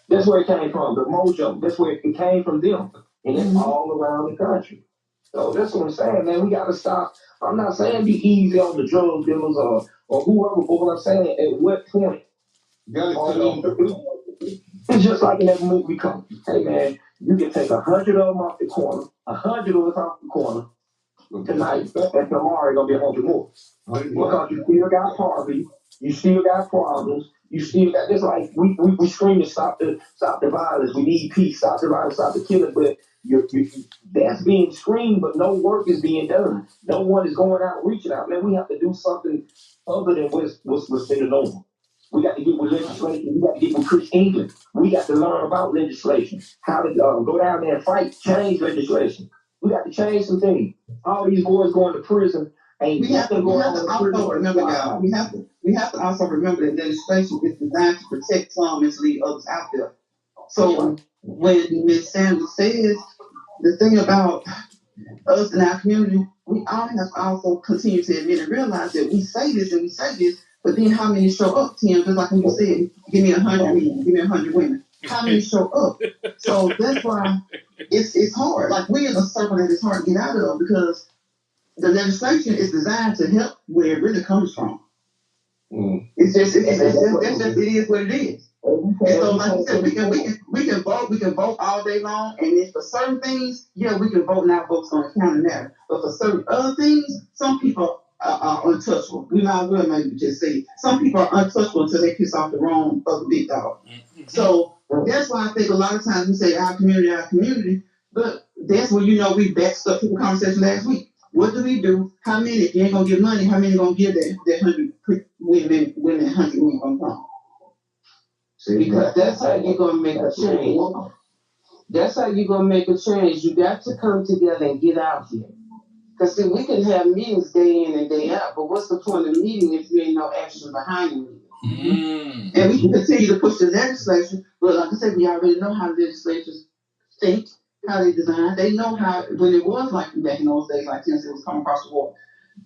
That's where it came from. The mojo. That's where it came from them, and it's all around the country. So that's what I'm saying, man. We gotta stop. I'm not saying be easy on the drug dealers or whoever, but what I'm saying, at what point? It's just like in that movie come. Hey man, you can take 100 of them off the corner, 100 of us off the corner tonight, and tomorrow gonna be 100 more. Because you still got poverty, you still got problems, you still got just like we scream to stop the violence. We need peace, stop the violence, stop the killing, but you that's being screamed, but no work is being done. No one is going out reaching out. Man, we have to do something other than what's been the norm. We got to get with legislation. We got to get with Chris England. We got to learn about legislation, how to go down there and fight, change legislation. We got to change some things. All these boys going to prison. We have to also remember, y'all. We have to also remember that legislation is designed to protect some and to leave others out there. So when Ms. Sanders says the thing about us in our community, we all have to also continue to admit and realize that we say this, but then how many show up, Tim? Just like when you said, give me 100 men, give me 100 women. How many show up? So that's why it's hard. Like we're in a circle that is hard to get out of because the legislation is designed to help where it really comes from. It's just it is what it is. And so, like you said, we can vote all day long, and if for certain things, yeah, we can vote. Now votes gonna count in there, but for certain other things, some people are untouchable. We might as well maybe just say some people are untouchable until they piss off the wrong other big dog. So that's why I think a lot of times we say our community, but that's where we backed up to the conversation last week. What do we do? How many? If you ain't gonna give money, how many gonna give that 100 women 100 women gonna come? Because that's how you're gonna make a change. That's how you're gonna make a change. You got to come together and get out here. Because see, we can have meetings day in and day out, but what's the point of meeting if there ain't no action behind the meeting? And we can continue to push the legislation, but like I said, we already know how legislatures think, how they design. They know how when it was like back in those days, like Tennessee was coming across the water.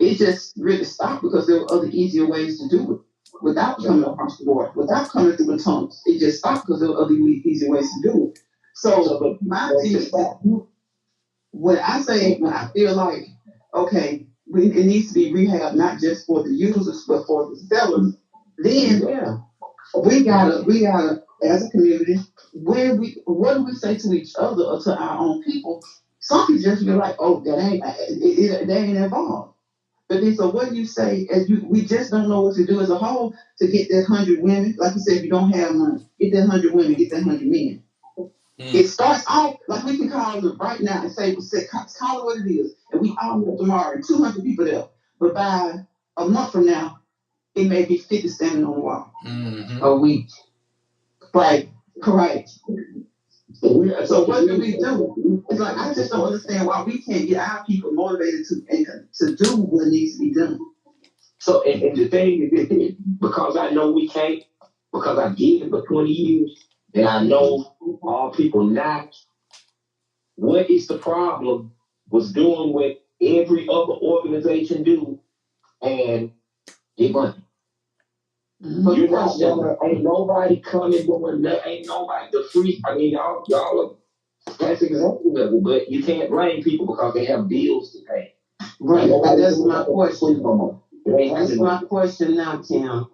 It just really stopped because there were other easier ways to do it without coming across the board, without coming through the tunnels. It just stopped because there were other easy ways to do it. So my thing is that when I feel like, okay, it needs to be rehab, not just for the users, but for the sellers Then we gotta as a community, what do we say to each other or to our own people? Some people just be like, oh, that ain't involved. But then, so what do you say? We just don't know what to do as a whole to get that 100 women. Like you said, if you don't have money, get that 100 women, get that 100 men. It starts off like we can call them right now and say call it what it is, and we all know tomorrow, and 200 people there. But by a month from now, it may be 50 standing on the wall. A week, right? Correct. So what do we do? It's like I just don't understand why we can't get our people motivated to do what needs to be done. So, and the thing is, because I know we can't, because I did it for 20 years, and I know all people not, what is the problem was doing what every other organization do and get money. You know, ain't nobody coming doing that. Ain't nobody the free. I mean, y'all are that's example level, but you can't blame people because they have bills to pay. Right, but that's my question. That's my question now, Tim.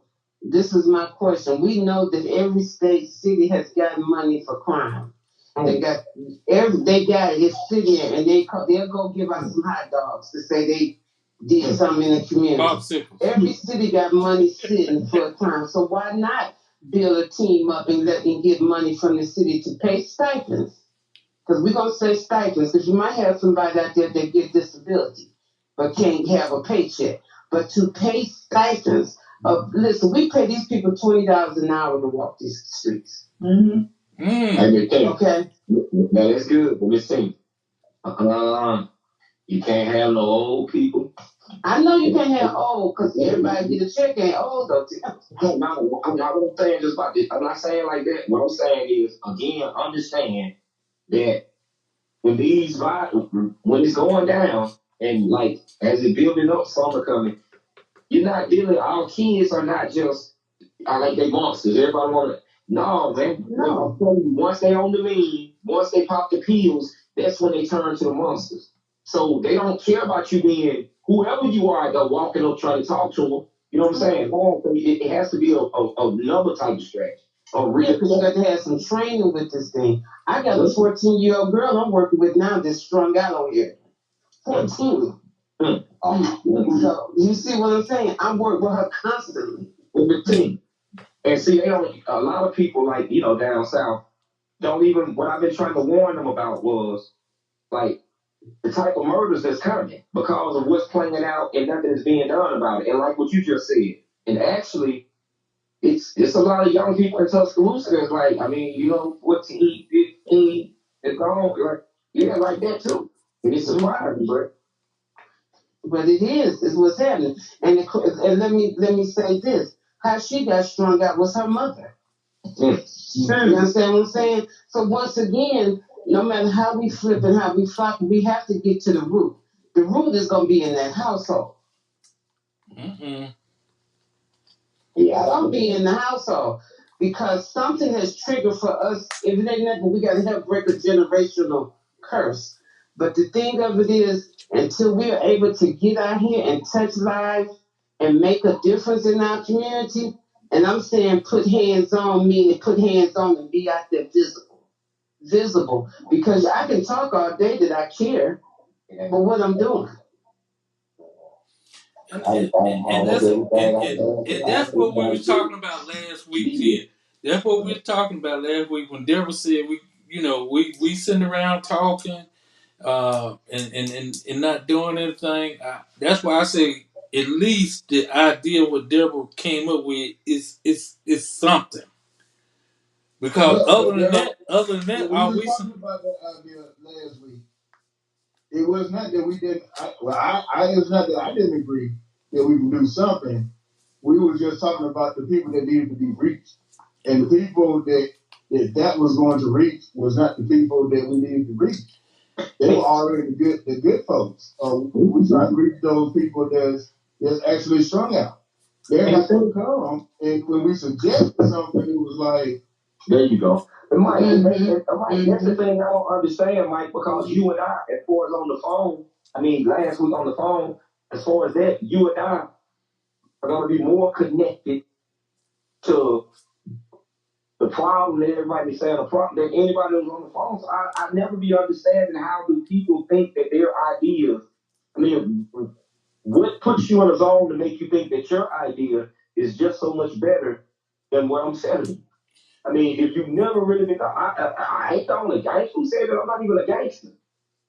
This is my question. We know that every city has gotten money for crime. They got it sitting there, and they'll go give out some hot dogs to say they did something in the community. Every city got money sitting for a crime, so why not build a team up and let them get money from the city to pay stipends? Because we're gonna say stipends, because you might have somebody out there that get disability but can't have a paycheck. But to pay stipends, listen, we pay these people $20 an hour to walk these streets. Okay. Now that's good, but listen, you can't have no old people. I know you can't have old because everybody get a check ain't old though. I'm not saying just about this. I'm not saying like that. What I'm saying is, again, understand that when when it's going down and like as it building up, summer coming, you're not dealing. Our kids are not just like they monsters. Everybody want to. No, man. No. Once they on the lean, once they pop the pills, that's when they turn to the monsters. So they don't care about you being whoever you are. They're walking up trying to talk to them. You know what I'm saying? It has to be another type of strategy. Because you got to have some training with this thing. I got a 14-year-old girl I'm working with now that's strung out on here. 14. So you see what I'm saying? I work with her constantly. With the team. And see, they don't. A lot of people, like down south, don't even. What I've been trying to warn them about was like the type of murders that's coming because of what's playing out and nothing is being done about it. And like what you just said, and actually, it's a lot of young people in Tuscaloosa that's like, I mean, what to eat, it's gone, like like that too. And it's surprising, but it is. It's what's happening. And let me say this: how she got strung out was her mother. You understand what I'm saying? So once again, no matter how we flip and how we flop, we have to get to the root. The root is going to be in that household. Yeah, don't be in the household because something has triggered for us. If it ain't nothing, we got to help break a generational curse. But the thing of it is, until we are able to get out here and touch lives and make a difference in our community, and I'm saying put hands on, meaning put hands on and be out there visible. Because I can talk all day that I care, but what I'm doing. And that's what we was talking about last week, Jen. That's what we were talking about last week when Deborah said we sitting around talking and not doing anything. That's why I say at least the idea what Deborah came up with is something. Because other than that, we were talking about that idea last week. It was not that we didn't. It's not that I didn't agree that we can do something. We were just talking about the people that needed to be reached, and the people that was going to reach was not the people that we needed to reach. They were already the good folks. We try to reach those people that's actually strung out. They're not going to come, and when we suggested something, it was like, there you go. And Mike, that's the thing I don't understand, Mike, because you and I, as far as on the phone, last week on the phone, as far as that, you and I are going to be more connected to the problem that everybody saying, the problem that anybody who's on the phone. So I never be understanding how do people think that their ideas, I mean, what puts you in a zone to make you think that your idea is just so much better than what I'm selling? I mean, if you've never really been, I ain't the only gangster who said that. I'm not even a gangster.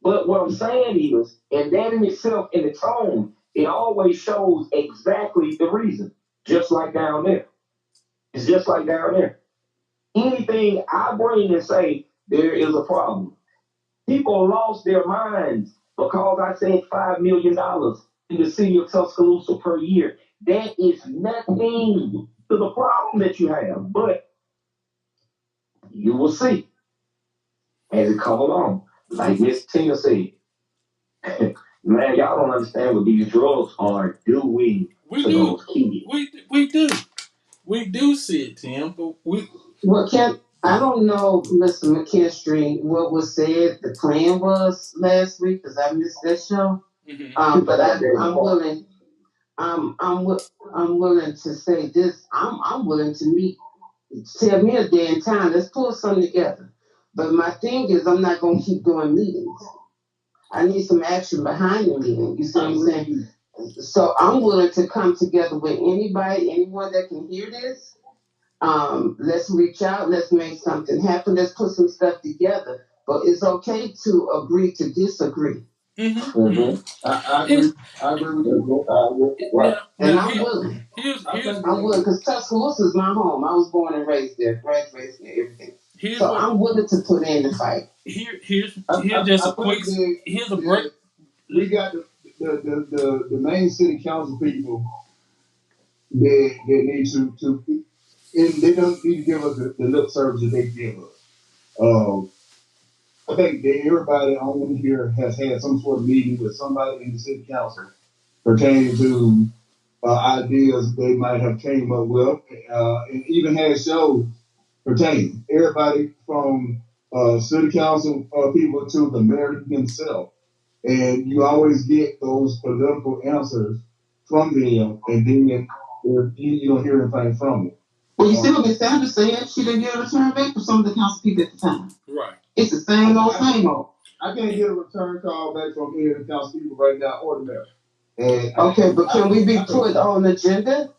But what I'm saying is, and that in itself, in the tone, it always shows exactly the reason. Just like down there. It's just like down there. Anything I bring and say, there is a problem. People lost their minds because I said $5 million in the city of Tuscaloosa per year. That is nothing to the problem that you have. But you will see as it come along. Like Miss Tina said, man, y'all don't understand what these drugs are doing We to do. those kids. We do. We do see it, Tim, but we. Well, I don't know, Mr. McKinstry, what was said the plan was last week because I missed that show. But I'm willing. I'm willing to say this. I'm willing to meet. Tell me a day and time. Let's pull something together. But my thing is, I'm not gonna keep doing meetings. I need some action behind the meeting. You see what I'm saying? So I'm willing to come together with anyone that can hear this. Let's reach out. Let's make something happen. Let's put some stuff together. But it's okay to agree to disagree. I agree. I agree with you. Now, And now I'm willing. I'm willing because Tuscaloosa is my home. I was born and raised there, graduated there, everything. So I'm willing to put in the fight. Here's just a quick. Here's a break. We got the main city council people that need to and they don't need to give us the lip service that they give us. I think that everybody on here has had some sort of meeting with somebody in the city council pertaining to ideas they might have came up with, and even had shows pertaining. Everybody from city council people to the mayor himself. And you always get those political answers from them, and then you don't hear anything from them. Well, you see what Ms. Sanders said? She didn't get a return back from some of the council people at the time. Right. It's the same old, same old. I can't get a return call back from any of the council people right now or the mayor. Okay, but can we be put on the agenda?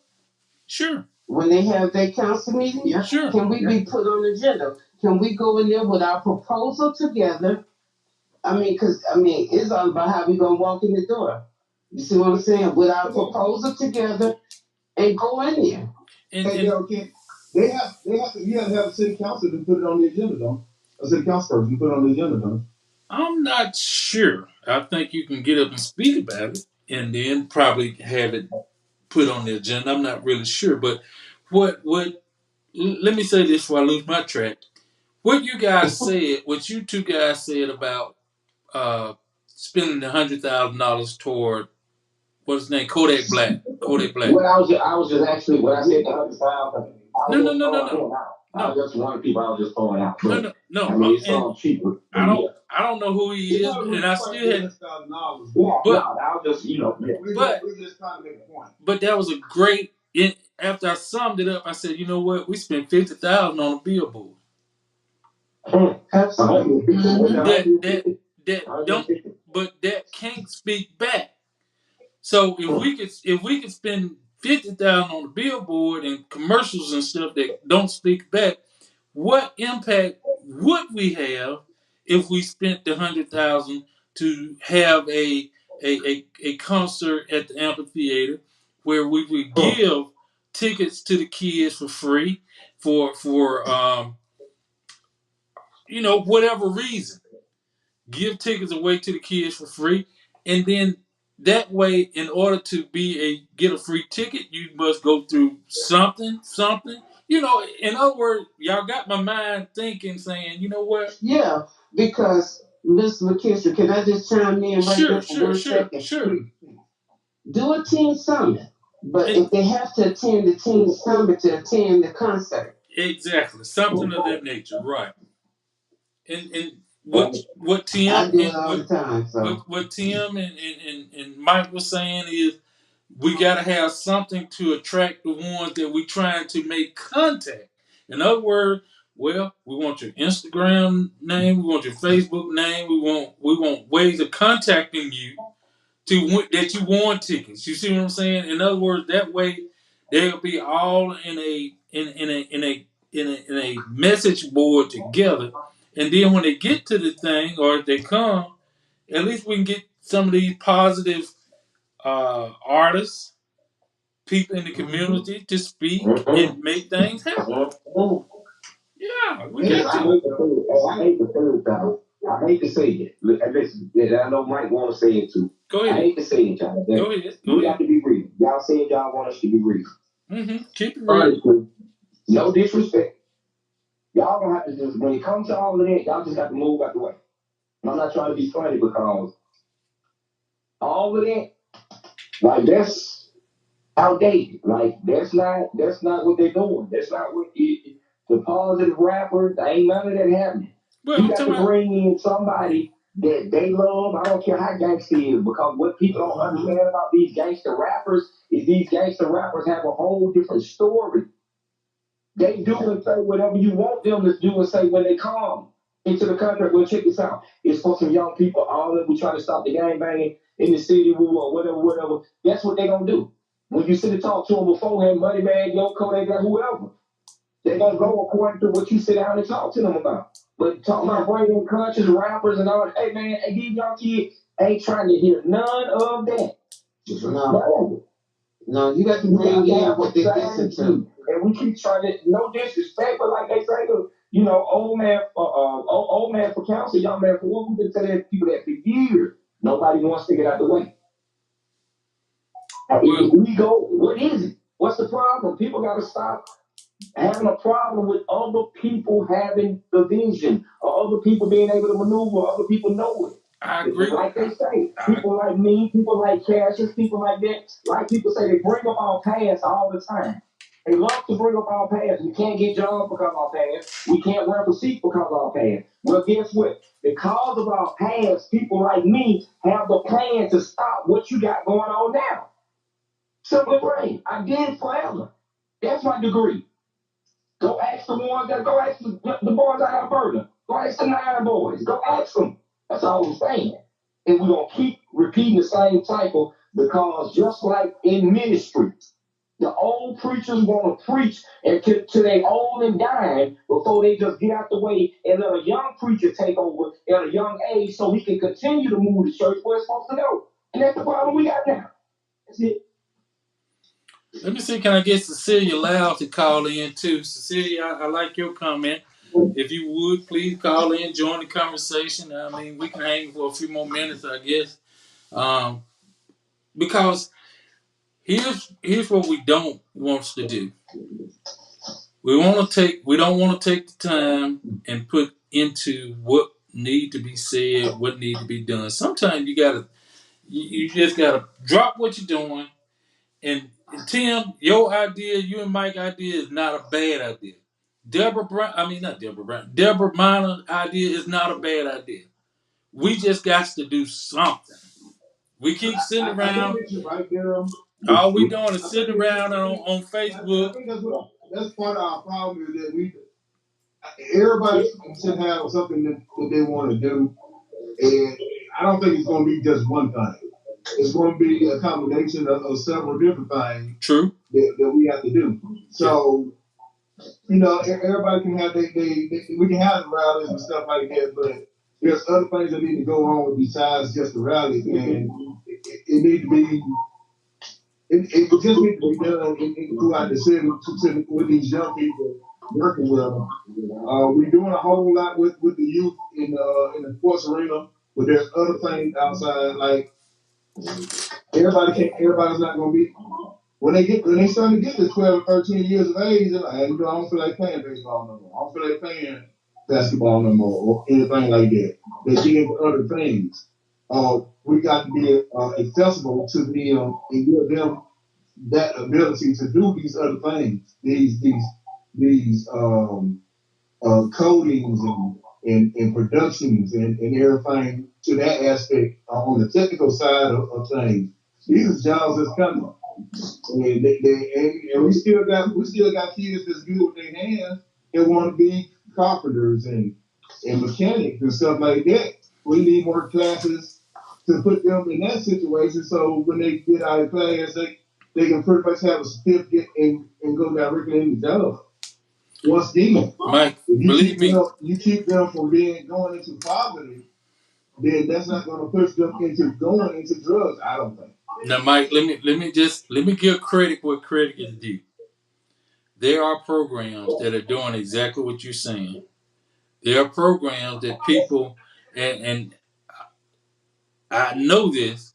Sure. When they have their council meeting? Yeah, sure. Can we be put on the agenda? Can we go in there with our proposal together? It's all about how we gonna walk in the door. You see what I'm saying? With our proposal together and go in there. You have to have a city council to put it on the agenda, though. A city council person to put it on the agenda, though. I'm not sure. I think you can get up and speak about it, and then probably have it put on the agenda. I'm not really sure, but what? Let me say this before I lose my track. What you guys said, what you two guys said about spending $100,000 toward what's his name, Kodak Black. What I was just actually when I said the 100,000. No. I just one people I was just throwing out. No. I mean, it's all cheaper. I don't know who he is, and I still had. But I'll just we just trying to make a point. But that was a great. After I summed it up, I said, you know what? We spent $50,000 on a billboard. Absolutely. That can't speak back. So if we could spend $50,000 on the billboard and commercials and stuff that don't speak back, what impact would we have if we spent the $100,000 to have a concert at the amphitheater where we would give tickets to the kids for free for whatever reason, give tickets away to the kids for free, and then that way, in order to get a free ticket, you must go through something. In other words, y'all got my mind thinking, saying, you know what? Yeah, because Mr. McKinstry, can I just chime in right there for 1 second? Sure. Do a teen summit, but if they have to attend the teen summit to attend the concert. Exactly, something of that nature, right? And what Tim I do it all the time. So. What Tim and Mike was saying is, we got to have something to attract the ones that we trying to make contact. In other words, well, we want your Instagram name, we want your Facebook name, we want ways of contacting you that you want tickets. You see what I'm saying? In other words, that way they'll be all in a message board together, and then when they get to the thing or if they come, at least we can get some of these positive artists, people in the community to speak and make things happen. Yeah, we got I to. hate the third time. I hate to say it. Listen, I know Mike want to say it too. Go I ahead. hate to say it, y'all. Go ahead. Go We ahead. have to be real. Y'all said y'all want us to be real. Keep it real. Honestly, no disrespect. Y'all gonna have to just, when it comes to all of that, y'all just got to move out the way. And I'm not trying to be funny because all of that, like that's outdated. Like that's not what they're doing. That's not what the positive rappers. Ain't none of that happening. Well, You I'm got talking to about. bring in somebody that they love. I don't care how gangster is, because what people don't understand about these gangster rappers is these gangster rappers have a whole different story. They do and say whatever you want them to do and say when they come into the country. Well, check this out. It's for some young people. All that we try to stop the gang banging in the city, or whatever. That's what they gonna do. When you sit and talk to them beforehand, Moneybag, Yoko, they got whoever. They gonna go according to what you sit down and talk to them about. But talking about bringing conscious rappers and all that, hey man, hey, these young kids ain't trying to hear none of that. No, you got to bring in what they listen to. And we keep trying to, no disrespect, but like they say, old man for counsel, young man for what. We've been telling people that for years. Nobody wants to get out the way. If we go, what is it? What's the problem? People got to stop having a problem with other people having the vision, or other people being able to maneuver, or other people know it. I agree. Like they say, people like me, people like Cassius, people like that, like people say, they bring up our past all the time. They love to bring up our past. We can't get jobs because of our past. We can't run for seats because of our past. Well, guess what? Because of our past, people like me have the plan to stop what you got going on now. Simple brain. I did it forever. That's my degree. Go ask the ones that, go ask the boys out of Alberta. Go ask the 9 boys. Go ask them. That's all I'm saying. And we're going to keep repeating the same cycle, because just like in ministry, the old preachers want to preach until they old and dying before they just get out the way and let a young preacher take over at a young age so he can continue to move the church where it's supposed to go. And that's the problem we got now. That's it. Let me see. Can I get Cecilia Loud to call in too? Cecilia, I like your comment. If you would, please call in, join the conversation. I mean, we can hang for a few more minutes, I guess. Because here's what we don't want to do. We don't want to take the time and put into what need to be said, what need to be done. Sometimes you just gotta drop what you're doing. And Tim, your idea, you and Mike's idea is not a bad idea. Deborah Minor's idea is not a bad idea. We just got to do something. We keep sitting around. All we doing is sitting around on Facebook. I think that's part of our problem, is that everybody should have something that they want to do, and I don't think it's going to be just one thing. It's going to be a combination of several different things. True. That we have to do. So, everybody can have we can have the rallies and stuff like that, but there's other things that need to go on besides just the rallies, and it need to be. It just needs to be done throughout the city with these young people working with them. We're doing a whole lot with the youth in the sports arena, but there's other things outside. Like everybody's not going to be. When they start to get to 12 or 13 years of age, they're like, I don't feel like playing baseball no more. I don't feel like playing basketball no more, or anything like that. They get into other things. We got to be accessible to them and give them that ability to do these other things, these codings and productions and everything to that aspect on the technical side of things. These are jobs that's coming. And we still got kids that's good with their hands and want to be carpenters and mechanics and stuff like that. We need more classes to put them in that situation, so when they get out of class, they can pretty much have a certificate and go directly into the job. Once again, Mike, if believe me. you keep them from going into poverty, then that's not going to push them into going into drugs. I don't think. Now, Mike, let me give credit where credit is due. There are programs that are doing exactly what you're saying. There are programs that people, and I know this,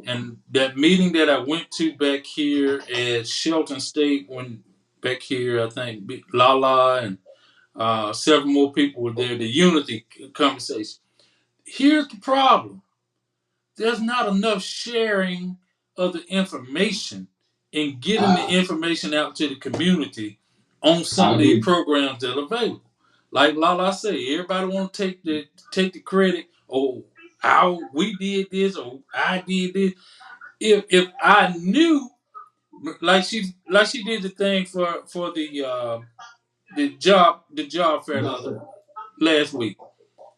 and that meeting that I went to back here at Shelton State, when back here, I think Lala and several more people were there, the unity conversation. Here's the problem. There's not enough sharing of the information and getting the information out to the community on some of these programs that are available. Like Lala said, everybody want to take the credit. Oh, how we did this, or I did this. If I knew, like she did the thing for the job fair last week.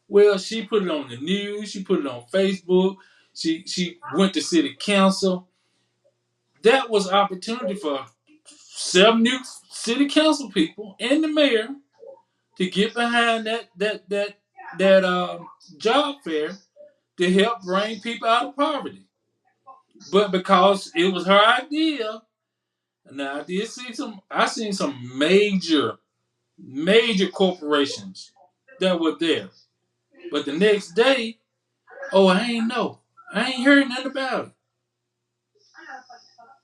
Well, she put it on the news. She put it on Facebook. She went to city council. That was opportunity for 7 new city council people and the mayor to get behind that job fair to help bring people out of poverty. But because it was her idea, now I seen some major corporations that were there. But the next day, oh, I ain't heard nothing about it.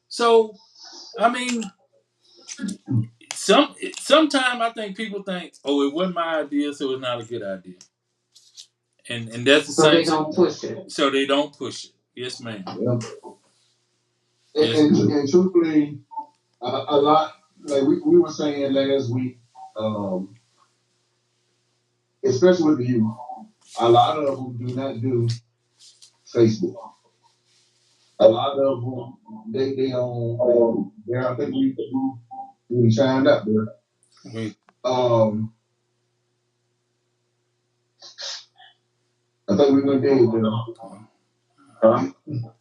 So, I mean, sometimes I think people think, oh, it wasn't my idea, so it's not a good idea. And that's the so same. They don't push it. So they don't push it. Yes, ma'am. Yeah. And truthfully, a lot, like we were saying last week, especially with the youth, a lot of them do not do Facebook. A lot of them, they own, there, I think we chimed up there. I think we're gonna do it.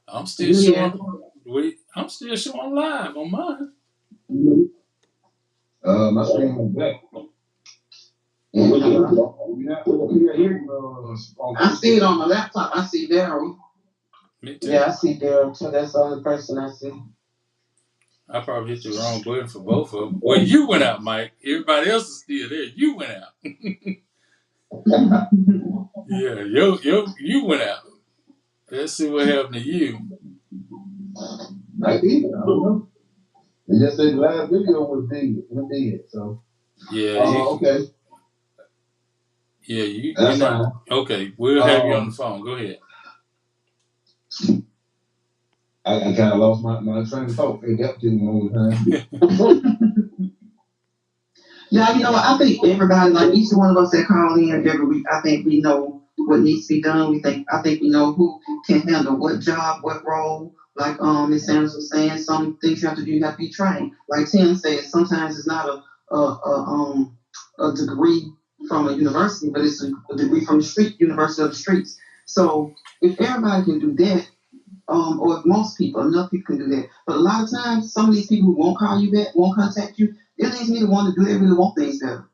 I'm still showing. I'm still showing live on mine. My screen went black. I see it on my laptop. I see Daryl. Me too. Yeah, I see Daryl too. That's the only person I see. I probably hit the wrong button for both of them. Well, you went out, Mike. Everybody else is still there. You went out. Yeah, you went out. Let's see what happened to you. I did. I don't know. It just said the last video was dead. So yeah. Okay. Yeah, you. That's fine. Okay, we'll have you on the phone. Go ahead. I kind of lost my train of thought. It got to me all the time. Yeah, you know what? I think everybody, like each one of us that call in every week, I think we know what needs to be done. I think we know who can handle what job, what role. Like Ms. Sanders was saying, some things you have to do, you have to be trained. Like Tim said, sometimes it's not a degree from a university, but it's a degree from the street, University of the Streets. So if everybody can do that, or if most people, enough people can do that. But a lot of times, some of these people who won't call you back, won't contact you, it ain't me the one to do it. They really want things better.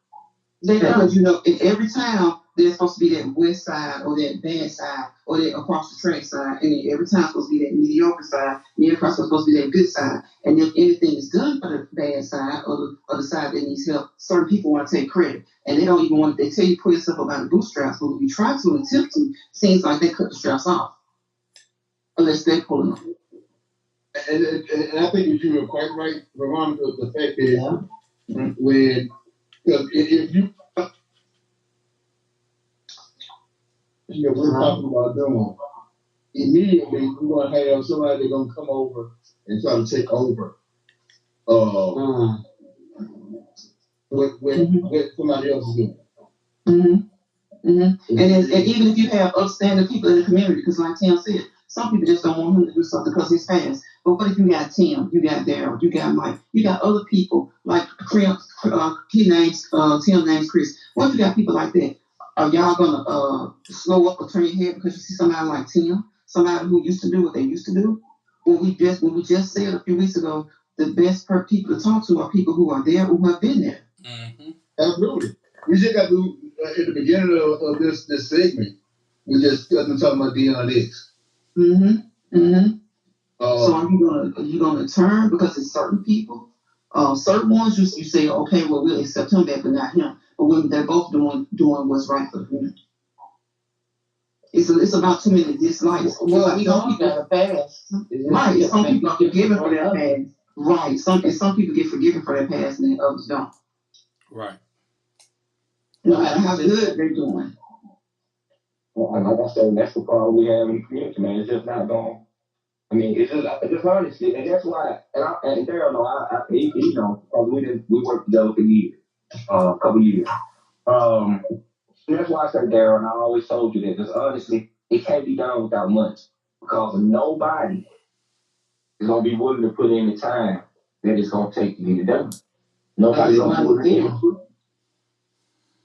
Because you know, in every town there's supposed to be that west side or that bad side or that across the track side, and then every time supposed to be that mediocre side, and every time supposed to be that good side. And if anything is done for the bad side or the side that needs help, certain people want to take credit, and they don't even want. They tell you pull yourself up by the bootstraps, but when you try to and attempt to, seems like they cut the straps off, unless they pull them. And I think you were quite right, Veronica, the fact that when if you we're talking about doing immediately, we're gonna have somebody that's gonna come over and try to take over what somebody else is doing. And even if you have upstanding people in the community, because like Tim said, some people just don't want him to do something because he's fast. But what if you got Tim, you got Daryl, you got Mike, you got other people like Tim names Chris. What if you got people like that? Are y'all gonna slow up or turn your head because you see somebody like Tim, somebody who used to do what they used to do? When we just said a few weeks ago, the best people to talk to are people who are there, who have been there. Mm-hmm. Absolutely. We just got to at the beginning of this segment. We just got to talk about Deion X. Mm-hmm. Mm-hmm. So are you gonna turn because it's certain people? Certain ones you say, okay, well we'll accept him back, but not him. But when they're both doing what's right for the community. It's about too many dislikes. Well, we don't got a past. Right. Some people are forgiven for their past. Right. Some people get forgiven for their past and others don't. Right. No matter how good they're doing. Well, like I said, that's the problem we have in the community, man. It's just not going. I mean, it's just honestly, and that's why. And Daryl, you know, because we worked together for years, a couple years. That's why I said Daryl, and I always told you that. Because honestly, it can't be done without money, because nobody is gonna be willing to put in the time that it's gonna take to get it done. Nobody's gonna be willing to do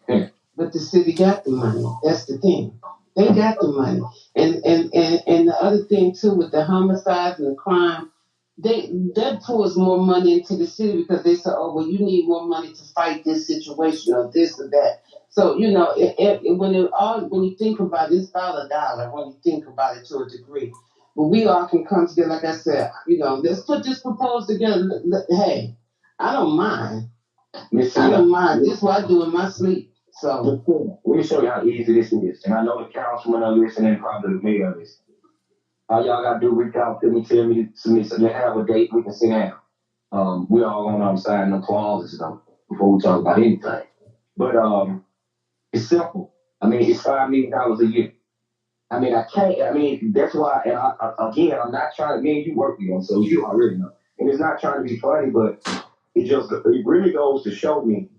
it. But the city got the money. That's the thing. They got the money. And the other thing too with the homicides and the crime, that pours more money into the city because they say, oh well, you need more money to fight this situation or this or that. So you know, when you think about it, it's about $1 when you think about it to a degree. But we all can come together, like I said, you know, let's put this proposal together. Hey, I don't mind. I don't mind. This is what I do in my sleep. So let me show you how easy this is. And I know the councilman are listening, probably the mayor is. All y'all gotta do, reach out to me, tell me to have a date, we can sit down. We all gonna sign the clauses though before we talk about anything. But it's simple. I mean, it's $5 million a year. I mean, that's why, and I'm not trying to, me and you work together, so you already know. And it's not trying to be funny, but it really goes to show me.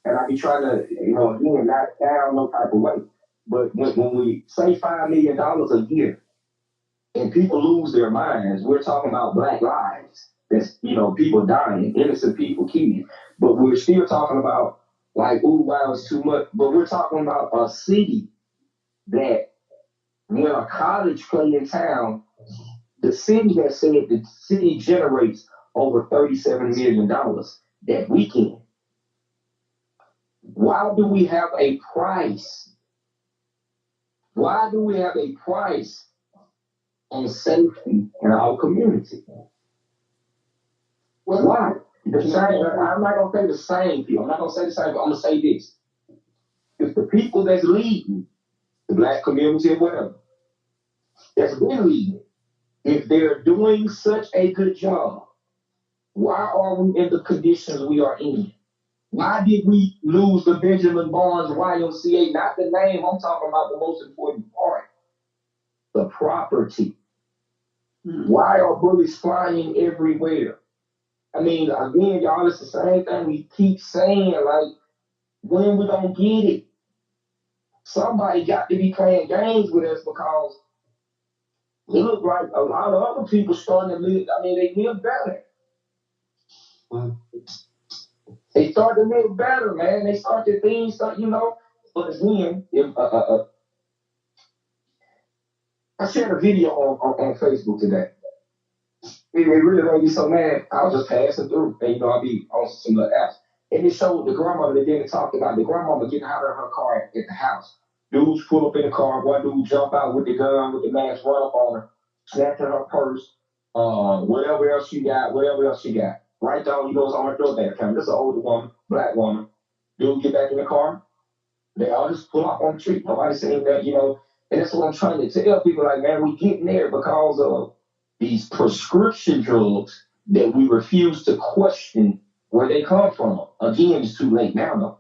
And I be trying to, you know, again, not down no type of way. But when we say $5 million a year and people lose their minds, we're talking about black lives. That's, you know, people dying, innocent people killed. But we're still talking about, like, ooh, wow, it's too much. But we're talking about a city that, when a college play in town, the city has said the city generates over $37 million that weekend. Why do we have a price? Why do we have a price on safety in our community? Well, why? I'm not going to say the same people. I'm not going to say the same, but I'm going to say this. If the people that's leading, the black community or whatever, that's been leading, if they're doing such a good job, why are we in the conditions we are in? Why did we lose the Benjamin Barnes YMCA? Not the name, I'm talking about the most important part. The property. Why are bullets flying everywhere? I mean, again, y'all, it's the same thing we keep saying, like, when we don't get it? Somebody got to be playing games with us because it look like a lot of other people starting to live, I mean, they live better. They start to live better, man. They start to things, you know. But again, if I shared a video on Facebook today. It really made me so mad. I was just passing through, and you know, I'll be on some little apps, and it showed the grandmother that didn't talk about the grandmama getting out of her car at the house. Dudes pull up in the car. One dude jump out with the gun, with the mask, run up on her, snatching her purse, whatever else she got. Right down, you know, it's on her doorbell camera. This is an older woman, black woman. Dude get back in the car. They all just pull up on the street. Nobody saying that, you know. And that's what I'm trying to tell people. Like, man, we getting there because of these prescription drugs that we refuse to question where they come from. Again, it's too late now, though.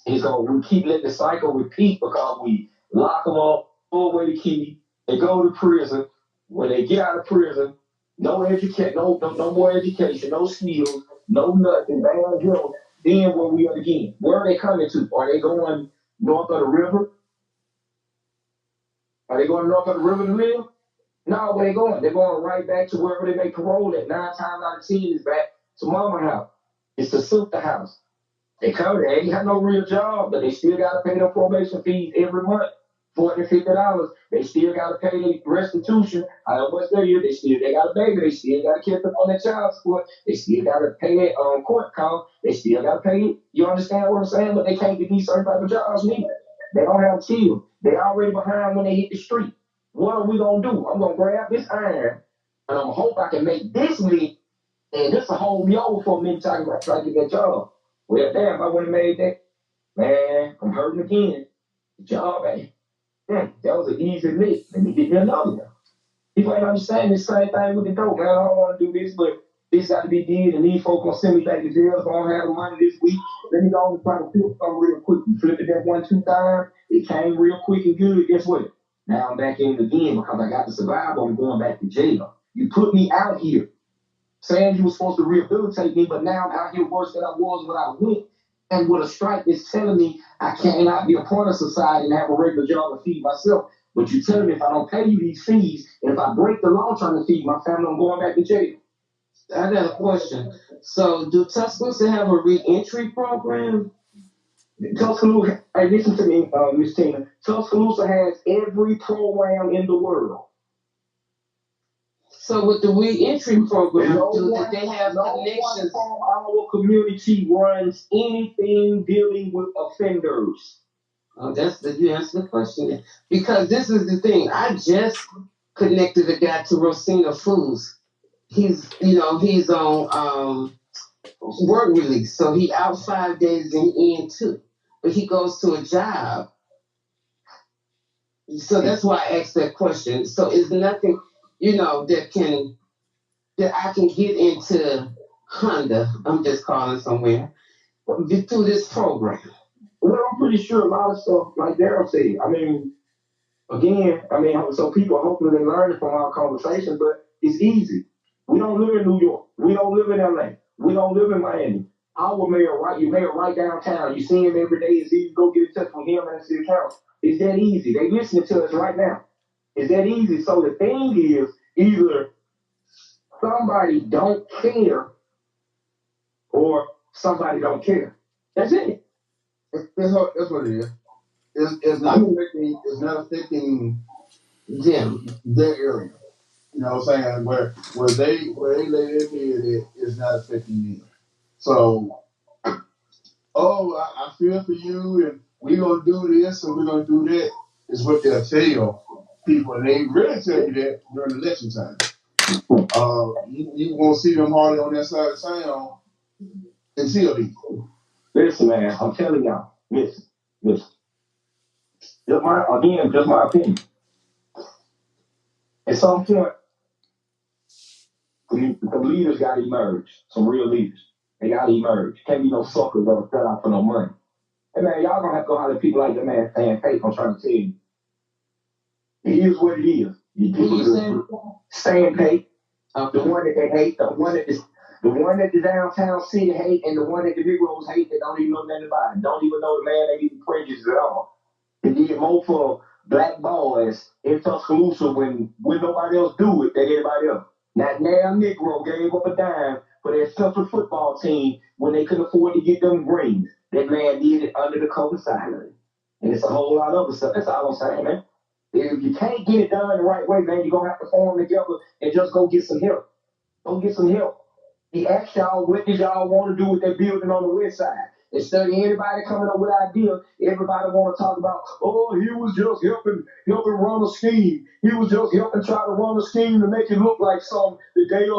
And so we keep letting the cycle repeat because we lock them up, throw away the key, they go to prison. When they get out of prison, no education, no more education, no skills, no nothing, bad drugs. Then where we are again? Where are they coming to? Are they going north of the river? Are they going north of the river to live? No, where they going? They're going right back to wherever they make parole at. 9 times out of 10 is back to mama house. It's the sister house. They come, they ain't got no real job, but they still got to pay their probation fees every month, $40-50. They still got to pay their restitution. However much they is, they got a baby. They still got to catch up on their child support. They still got to pay their court cost. They still got to pay it. You understand what I'm saying? But they can't get these certain type of jobs neither. They don't have children. They already behind when they hit the street. What are we gonna do? I'm gonna grab this iron, and I'm gonna hope I can make this lick, and this will hold me over for a minute till I can try to get that job. Well, damn, I wouldn't have made that. Man, I'm hurting again. The job, man. That was an easy lick. Let me get me another one. People ain't understanding the same thing with the dope, man. I don't want to do this, but this got to be did, and these folks gonna send me back to jail. If I don't have the money this week, let me go and try to flip something real quick. You flip it that 1-2 times, it came real quick and good. Guess what? Now I'm back in it again because I got to survive. I'm going back to jail. You put me out here saying you were supposed to rehabilitate me, but now I'm out here worse than I was when I went. And with a strike that's telling me I cannot be a part of society and have a regular job and feed myself. But you telling me if I don't pay you these fees, and if I break the law trying to feed my family, I'm going back to jail. I got a question. So, do Tuscaloosa have a reentry program? Tuscaloosa, hey, listen to me, Miss Tina. Tuscaloosa has every program in the world. So, with the reentry program, do they have no connections? One from our community runs anything dealing with offenders. Oh, you answered the question. Because this is the thing. I just connected a guy to Rosina Foods. He's on work release, so he out 5 days and in 2, but he goes to a job. So that's why I asked that question. So is nothing, that I can get into Honda. I'm just calling somewhere through this program. Well, I'm pretty sure a lot of stuff, like Daryl said. So people hopefully they learn it from our conversation, but it's easy. We don't live in New York. We don't live in LA. We don't live in Miami. Our mayor, right downtown. You see him every day. It's easy to go get in touch with him and the city council. It's that easy. They listening to us right now. It's that easy. So the thing is, either somebody don't care or somebody don't care. That's it. That's what it is. It's not affecting them, their area. You know what I'm saying? Where they lay their bid, it's not affecting them. So, I feel for you, and we're gonna do this and we're gonna do that. Is what they'll tell people, and they really tell you that during election time. You won't see them hardly on that side of town until then. Listen, man, I'm telling y'all. Listen. Just my opinion. At some point, the leaders got to emerge. Some real leaders. They got to emerge. Can't be no suckers that are set out for no money. Hey, man, y'all going to have to go holler at people like that, man, paying faith. I'm trying to tell you. It is what it is. Staying paid. The one that they hate, the one that the downtown city hate, and the one that the Negroes hate that don't even know nothing about it. Don't even know the man ain't even prejudice at all. They did more for black boys in Tuscaloosa when nobody else do it than everybody else. That damn Negro gave up a dime for their Central football team when they couldn't afford to get them rings. That man did it under the cover silence. And it's a whole lot of other stuff. That's all I'm saying, man. If you can't get it done the right way, man, you're going to have to form together and just go get some help. Go get some help. He asked y'all, what did y'all want to do with that building on the west side? Instead of anybody coming up with an idea, everybody want to talk about, he was just helping run a scheme. He was just helping try to run a scheme to make it look like something the day it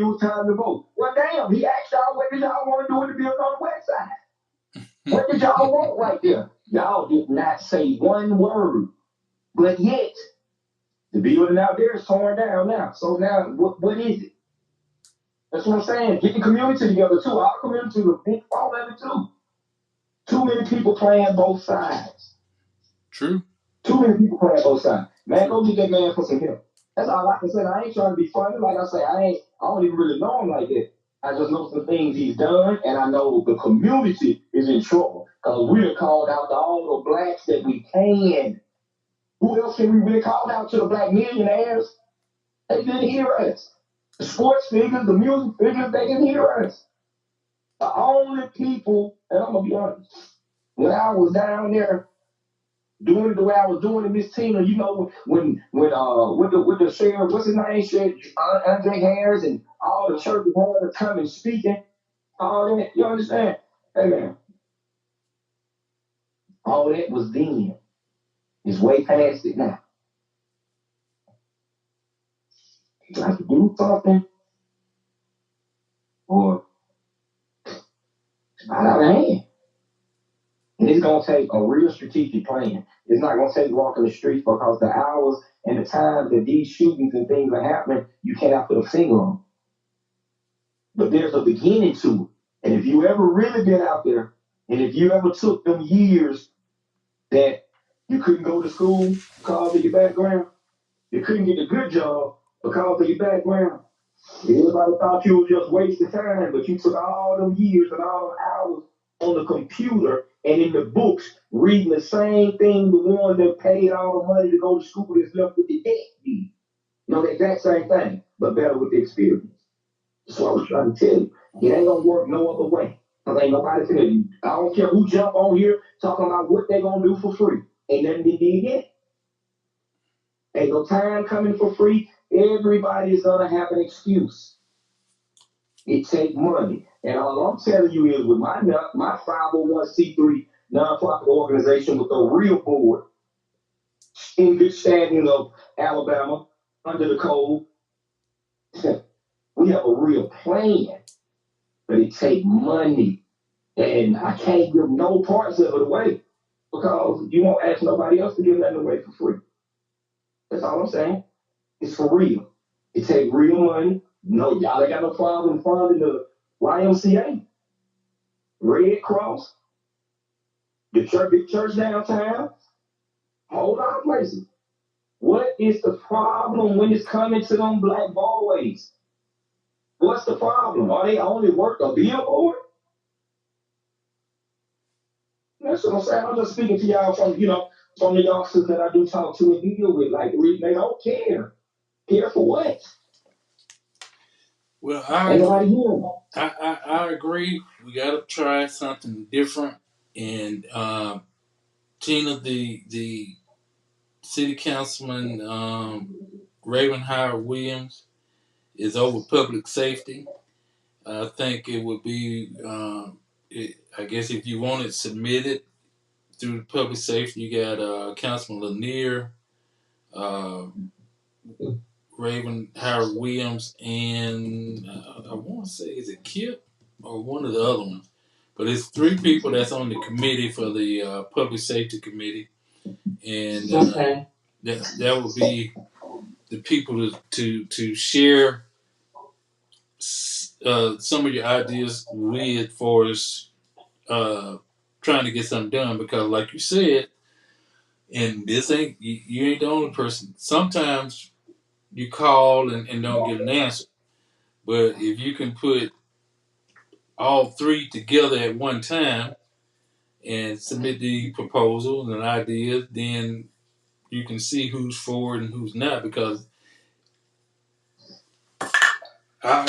was time to vote. Well, damn, he asked y'all, what did y'all want to do with the building on the west side? What did y'all want right there? Y'all did not say one word. But yet, the building out there is torn down now. So now, what is it? That's what I'm saying. Get the community together, too. Our community is a big part of it, too. Too many people playing both sides. True. Too many people playing both sides. Man, go get that man for some help. That's all I can say. I ain't trying to be funny. Like I say, I don't even really know him like that. I just know some things he's done, and I know the community is in trouble. Because we're called out to all the blacks that we can. Who else can we really call out to the black millionaires? They didn't hear us. The sports figures, the music figures, they didn't hear us. The only people, and I'm gonna be honest, when I was down there doing it the way I was doing it, Miss Tina, you know, when with the sheriff, what's his name, Sheriff Andre Harris, and all the churches had to come and speaking, all that, you understand? Hey man, all that was then. It's way past it now. You have to do something, or it's not out of hand. And it's gonna take a real strategic plan. It's not gonna take walking the streets because the hours and the times that these shootings and things are happening, you cannot put a finger on. But there's a beginning to it. And if you ever really been out there, and if you ever took them years that you couldn't go to school because of your background, you couldn't get a good job because of your background, everybody thought you was just wasting time, but you took all them years and all them hours on the computer and in the books reading the same thing the one that paid all the money to go to school that's left with the debt did. You know, the exact same thing, but better with the experience. That's what I was trying to tell you. It ain't gonna work no other way. Cause ain't nobody finna you. I don't care who jump on here talking about what they gonna do for free. Ain't nothing they did yet. Ain't no time coming for free. Everybody's gonna have an excuse. It take money. And all I'm telling you is with my 501c3 nonprofit organization with a real board in good standing of Alabama under the code, we have a real plan, but it take money. And I can't give no parts of it away because you won't ask nobody else to give nothing away for free. That's all I'm saying. It's for real. It take real money. No, y'all ain't got no problem funding the YMCA, Red Cross, the church, big church downtown, a whole lot of places. What is the problem when it's coming to them black boys? What's the problem? Are they only work a billboard? That's what I'm saying. I'm just speaking to y'all from, from the youngsters that I do talk to and deal with. Like, they don't care. Care for what? Well, I agree. We got to try something different. And Tina, the city councilman, Raven Howard Williams, is over public safety. I think it would be, I guess if you want it submitted through public safety, you got Councilman Lanier, uh, Raven Howard Williams, and I want to say, is it Kip or one of the other ones? But it's three people that's on the committee for the public safety committee, and that would be the people to share some of your ideas with for us trying to get something done. Because, like you said, and this ain't you ain't the only person. Sometimes you call and don't get an answer. But if you can put all three together at one time and submit the proposals and ideas, then you can see who's for it and who's not. Because I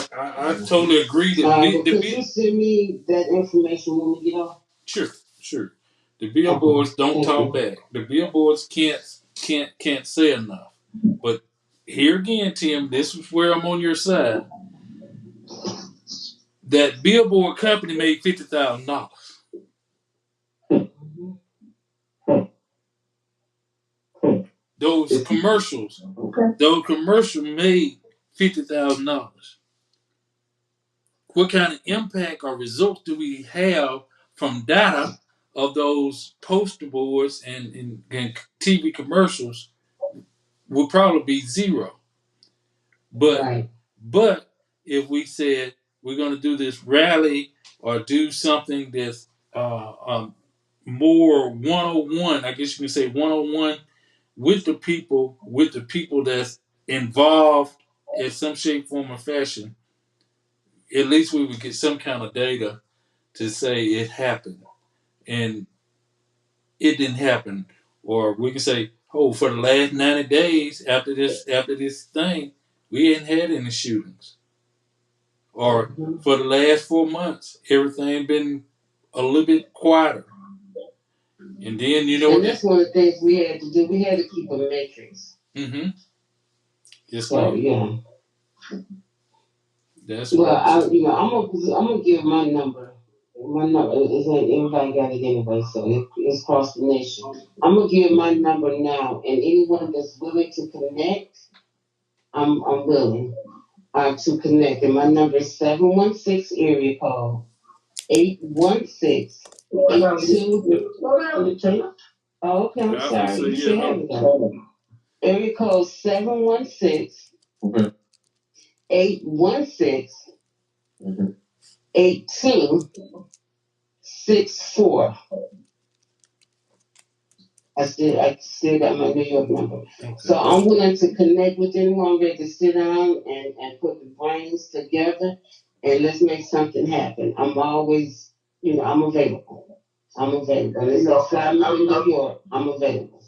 totally agree that could you send me that information when we get off? Sure. The billboards don't talk back. The billboards can't say enough. But here again, Tim, this is where I'm on your side. That billboard company made $50,000. Those commercials made $50,000. What kind of impact or results do we have from data of those poster boards and TV commercials? Will probably be zero. But if we said we're going to do this rally or do something that's more 101, I guess you can say 101 with the people that's involved in some shape, form, or fashion, at least we would get some kind of data to say it happened and it didn't happen. Or we can say, oh, for the last 90 days after this thing, we hadn't had any shootings. Or for the last 4 months, everything been a little bit quieter. And then And that's one of the things we had to do. We had to keep a matrix. Mm-hmm. Yes, so ma'am. yeah. That's Well, right. I'm gonna give my number. My number is like everybody got it anyway, so it's across the nation. I'm gonna give my number now, and anyone that's willing to connect, I'm willing to connect. And my number is 716 area code 816 82. Oh, okay, I'm I was gonna sorry. say, You yeah, should have no. it down. Area code 716 816 8264. I still got my New York number. So Okay. I'm willing to connect with anyone ready to sit down and put the brains together and let's make something happen. I'm always, I'm available. I'm available. Let's go fly me to New York. I'm available.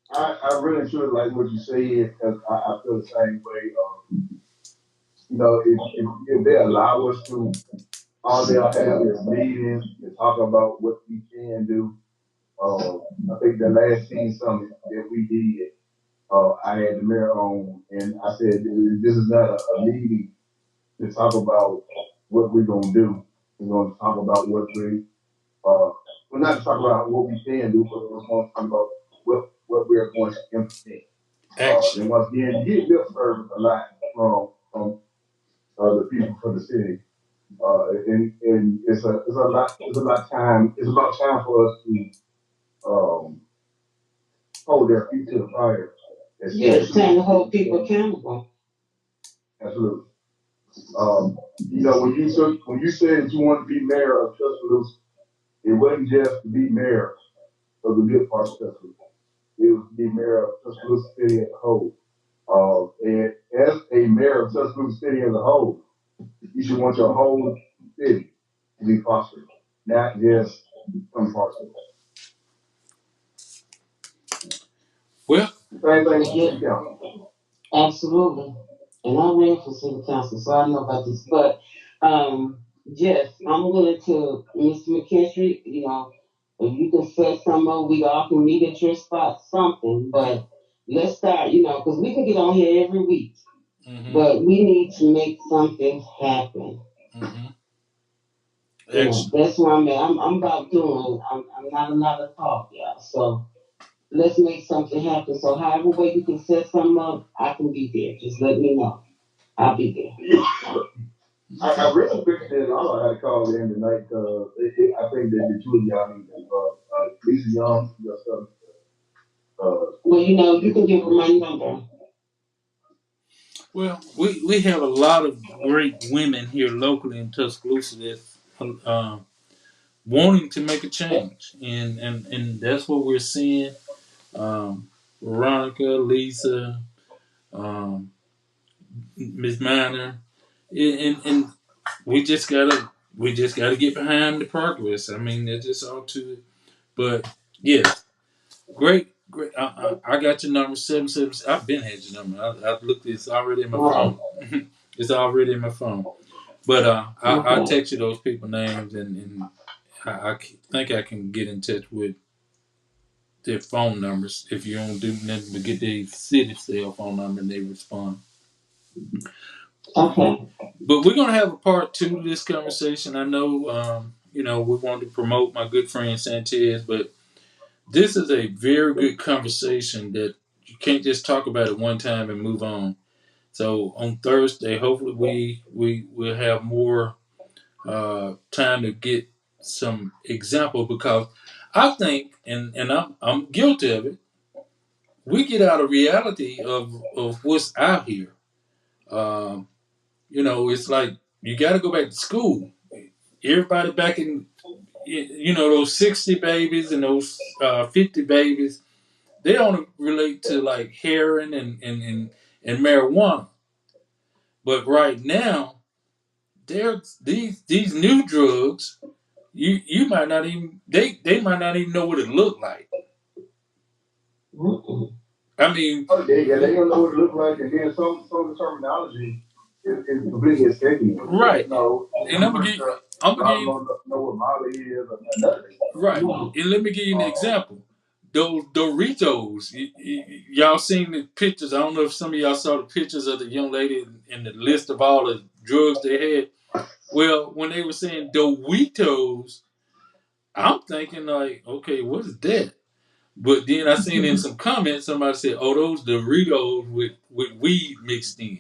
I really should like what you said because I feel the same way. If they allow us to, all they'll have is meetings to talk about what we can do. I think the last team summit that we did, I had the mayor on, and I said, this is not a meeting to talk about what we're gonna do. We're gonna talk about we're not to talk about what we can do, but we're going to talk about what we're going to implement. Action. And once again, you get lip service a lot from the people from the city. And it's a lot time. It's about time for us to hold their feet to the fire. Yeah, it's time to hold people accountable. Absolutely. When you said that you wanted to be mayor of Tuscaloosa, it wasn't just to be mayor of the good part of Tuscaloosa. It was to be mayor of Tuscaloosa City as a whole. And as a mayor of Tuscaloosa City as a whole, you should want your whole city to be prosperous, not just some parts of it. Well, Same thing with city council. Absolutely. And I ran for city council, so I know about this. But yes, I'm willing to, Mr. McKinstry, if you can set some up, we all can meet at your spot, something. But let's start, because we can get on here every week, but we need to make something happen. That's where I'm at. I'm about doing. I'm not a lot of talk, y'all. So let's make something happen. So however way you can set something up, I can be there. Just let me know. I'll be there. I really think that I had to call in tonight because I think that the two of y'all need to, Lisa Young, yourself. Well, you can give her my number. Well, we have a lot of great women here locally in Tuscaloosa that's wanting to make a change, and that's what we're seeing. Veronica, Lisa, um, Miss Miner, and we just gotta get behind the progress. I mean, that's just all to it. But yes, great. I got your number 777. I've been had your number. I looked. It's already in my phone. It's already in my phone. But I'll text you those people names, and I think I can get in touch with their phone numbers if you don't do nothing but get their city cell phone number and they respond. Okay. But we're gonna have a part two of this conversation. I know, we wanted to promote my good friend Santez, but this is a very good conversation that you can't just talk about it one time and move on. So on Thursday, hopefully we will have more time to get some example because I think, and I'm guilty of it. We get out of reality of what's out here. Um, it's like you got to go back to school. Everybody back in, those 60 babies and those 50 babies, they only relate to like heroin and marijuana. But right now, there's these new drugs. You might not even they might not even know what it looked like. I mean, They don't know what it looks like, and then some of the terminology is completely escaping me. right. No, And I'm pretty sure I'm a gonna lot give of you, them don't know what Molly is or none of it. right. And let me give you an example. Those Doritos, y'all seen the pictures. I don't know if some of y'all saw the pictures of the young lady and the list of all the drugs they had. Well, when they were saying Doritos, I'm thinking like, okay, what is that? But then I seen in some comments somebody said, "Oh, those Doritos with weed mixed in."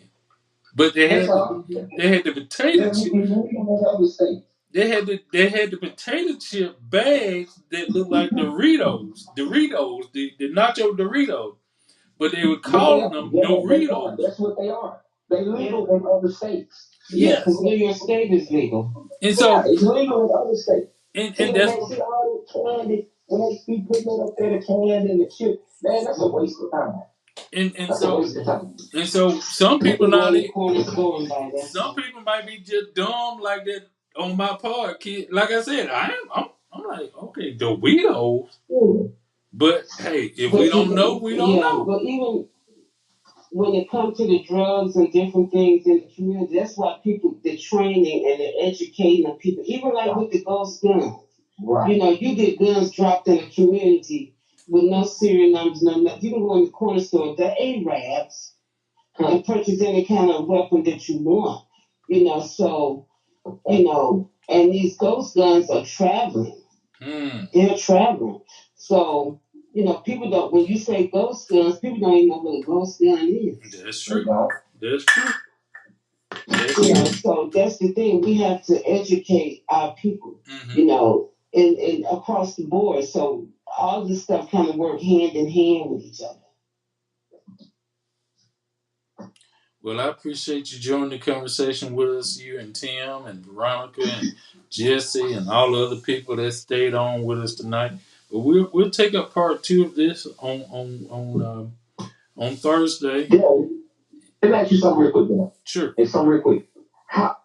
But That's all. they had the potato Yeah, chip. we don't have the state. They had the potato chip bags that looked like Doritos, the nacho Doritos. But they were calling them They are. Doritos. That's what they are. They legal in other states. Yeah, because Yes, New York State is legal. and Yeah, so it's legal in other states. See, and the that's man, see all the candy, when they be putting it up there, the candy and the chip, man, that's a waste of time. and That's a so waste of time. and so some I people can go now in the corner store and buy that some stuff. people might be just dumb like that on my part, kid. Like I said, I'm like, okay, Doritos. Yeah. But hey, if we But don't know, we don't yeah, know. but even when it comes to the drugs and different things in the community, that's why people, the training and the educating of people, even like with the ghost guns. Right. You know, you get guns dropped in the community with no serial numbers, no nothing. You can go in the corner store, the Arabs, and purchase any kind of weapon that you want. You know, so, you know, and these ghost guns are traveling. Hmm, They're traveling. So, you know, people don't, when you say ghost guns, people don't even know what a ghost gun is. that's They true. don't. That's true. That's You know, true. so that's the thing. We have to educate our people, Hmm. you know, and across the board. So all this stuff kind of work hand in hand with each other. Well, I appreciate you joining the conversation with us, you and Tim and Veronica and Jesse and all the other people that stayed on with us tonight. But we'll take up part two of this on Thursday. Yeah. Let me ask you something real quick, man. Sure. It's something real quick. How,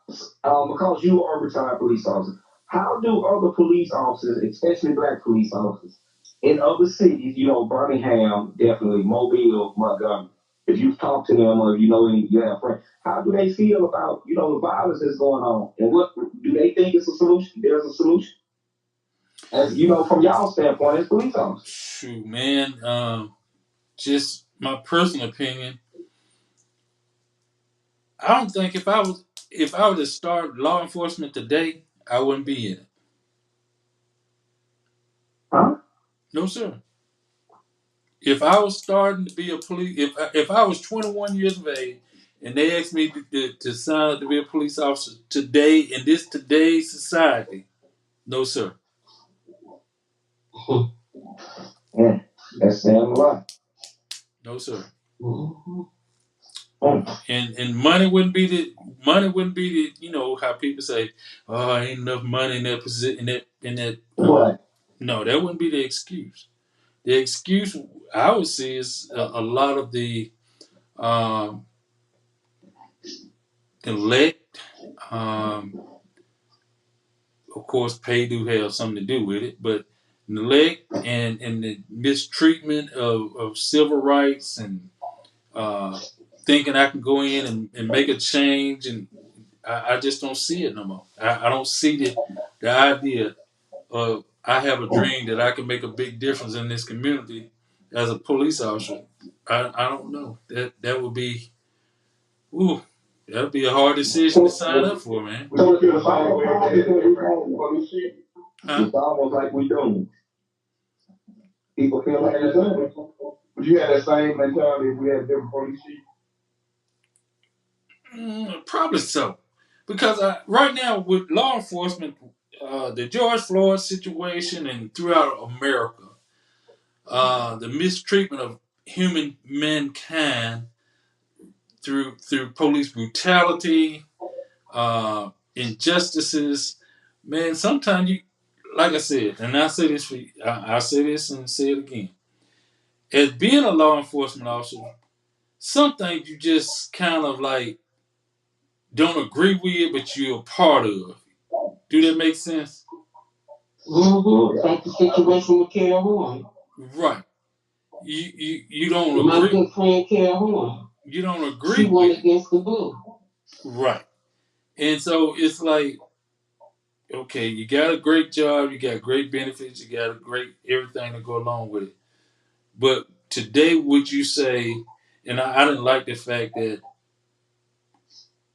because you are a retired police officer, how do other police officers, especially black police officers, in other cities, you know, Birmingham, definitely, Mobile, Montgomery, if you've talked to them or you know any, you have friends, how do they feel about, you know, the violence that's going on? And what do they think is a solution? There's a solution? As you know, from y'all standpoint as police officers. Shoot, man. Just my personal opinion. I don't think if I were to start law enforcement today, I wouldn't be in it. Huh? No, sir. If I was starting to be a police, if I was 21 years of age and they asked me to sign up to be a police officer today in this today's society, no, sir. Yeah, that's saying a lot. No, sir. Mm. And money wouldn't be the you know how people say, oh, ain't enough money in that position in that. Right. No, that wouldn't be the excuse. The excuse I would see is a lot of the um, elect. Um, of course, pay do have something to do with it, but neglect and the mistreatment of civil rights and uh, thinking I can go in and make a change, and I just don't see it no more. I don't see the idea of I have a dream that I can make a big difference in this community as a police officer. I don't know that would be ooh that would be a hard decision to sign up for, man. So it's the same way police shit. Huh? It's almost like we don't. People feel like it's done. But you had that same mentality if we had different police chiefs. Probably so, because right now with law enforcement, the George Floyd situation and throughout America, the mistreatment of human mankind through police brutality, injustices. Man, sometimes you, like I said, and I say this I say this and say it again. As being a law enforcement officer, some things you just kind of like don't agree with, but you're a part of. Do that make sense? Mm-hmm. Like the situation with Carol Horn. Right. you don't My agree. good friend Carol Horn, You don't she agree won with it. against the blue. Right. And so it's like, okay, you got a great job, you got great benefits, you got a great everything to go along with it. But today, would you say, and I didn't like the fact that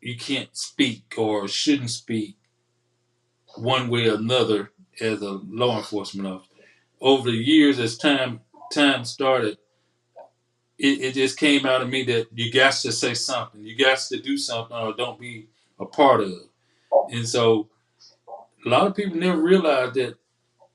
you can't speak or shouldn't speak one way or another as a law enforcement officer. Over the years, as time started, it just came out of me that you got to say something, you got to do something, or don't be a part of it. And so a lot of people never realize that,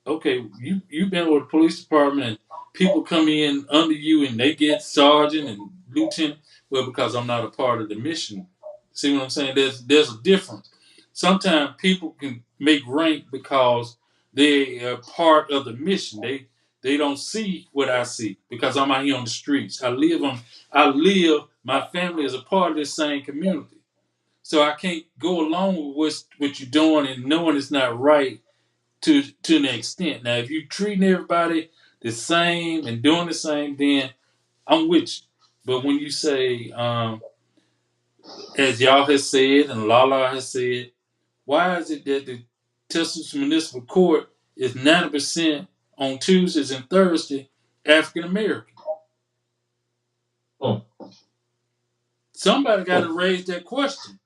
okay, you've been with the police department and people come in under you and they get sergeant and lieutenant. Well, because I'm not a part of the mission. See what I'm saying? There's a difference. Sometimes people can make rank because they are part of the mission. They don't see what I see because I'm out here on the streets. I live, my family is a part of this same community. So I can't go along with what you're doing and knowing it's not right to an extent. Now, if you're treating everybody the same and doing the same, then I'm with you. But when you say, as y'all has said and Lala has said, why is it that the Tuscaloosa Municipal Court is 90% on Tuesdays and Thursdays African American? Somebody got to raise that question.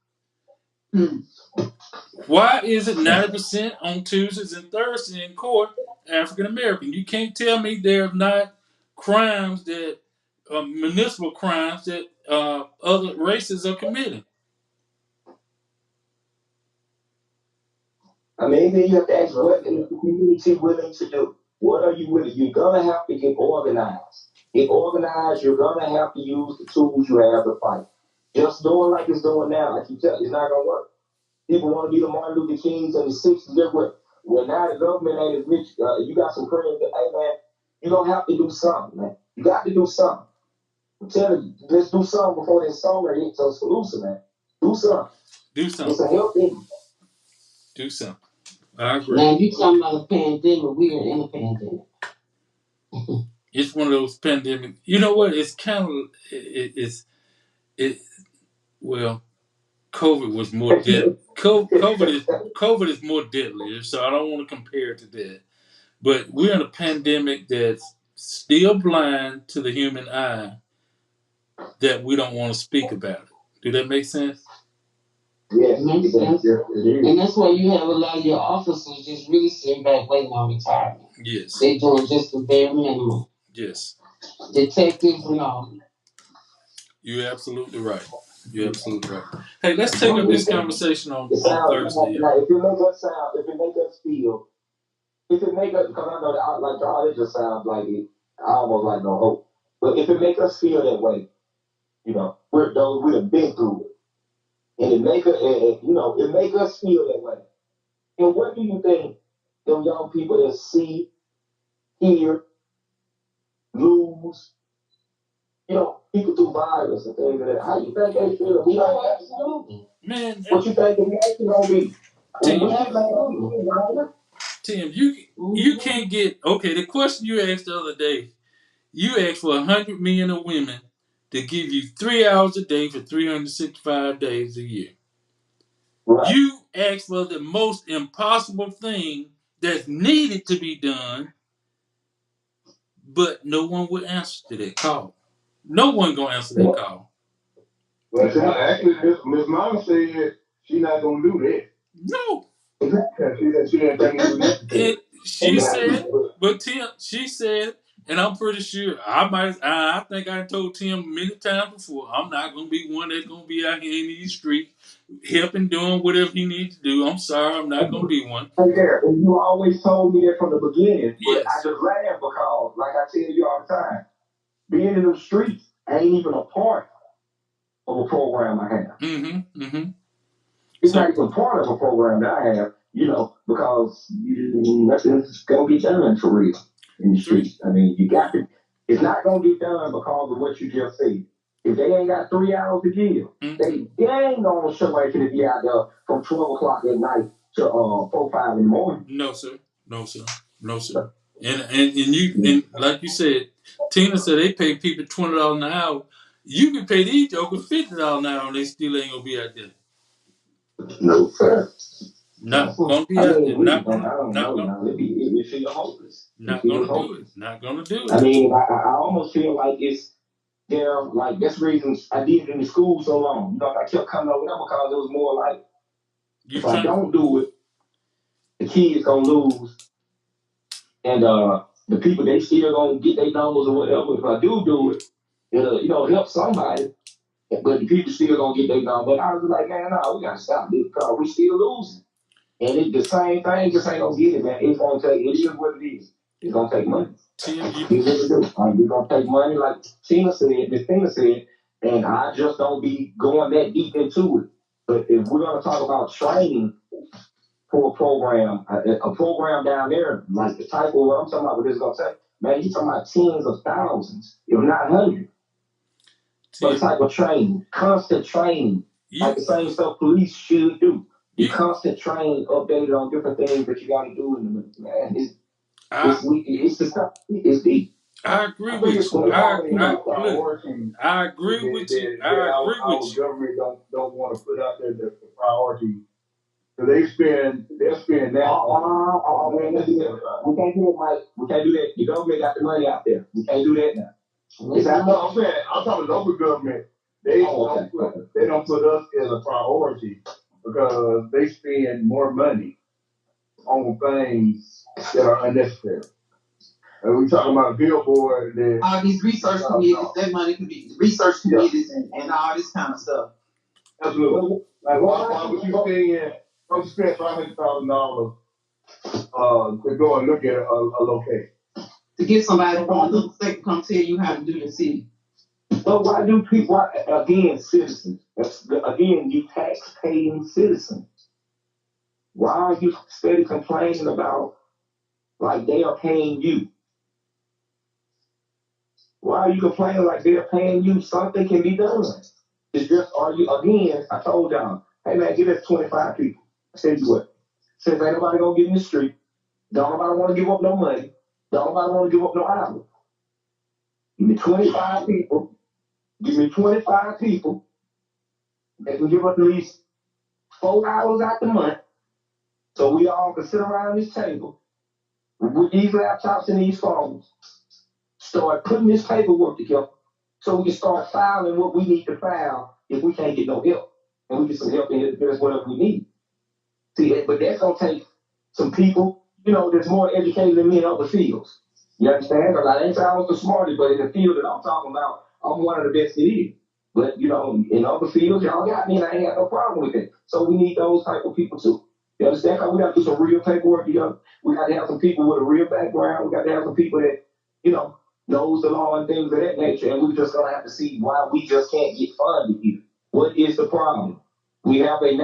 Why is it 90% on Tuesdays and Thursdays in court African American? You can't tell me there's not crimes that municipal crimes that other races are committing. I mean, then you have to ask, what is the community willing to do? What are you willing? You're gonna have to get organized. Get organized. You're gonna have to use the tools you have to fight. Just doing like it's doing now, like you tell, it's not gonna work. People want to be the Martin Luther Kings and the '60s. They're what? Well, now the government ain't as rich. You got some friends that, hey man, you're gonna have to do something, man. You got to do something. I'm telling you, let's do something before this summer hits Tuscaloosa, man. Do something. Do something. It's a health thing. Do something. I agree. Now you talking about a pandemic? We are in a pandemic. It's one of those pandemic. You know what? It's kind of it. Well, COVID was more deadly. COVID is more deadly. So I don't want to compare it to that. But we're in a pandemic that's still blind to the human eye that we don't want to speak about it. Do that make sense? Yes, makes sense. And that's why you have a lot of your officers just really sitting back waiting on retirement. Yes. They doing just the bare minimum. Yes. Detectives and all. You're absolutely right. You're absolutely right. Hey, let's take up this conversation on Thursday. If it make us sound, if it make us feel, if it make us, because I know that like y'all, it just sounds like it, I almost like no hope. But if it make us feel that way, you know, we're those we have been through it, and it make us, it make us feel that way. And what do you think them young people that see, hear, lose, people through violence and things like that, how you think they feel? Absolutely. Man, what you think the reaction gonna be? Tim, you can't get okay. The question you asked the other day, you asked for 100 million of women to give you 3 hours a day for 365 days a year. Right. You asked for the most impossible thing that's needed to be done, but no one would answer to that call. No one gonna answer that call. Well, actually, Miss Mama said she's not gonna do that. No. She didn't think it was necessary. She said, but Tim, she said, and I'm pretty sure I think I told Tim many times before, I'm not gonna be one that's gonna be out here in these streets helping doing whatever he needs to do. I'm sorry, I'm not gonna be one. Hey there, and you always told me that from the beginning, but yes. I just laugh because, like I tell you all the time, being in the streets ain't even a part of a program I have. Mm-hmm. Mm-hmm. It's not even part of a program that I have, because nothing's gonna get done for real in the streets. I mean, you got to. It's not gonna get done because of what you just said. If they ain't got 3 hours to give, they ain't gonna show up to be out there from 12 o'clock at night to 4, 5 in the morning. No, sir. No, sir. No, sir. And you and like you said, Tina said they pay people $20 an hour. You can pay these jokers $50 an hour and they still ain't gonna be out there. No, sir. Not gonna be I out mean, there. really, man, I don't know, now. It feels hopeless. It Not feels gonna do it. hopeless. Not gonna do I it. mean, I almost feel like it's there. Like that's the reason I did it in the school so long. You know, I kept coming over there because it was more like You if I trying? don't do it, the kids gonna lose, and the people they still gonna get their numbers or whatever. If I do it, it'll help somebody. But the people still gonna get their numbers. But I was like, man, no, we gotta stop this because we still losing. And it's the same thing, just ain't gonna get it, man. It's gonna take. It is what it is. It's gonna take money. Tim, you We're gonna take money, like Miss Tina said, and I just don't be going that deep into it. But if we're gonna talk about training for a program down there, like the type of what I'm talking about, what this is gonna take, man, you talking about tens of thousands, if not hundreds. For the type of training, constant training, like the same stuff police should do. The constant training, updated on different things that you got to do in the man. It's the stuff. It's deep. I agree with you. I agree with you. I agree Our with you. government don't want to put out there the priority. So they'll spend that. Man, let's do that. We can't do it, Mike. We can't do that. The government got the money out there. We can't do that now. I'm saying, I'm talking local government. They don't put us as a priority because they spend more money on things that are unnecessary. And we talking about billboard. All these research committees, that money could be research committees and all this kind of stuff. Absolutely. Like why would you spend $500,000 to go and look at a location? To get somebody from another state to come tell you how to do the city. But why do people, again, citizens, again, you tax-paying citizens, why are you steady complaining about, like, they are paying you? Why are you complaining like they're paying you? Something can be done. It's just, again, I told y'all, hey, man, give us 25 people. I tell you what, since ain't nobody gonna get in the street, don't nobody want to give up no money, don't nobody want to give up no hours. Give me 25 people. Give me 25 people that can give up at least 4 hours out the month so we all can sit around this table with these laptops and these phones, start putting this paperwork together so we can start filing what we need to file if we can't get no help. And we get some help in here to get us whatever we need. See, but that's going to take some people, that's more educated than me in other fields. You understand? Because I ain't saying I was the smartest, but in the field that I'm talking about, I'm one of the best it is. But, in other fields, y'all got me and I ain't got no problem with it. So we need those type of people too. You understand? Because we got to do some real paperwork. We got to have some people with a real background. We got to have some people that, knows the law and things of that nature. And we just going to have to see why we just can't get funded here. What is the problem? We have an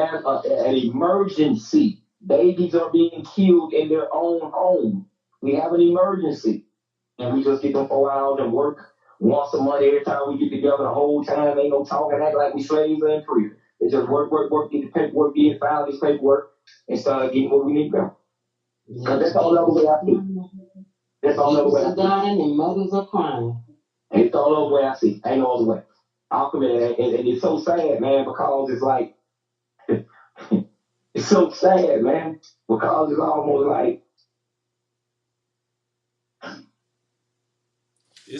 emergency. Babies are being killed in their own home. We have an emergency. And we just get them 4 hours and work once a month every time we get together. The whole time ain't no talking, act like we slaves in prison. They just work, get the paperwork, file this paperwork, and start getting what we need to go. Because that's all the other way I see. That's all the other way I see. Dying and mothers are crying. And it's all the other way I see. Ain't no other way. I'll come in, and it's so sad, man, because it's like, it's so sad, man, because it's almost like,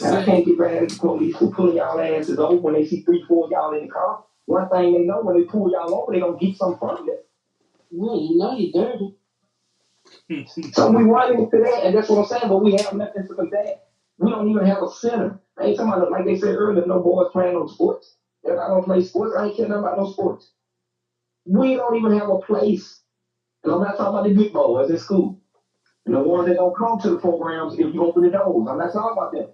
and I can't get mad at the police for pulling y'all asses over when they see 3-4 y'all in the car. One thing they know, when they pull y'all over, they gonna get something from you. Well, you know you dirty. So we running into that, and that's what I'm saying, but we have nothing for that. We don't even have a center. I ain't talking about, like they said earlier, no boys playing no sports. If I don't play sports, I ain't care nothing about no sports. We don't even have a place. And I'm not talking about the big boys in school. And the ones that don't come to the programs if you open the doors. I'm not talking about them.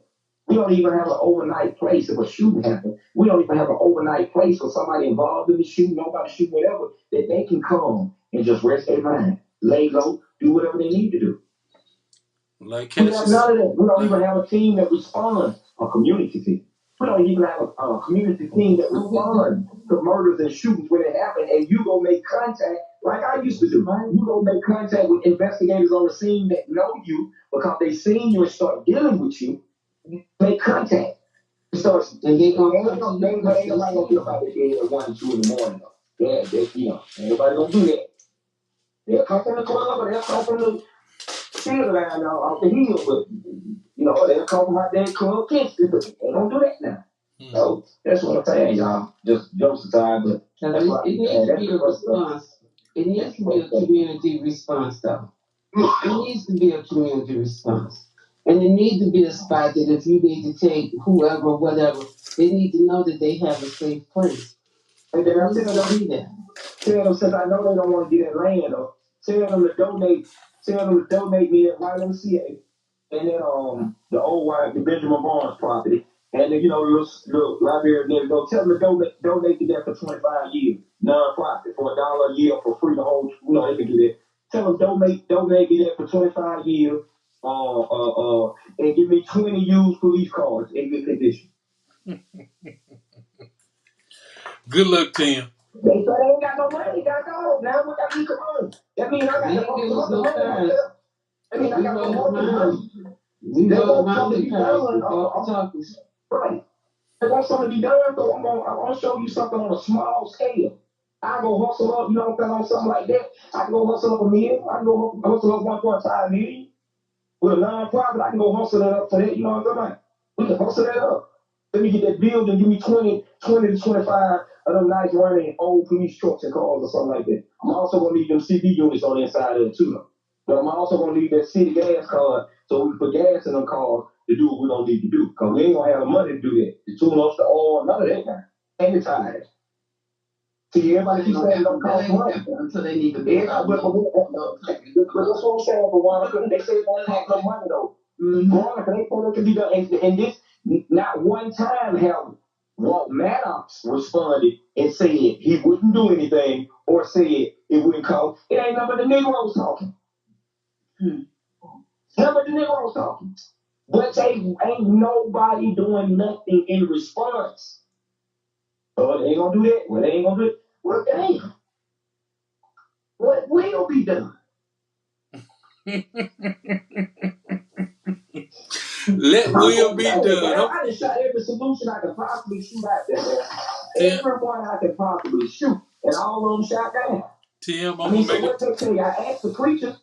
We don't even have an overnight place if a shooting happens. We don't even have an overnight place for somebody involved in the shooting, nobody shoot, whatever, that they can come and just rest their mind, lay low, do whatever they need to do. Like we have none of that. We don't even have a team that responds, a community team. We don't even have a community team that responds to murders and shootings when it happen, and you go make contact like I used to do. You go make contact with investigators on the scene that know you because they seen you and start dealing with you. make contact. So and they gonna ain't nobody gonna get about the dead at 1 and 2 in the morning though. Yeah, ain't nobody gonna do that. They'll come from the club or they'll come from the theater line off the hill, but they'll come from out there club Kingston, but they ain't gonna do that now. So that's what I'm saying, y'all. Just jokes aside, but it needs to be a response. It needs to be a community response, though. It needs to be a community response. And it needs to be a spot that if you need to take whoever, whatever, they need to know that they have a safe place. And then I'm telling them, since I know they don't want to get in land, though, tell them to donate me that YMCA and then the old wife, the Benjamin Barnes property, and then the library next door. Tell them to donate to that for 25 years, non-profit for $1 a year for free the whole. They can do that. Tell them donate me that for 25 years, and give me 20 used police cars in good condition. Good luck, Tim. They said they ain't got no money, got gold. Now we got to come on. That means I got to go money. That means I got to go money. We go around the time. Right. I want something to be done, so I'm gonna show you something on a small scale. I go hustle up, on something like that. I can go hustle up $1 million. I can go hustle up 1.5 million. With a non-profit, I can go hustle that up for that. You know what I'm talking about? We can hustle that up. Let me get that building, give me 20 to 25 of them nice running old police trucks and cars or something like that. I'm also gonna need them CD units on the inside of it too, though. But I'm also gonna need that city gas card so we can put gas in them cars to do what we don't need to do. Because we ain't gonna have the money to do that. The tune-ups, the oil, none of that now. And the tires. See, everybody keeps saying it don't cost money. Until they need to be But that's what I'm saying, but why couldn't they say it don't cost no money though? Monica, they thought it could be done. And this, not one time have Walt Maddox responded and said he wouldn't do anything or said it wouldn't cost. It ain't nothing but the Negroes talking. None but the Negroes talking. But they ain't nobody doing nothing in response. Oh, they ain't gonna do that? Well, they ain't gonna do it. Well, damn. What will be done? Let will be done. I just shot every solution I could possibly shoot out there. Everyone I could possibly shoot. And all of them shot down. Tim, what they tell you? I asked the preachers.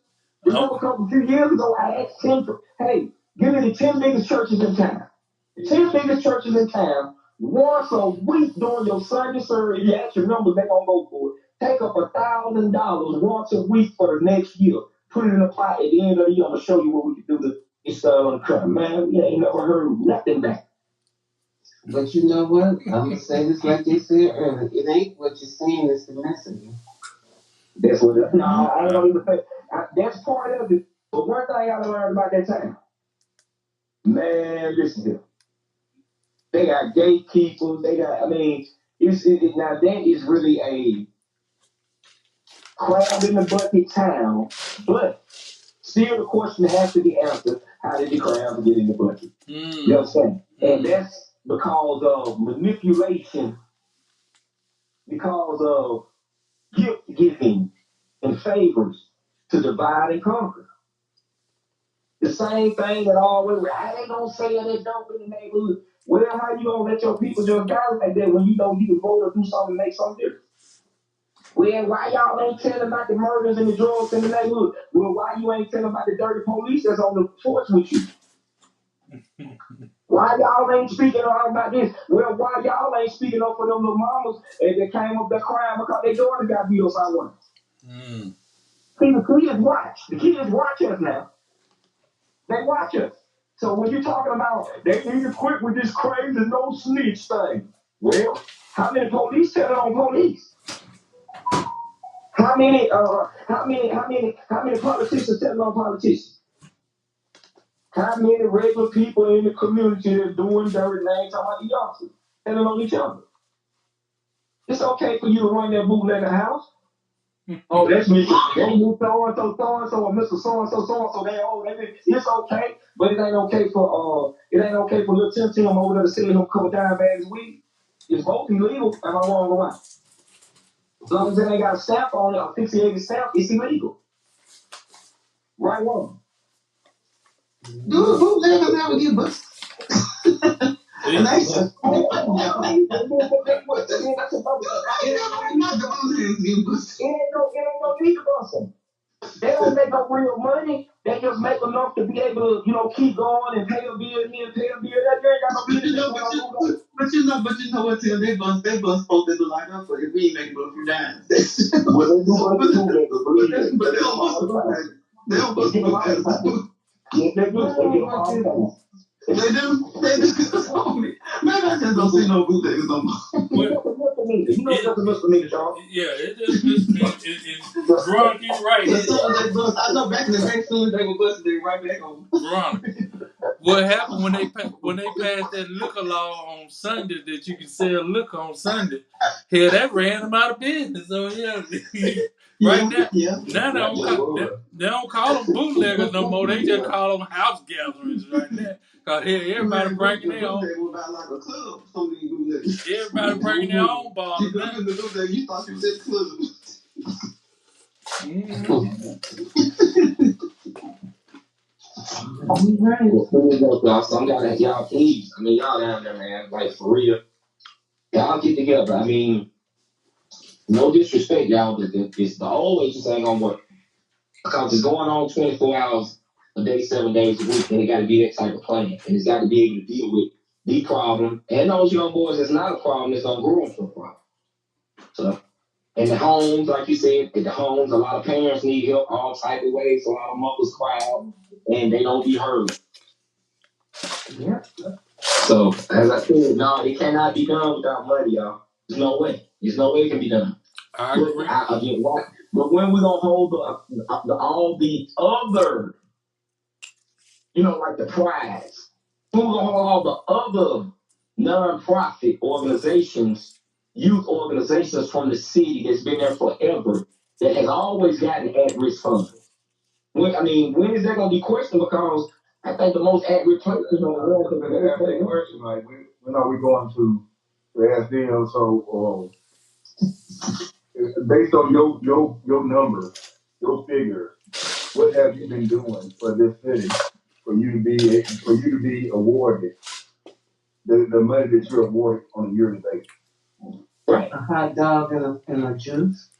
Remember a few years ago, I asked him, hey, give me the 10 biggest churches in town. The 10 biggest churches in town, once a week during your Sunday service, you ask your numbers, they're going to go for it. Take up $1,000 once a week for the next year. Put it in a pot at the end of the year. I'm going to show you what we can do to start on the crime. Man, we ain't never heard nothing back. But you know what? I'm going to say this like they said earlier. It ain't what you're saying, it's the messenger. That's what it is. No, I ain't gonna even say. That's part of it. But one thing I learned about that time, man, listen here. They got gatekeepers. They got, now that is really a crab in the bucket town, but still the question has to be answered, how did the crabs get in the bucket? You understand? And that's because of manipulation, because of gift giving and favors to divide and conquer. The same thing that always, they don't say it, they don't in the neighborhood. Well, how you gonna let your people just die like that when you know you can vote or do something to make something different? Well, why y'all ain't telling about the murders and the drugs in the neighborhood? Well, why you ain't telling about the dirty police that's on the force with you? Why y'all ain't speaking out about this? Well, why y'all ain't speaking up for them little mamas that came up that crying because their daughter got beat up by one? See, the kids watch. The kids watch us now. They watch us. So when you're talking about they need to quit with this crazy no snitch thing, well, how many police tell it on police? How many politicians tell it on politicians? How many regular people in the community that are doing dirty things talking about the youngsters telling on each other? It's okay for you to run that bootleg house. Oh, that's me. They knew so-and-so, or Mr. So-and-so, it's okay, but it ain't okay for little Tim over there to sell him a couple dime bags of weed. It's both illegal, am I wrong or what? As long as it ain't got a stamp on it, a fixated stamp, it's illegal. Right, wrong. Do the bootleggers ever get busted? And they just, it ain't no need to bust them. They don't make no real money. They just make enough to be able to, keep going and pay a bill here and pay a bill there. You ain't got no business. but you know what, Tim? They bust folks that look like us. So if we ain't making but a few dimes. Well, they do what they do. But they don't bust them. They don't bust them. Yes, they do. They get them all the time. They do. Maybe I just don't see no bootleggers no more. You know that's a misdemeanor, Charles. Yeah, it just it's drunk and right. I know back in the day, soon they were busted, they right back on. Drunk. What happened when they passed that liquor law on Sunday that you can sell liquor on Sunday? Hell, that ran them out of business. So yeah, now they don't call them bootleggers no more. They just call them house gatherers right now. Cause here everybody breaking their own. Everybody breaking their own ball. You thought you was at the club. Y'all please. I mean, y'all down there, man. Like, for real. Y'all get together. I mean, no disrespect, y'all, but the always just ain't gonna work. Because it's going on 24 hours a day, 7 days a week, and it got to be that type of plan. And it's got to be able to deal with the problem. And those young boys, it's not a problem, it's gonna grow into a problem. So, in the homes, like you said, at the homes, a lot of parents need help all type of ways. A lot of mothers cry out, and they don't be heard. Yeah. So, as I said, no, it cannot be done without money, y'all. There's no way. There's no way it can be done. I agree. But when we gonna hold all the other, like the prize, when we gonna hold all the other non-profit organizations, youth organizations from the city that's been there forever, that has always gotten at-risk funds? When is that gonna be questioned? Because I think the most at-risk players are the ones that are ask that question, like, when are we going to ask them? So, based on your numbers, your figures, what have you been doing for this city for you to be awarded the money that you're awarded on a yearly basis? Right. A hot dog and a juice.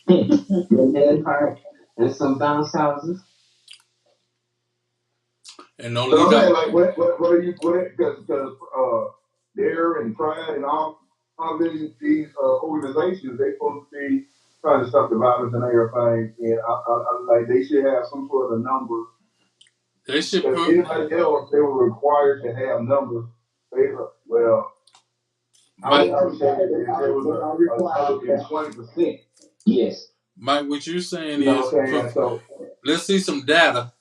And part and some bounce houses. And no, so I'm saying, like, what are you, because Dare and Pride and all these organizations, they supposed to be trying to stop the violence and everything, and I like they should have some sort of number. They should. Anybody else, they were required to have numbers. I would say that there was 20%. Yes. Mike, what you're saying is, let's see some data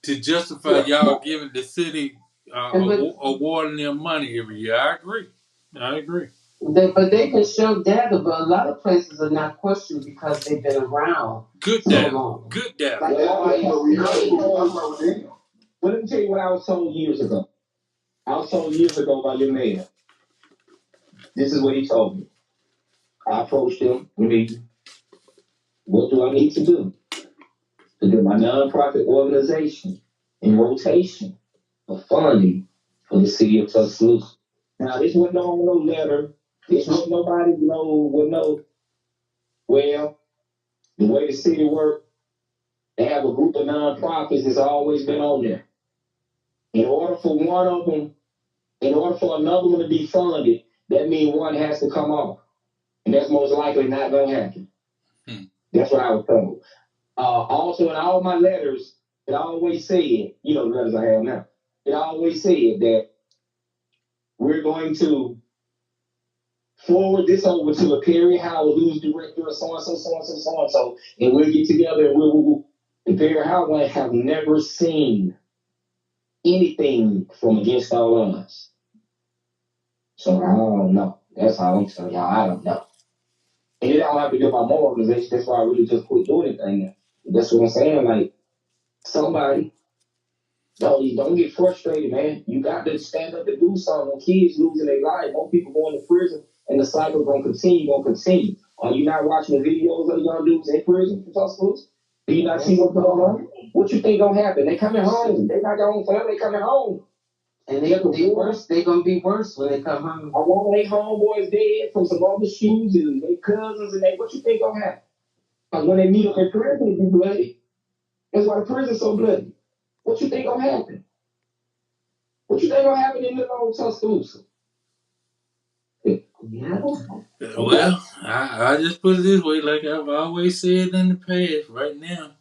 to justify y'all giving the city awarding them money every year. I agree. But they can show data, but a lot of places are not questioned because they've been around Good so data. long. Good data. Well, let me tell you what I was told years ago. I was told years ago by your mayor. This is what he told me. I approached him. What do I need to do to get my nonprofit organization in rotation of funding for the city of Tuscaloosa? Now, this wasn't on no letter. This wasn't nobody well, the way the city works, they have a group of nonprofits that's always been on there. In order for another one to be funded, that means one has to come off. And that's most likely not going to happen. That's what I was told. Also, in all my letters, it always said, the letters I have now, it always said that we're going to forward this over to a Perry Howard, who's director of so-and-so, so-and-so, so-and-so, and we'll get together and we'll. And Perry Howard have never seen anything from Against All Odds. So I don't know. That's how I'm telling y'all. I don't know. And it don't have to do about my organization. That's why I really just quit doing anything. That's what I'm saying. Like, somebody, don't get frustrated, man. You got to stand up and do something. When kids losing their life, more people going to prison, and the cycle going to continue. Are you not watching the videos of the young dudes in prison for Tuscaloosa? Do you not see what's going on? What you think going to happen? They coming home. They got their own family. They coming home. And they worse. They gonna be worse when they come home. A lot of they homeboys dead from some other shoes and their cousins and they. What you think gonna happen? Because when they meet up in prison, it be bloody. That's why the prison's so bloody. What you think gonna happen? What you think gonna happen in little old Tuscaloosa? Yeah. Well, I just put it this way, like I've always said in the past. Right now,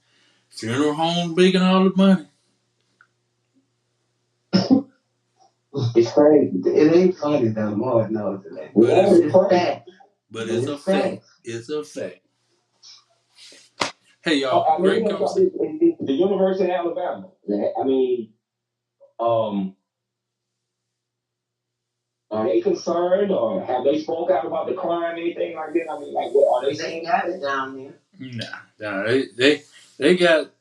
funeral home making all the money. It's crazy. It ain't funny though. Lord knows it ain't. But Yeah, it's it's crazy. it's a fact. It's a fact. Hey y'all, I mean, great conversation. the University of Alabama. I mean, um, are they concerned or have they spoke out about the crime, anything like that? I mean, like, what are they saying? They got it down there. Nah, they got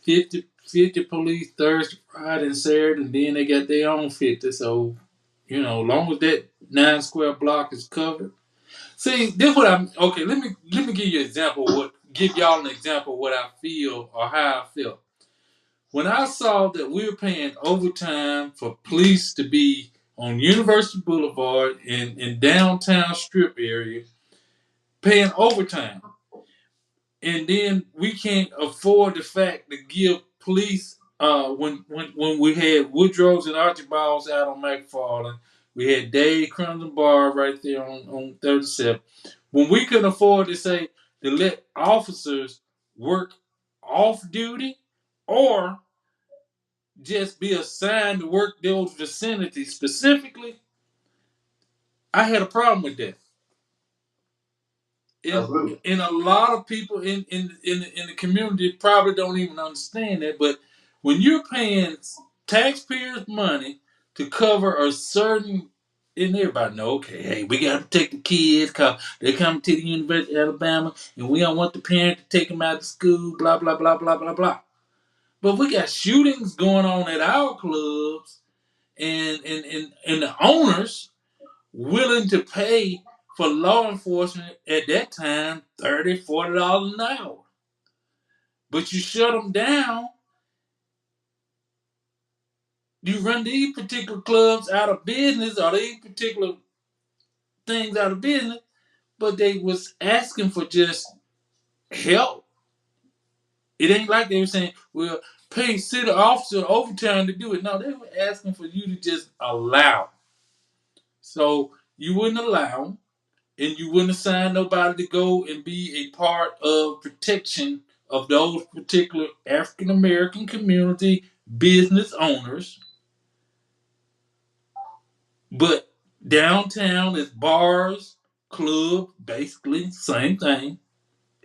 50 police Thursday, Friday, and Saturday, and then they got their own 50. So, long as that 9 square block is covered. See, this what I'm okay. Let me give you an example. Give y'all an example of what I feel or how I felt when I saw that we were paying overtime for police to be on University Boulevard in downtown Strip area, paying overtime. And then we can't afford the fact to give police when we had Woodrows and Archibalds out on McFarland, we had Dave Crimson Bar right there on 37. When we couldn't afford to say to let officers work off duty or just be assigned to work those vicinities specifically, I had a problem with that. And a lot of people in the community probably don't even understand that. But when you're paying taxpayers' money to cover a certain, and everybody know, okay, hey, we got to protect the kids because they're coming to the University of Alabama, and we don't want the parent to take them out to school, blah blah blah blah blah blah. But we got shootings going on at our clubs, and the owners willing to pay for law enforcement at that time $30, $40 an hour. But you shut them down, you run these particular clubs out of business or these particular things out of business, but they was asking for just help. It ain't like they were saying, well, pay city officer overtime to do it. No, they were asking for you to just allow. So you wouldn't allow them. And you wouldn't assign nobody to go and be a part of protection of those particular African American community business owners. But downtown is bars, club, basically same thing.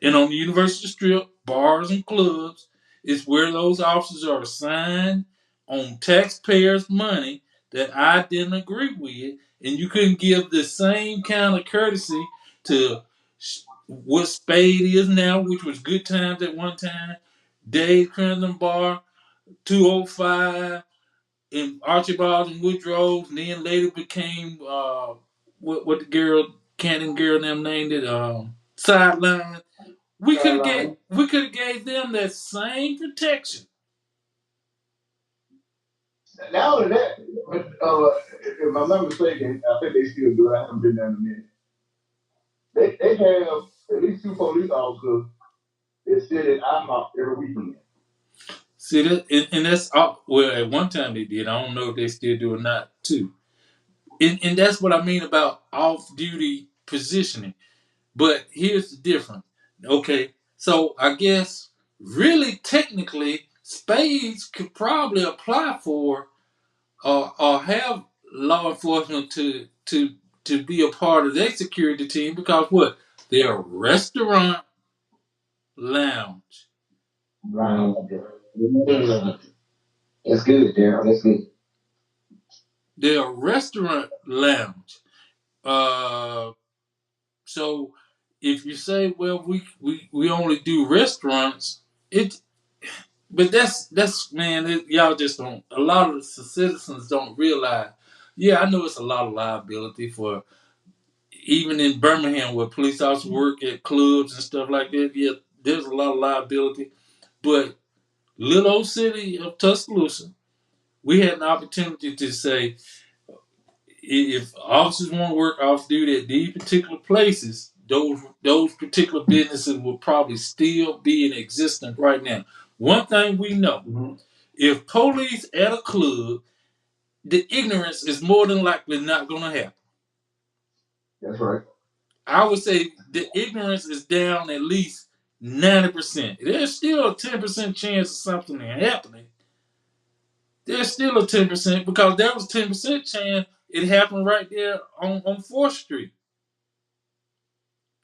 And on the University Strip, bars and clubs is where those officers are assigned on taxpayers' money that I didn't agree with. And you couldn't give the same kind of courtesy to what Spade is now, which was Good Times at one time, Dave Crimson Bar, 205, and Archibald and Woodrows, and then later became what the girl, Cannon girl, them named it, Sideline. We could have gave them that same protection. Now that, if I'm not mistaken, I think they still do it. I haven't been there in a minute. They have at least 2 police officers that sit at IHOP every weekend. See that, and that's all. Well, at one time they did. I don't know if they still do or not, too. And that's what I mean about off-duty positioning. But here's the difference. Okay, so I guess really technically, Spades could probably apply for or have law enforcement to be a part of their security team because what? They're a restaurant lounge. Wow. That's good, Daryl. That's good. They're a restaurant lounge. So if you say, well, we only do restaurants, but that's man, y'all just don't. A lot of the citizens don't realize. Yeah, I know it's a lot of liability for even in Birmingham where police officers work at clubs and stuff like that. Yeah, there's a lot of liability, but little old city of Tuscaloosa, We had an opportunity to say, if officers want to work off duty at these particular places, those particular businesses will probably still be in existence right now. One thing we know, if police at a club, the ignorance is more than likely not going to happen. That's right. I would say the ignorance is down at least 90%. There's still a 10% chance of something happening. There's still a 10% because there was 10% chance it happened right there on 4th Street.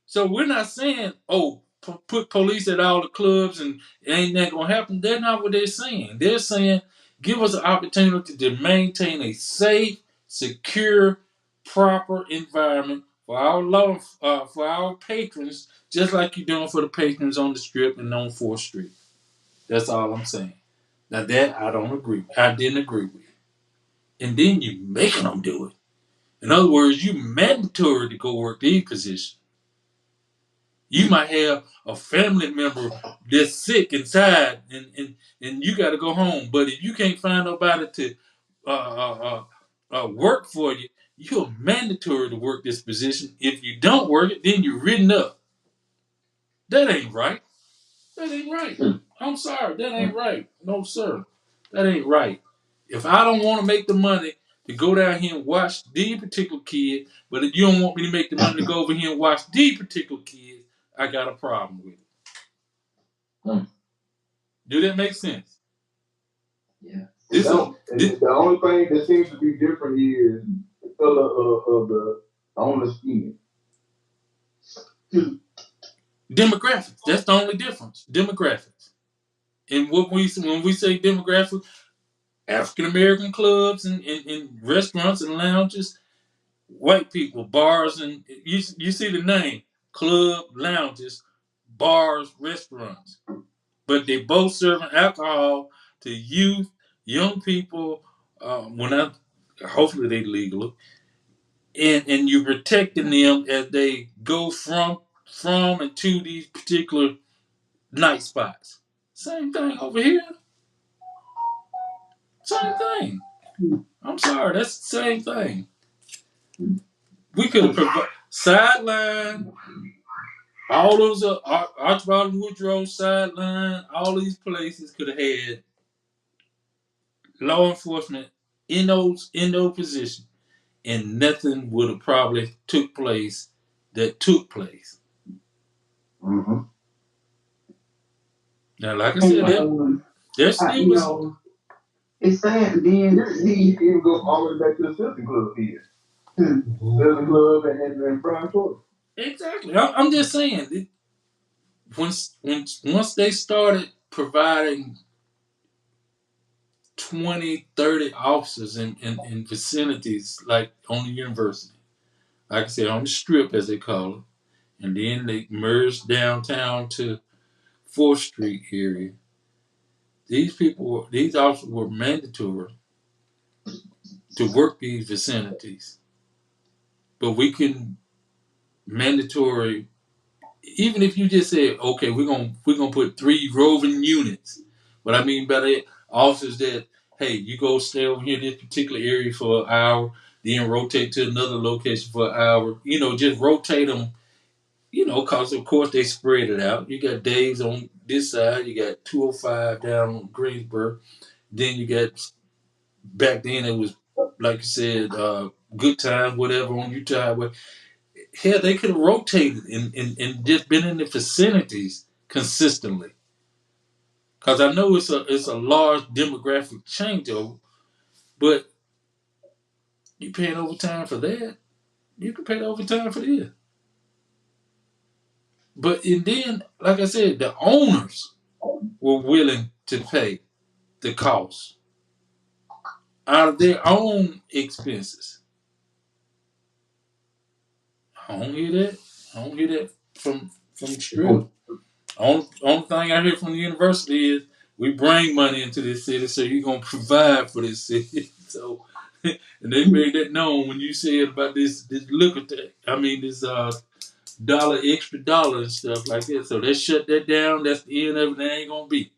So we're not saying, oh, put police at all the clubs and it ain't that gonna happen. They're not what they're saying. They're saying give us an opportunity to maintain a safe, secure, proper environment for for our patrons, just like you're doing for the patrons on the strip and on 4th Street. That's all I'm saying. Now that I don't agree. I didn't agree with. And then you making them do it. In other words, you mandatory to go work these positions. You might have a family member that's sick inside and you got to go home. But if you can't find nobody to work for you, you're mandatory to work this position. If you don't work it, then you're written up. That ain't right. That ain't right. I'm sorry. That ain't right. No, sir. That ain't right. If I don't want to make the money to go down here and watch these particular kid, but if you don't want me to make the money to go over here and watch these particular kids, I got a problem with it. Do that make sense? Yeah. The only thing that seems to be different is the color of the owner's skin. Demographics. That's the only difference. Demographics. And when we say demographics, African American clubs and restaurants and lounges, white people, bars, and you see the name, club, lounges, bars, restaurants. But they both serving alcohol to youth, young people, hopefully they legal, and you're protecting them as they go from and to these particular night spots. Same thing over here. Same thing. I'm sorry, that's the same thing. We could have provided sideline, all those Archibald Woodrow sideline, all these places could have had law enforcement in those positions, and nothing would have probably took place that took place. Mm-hmm. Now, like I said, there's still was. It's sad. Then you can go all the way back to the Citizen Club here. Citizen Club and Prime Choice. Exactly. I'm just saying. Once they started providing 20, 30 officers in vicinities like on the university, like I said, on the strip as they call it, and then they merged downtown to 4th Street area. These officers were mandatory to work these vicinities, but we can mandatory. Even if you just said, okay, we're gonna put 3 roving units. What I mean by that, officers that, hey, you go stay over here in this particular area for an hour, then rotate to another location for an hour. Just rotate them. Because of course they spread it out. You got days on this side, you got 205 down on Greensboro. Then you got back then it was like you said, good time, whatever on Utah Highway. Hell, they could have rotated and just been in the vicinities consistently. Because I know it's a large demographic changeover, but you paying overtime for that. You can pay the overtime for this. And then, like I said, the owners were willing to pay the cost out of their own expenses. I don't hear that. I don't hear that from Strip. Only thing I hear from the university is we bring money into this city, so you're gonna provide for this city. So, and they made that known when you said about this liquor tax. I mean this extra dollar and stuff like that. So they shut that down. That's the end of it. They ain't gonna be.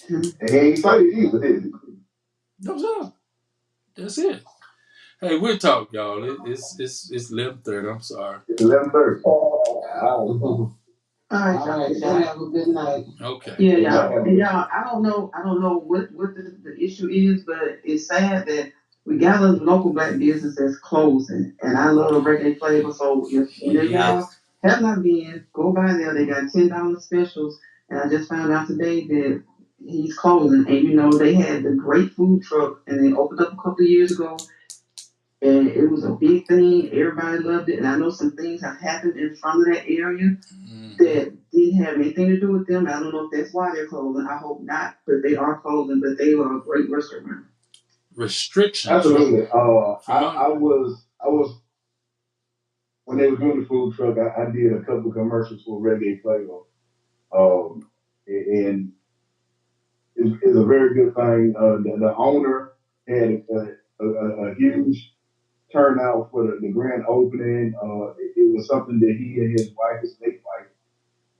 And he ain't excited either, did he? That's it. Hey, we'll talk, y'all. It's 11:30. I'm sorry. It's 11:30. All right, y'all have a good night. Okay. Yeah, y'all. And y'all, I don't know what the issue is, but it's sad that we got a local black business that's closing. And I love the reggae flavor, so if y'all have not been, go by there. They got $10 specials. And I just found out today that he's closing. And you know, they had the great food truck and they opened up a couple of years ago. And it was a big thing. Everybody loved it. And I know some things have happened in front of that area that didn't have anything to do with them. I don't know if that's why they're closing. I hope not, but they are closing. But they are a great restaurant. Restrictions. Absolutely. I was when they were doing the food truck. I did a couple commercials for Reggae Flavor, and it's a very good thing. The owner had a huge turnout for the grand opening. It was something that he and his wife, his late wife,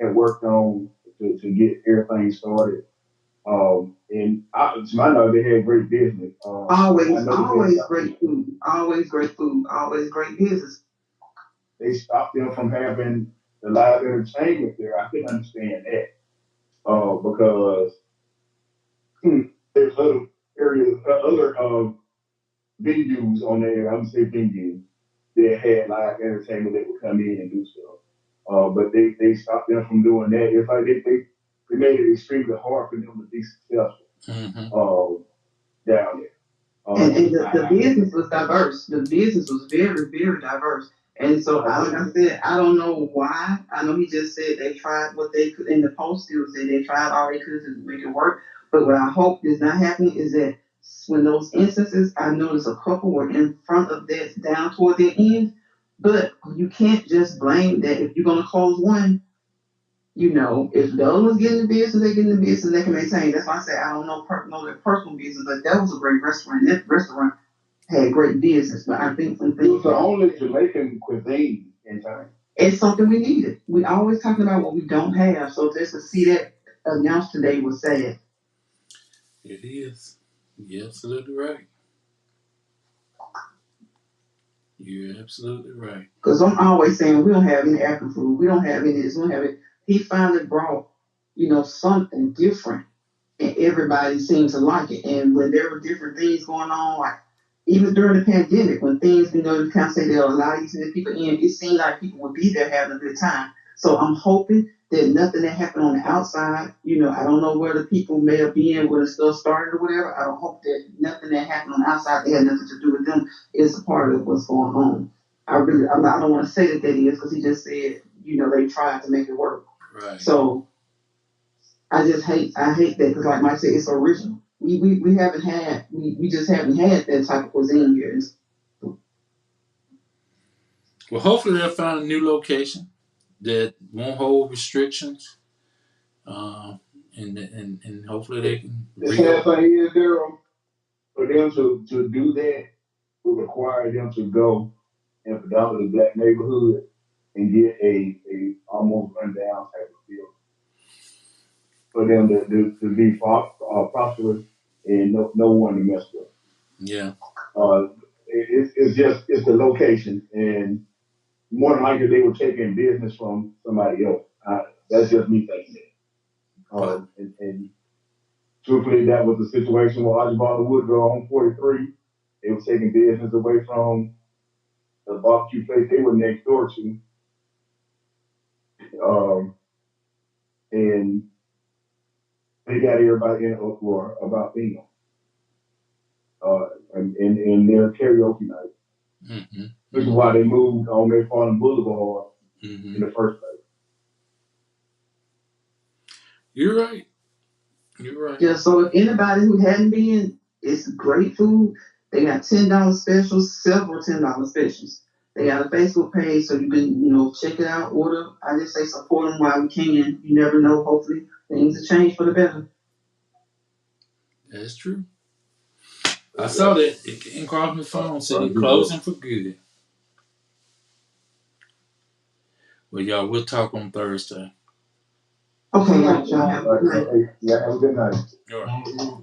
had worked on to get everything started. And to my knowledge, they had great business. Always great food. Always great food. Always great business. They stopped them from having the live entertainment there. I couldn't understand that because there's other areas, other venues on there. I would say venues that had live entertainment that would come in and do stuff. But they stopped them from doing that. It's like they made it extremely hard for them to be successful down there. And the business was diverse. The business was very, very diverse. And so, like I said, I don't know why. I know he just said they tried what they could, in the post still said they tried all they could to make it work. But what I hope is not happening is that when those instances, I noticed a couple were in front of that, down toward their end. But you can't just blame that if you're going to close one. You know, if the other one's getting the business, they getting the business, they can maintain. That's why I say I don't know their personal business, but that was a great restaurant. That restaurant had great business, but I think some things. It was the only Jamaican cuisine in town. It's something we needed. We always talking about what we don't have, so just to see that announced today was sad. It is. You're absolutely right. You're absolutely right. Because I'm always saying we don't have any African food. We don't have any this. We don't have it. He finally brought, something different, and everybody seemed to like it. And when there were different things going on, like even during the pandemic, when things, you kind of say they'll allow these people in, it seemed like people would be there having a good time. So I'm hoping that nothing that happened on the outside, I don't know where the people may have been when the stuff started or whatever. I don't hope that nothing that happened on the outside that had nothing to do with them is a part of what's going on. I don't want to say that is because he just said, they tried to make it work. Right. So I hate that because like Mike said, it's original. We haven't had, we just haven't had that type of cuisine here. Well, hopefully they'll find a new location that won't hold restrictions. And hopefully they can. The sad thing is, Daryl, for them to do that would require them to go in a predominantly black neighborhood and get a almost run down type of deal for them to be prosperous and no one to mess with. Yeah. It's the location, and more than likely they were taking business from somebody else. That's just me thinking that. And truthfully, that was the situation with Archibald Woodrow on 43. They were taking business away from the barbecue place they were next door to. And they got everybody in an uproar about them. And their karaoke night. Mm-hmm. This is why they moved on their Farnham Boulevard in the first place. You're right. You're right. Yeah, so if anybody who hadn't been, it's great food. They got $10 specials, several $10 specials. They got a Facebook page so you can, check it out, order. I just say support them while we can. You never know. Hopefully things will change for the better. That's true. I saw that. It came across my phone, said they're closing for good. Well, y'all, we'll talk on Thursday. Okay, y'all have a All good right, night. yeah, have a good night. All right.